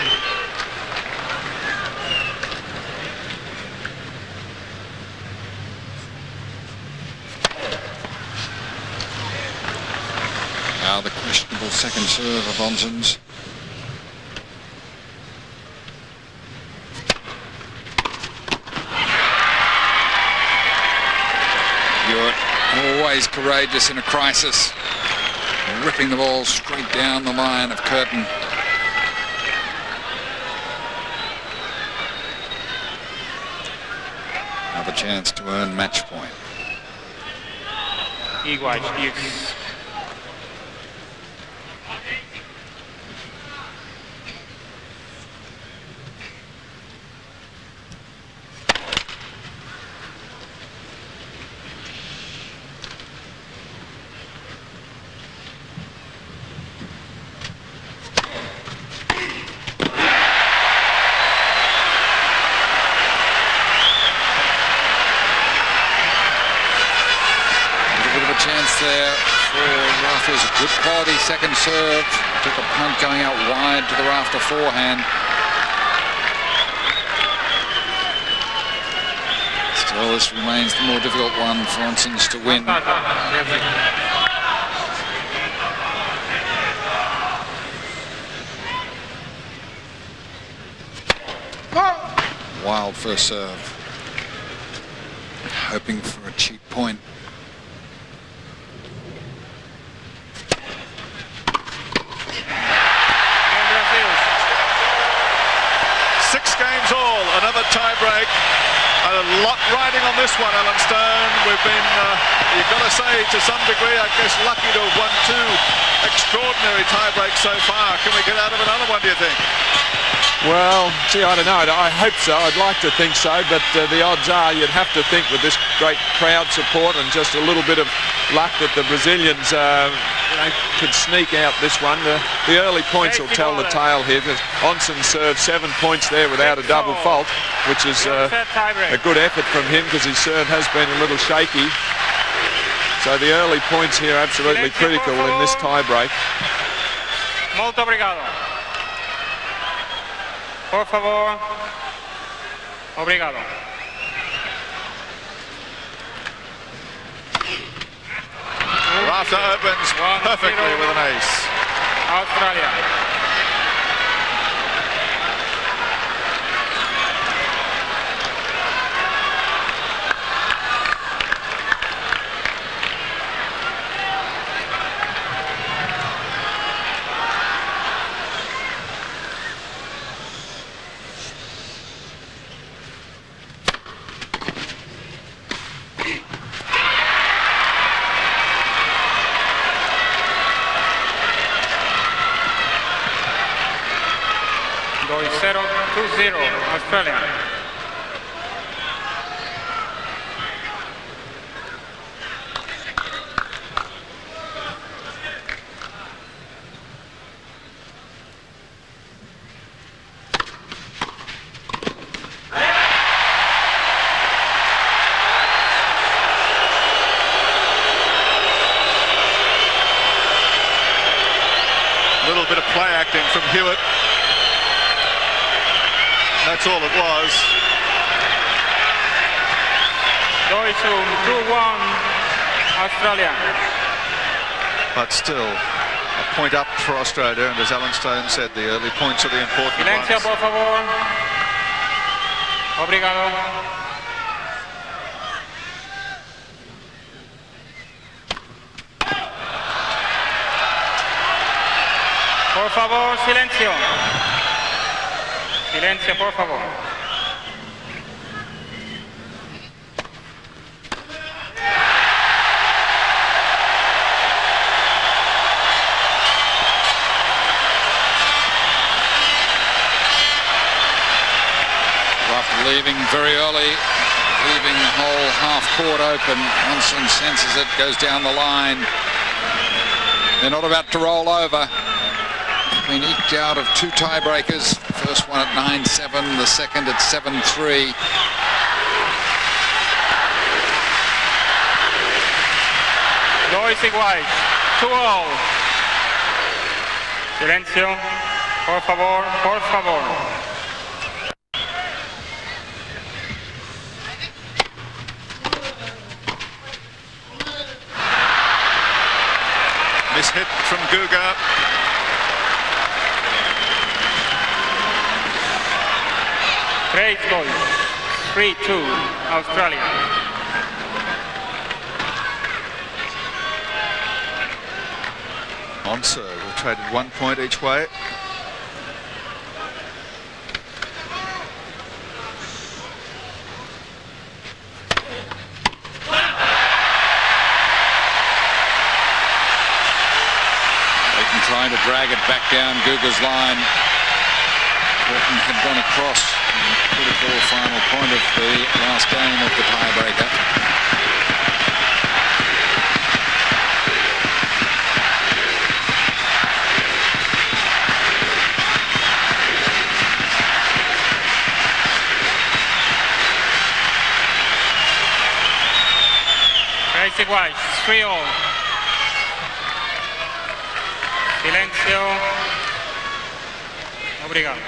Now the questionable second serve of Oncins. Hewitt, always courageous in a crisis, ripping the ball straight down the line of Kuerten. Another chance to earn match point. Igual, yes. There for Rafter's a good quality second serve. Took a punt going out wide to the Rafter forehand. Still, this remains the more difficult one for Oncins to win. Wild first serve. Hoping for a cheap point. 6 games all, another tie-break. A lot riding on this one, Alan Stone. We've been, you've got to say, to some degree, I guess, lucky to have won 2 extraordinary tie-breaks so far. Can we get out of another one, do you think? Well, gee, I don't know. I hope so. I'd like to think so, but the odds are you'd have to think with this great crowd support and just a little bit of luck that the Brazilians could sneak out this one. The early points will tell the tale here, because Oncins served 7 points there without a double fault, which is a good effort from him, because his serve has been a little shaky. So the early points here are absolutely critical in this tie-break. Molto obrigado. Por favor. Obrigado. Rafter opens perfectly with an ace. Australia. Going 0-2-0, Australia. A little bit of play acting from Hewitt. That's all it was. 2-1, Australia. But still, a point up for Australia, and as Alan Stone said, the early points are the important Silencio, ones. por favor. Obrigado. Por favor, silencio. Silencio, por favor. Rafter leaving very early, leaving the whole half court open. Oncins senses it, goes down the line. They're not about to roll over. Been eked out of 2 tiebreakers. First one at 9-7, the second at 7-3. Dois iguais. 2-all. Silencio. Por favor, por favor. This hit from Guga. Great goal. 3-2, Australia. On serve, we traded 1 point each way. Trying to drag it back down Guga's line. Kuerten had gone across in the critical final point of the last game of the tiebreaker. Crazy White, 3-all. Silencio. Obrigado.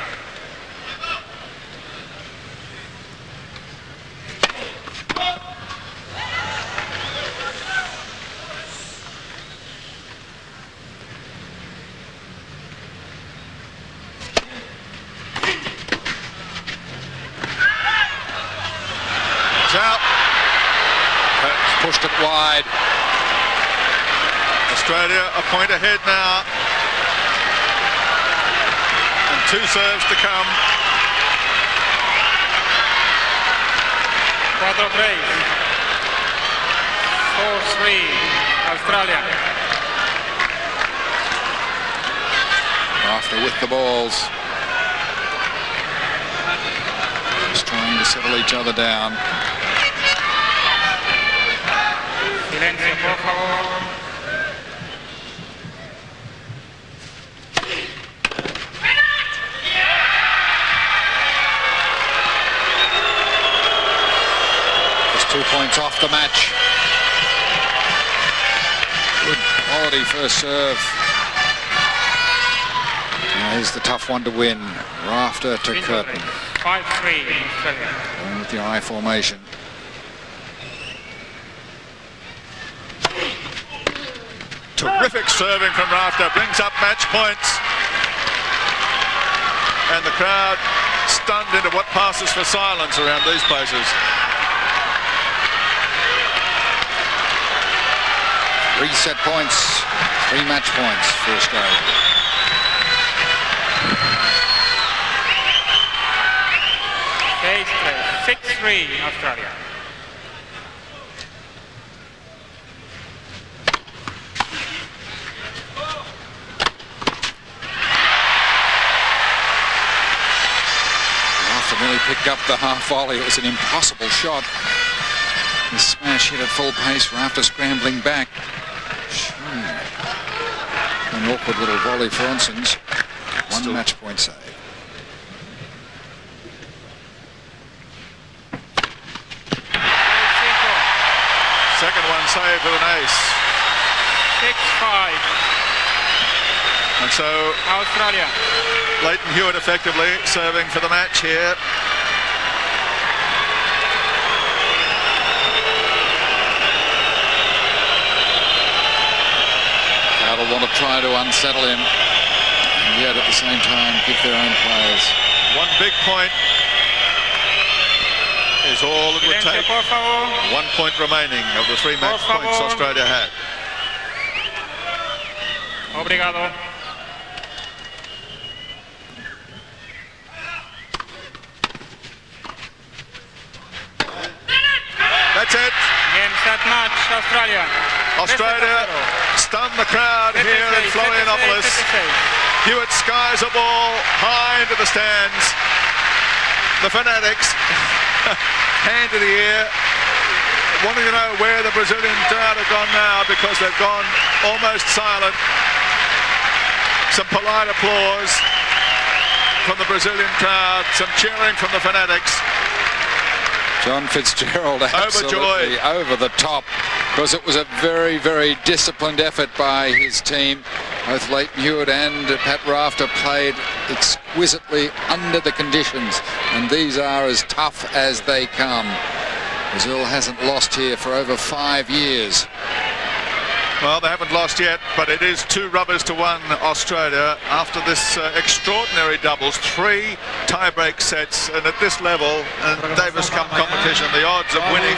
It's out. Pushed it wide. Australia a point ahead now. And 2 serves to come. 4-3. 4-3, Australia. Rafter with the balls. Just trying to settle each other down. Silencio, por favor. Just 2 points off the match. Good quality first serve. Now here's the tough one to win. Rafter to Kuerten. 5-3, Australia. Going with the I formation. Terrific serving from Rafter, brings up match points. And the crowd stunned into what passes for silence around these places. 3 set points, 3 match points for Australia. Okay, 6-3, Australia. Nearly picked up the half volley. It was an impossible shot. The smash hit at full pace. Rafter scrambling back. An awkward little volley for Oncins. One match point save. Second one saved with an ace. 6-5. And so Australia. Leighton Hewitt effectively serving for the match here. They'll want to try to unsettle him, and yet at the same time give their own players. 1 big point is all it would take. 1 point remaining of the 3 match points Australia had. Obrigado. That's it. Game, set, match, Australia. Australia stunned the crowd here in Florianopolis. Hewitt skies a ball high into the stands. The fanatics, hand to the ear, wanting to know where the Brazilian crowd have gone now, because they've gone almost silent. Some polite applause from the Brazilian crowd, some cheering from the fanatics. John Fitzgerald absolutely over the top, because it was a very, very disciplined effort by his team. Both Leighton Hewitt and Pat Rafter played exquisitely under the conditions, and these are as tough as they come. Brazil hasn't lost here for over 5 years. Well, they haven't lost yet, but it is 2 rubbers to 1 Australia after this extraordinary doubles, 3 tie-break sets, and at this level, Davis Cup competition, the odds of winning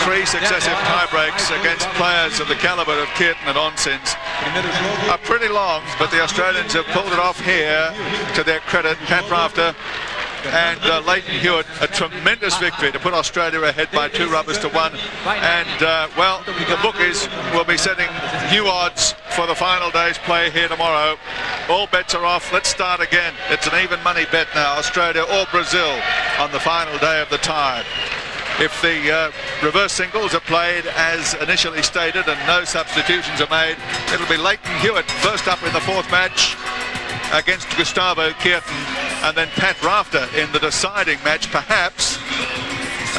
3 successive tie-breaks against players of the calibre of Kuerten and Oncins are pretty long, but the Australians have pulled it off here, to their credit. Pat Rafter and Leighton Hewitt, a tremendous victory to put Australia ahead by 2 rubbers to 1, and well, the bookies will be setting new odds for the final day's play here tomorrow. All bets are off. Let's start again. It's an even money bet now, Australia or Brazil on the final day of the tie. If the reverse singles are played as initially stated and no substitutions are made, it'll be Leighton Hewitt first up in the 4th match against Gustavo Kuerten, and then Pat Rafter in the deciding match, perhaps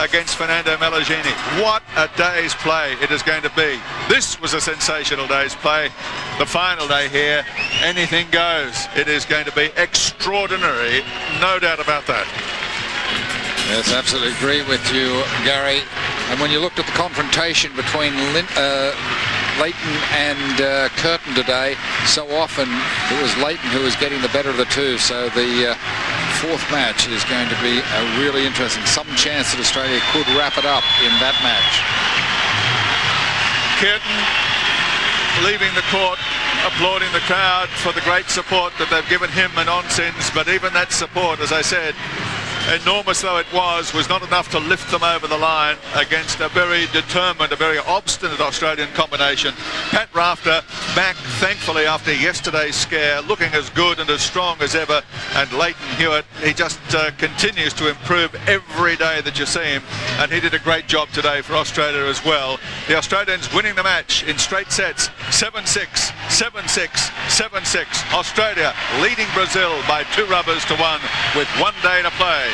against Fernando Meligeni. What a day's play it is going to be. This was a sensational day's play. The final day here, anything goes. It is going to be extraordinary, no doubt about that. Yes, absolutely agree with you, Gary. And when you looked at the confrontation between Leighton and Kuerten today, so often it was Leighton who was getting the better of the two. So the 4th match is going to be really interesting. Some chance that Australia could wrap it up in that match. Kuerten leaving the court, applauding the crowd for the great support that they've given him and Oncins, but even that support, as I said, enormous though it was not enough to lift them over the line against a very determined, a very obstinate Australian combination. Pat Rafter back, thankfully, after yesterday's scare, looking as good and as strong as ever, and Leighton Hewitt, he just continues to improve every day that you see him, and he did a great job today for Australia as well. The Australians winning the match in straight sets, 7-6, 7-6, 7-6. Australia leading Brazil by 2 rubbers to 1 with 1 day to play.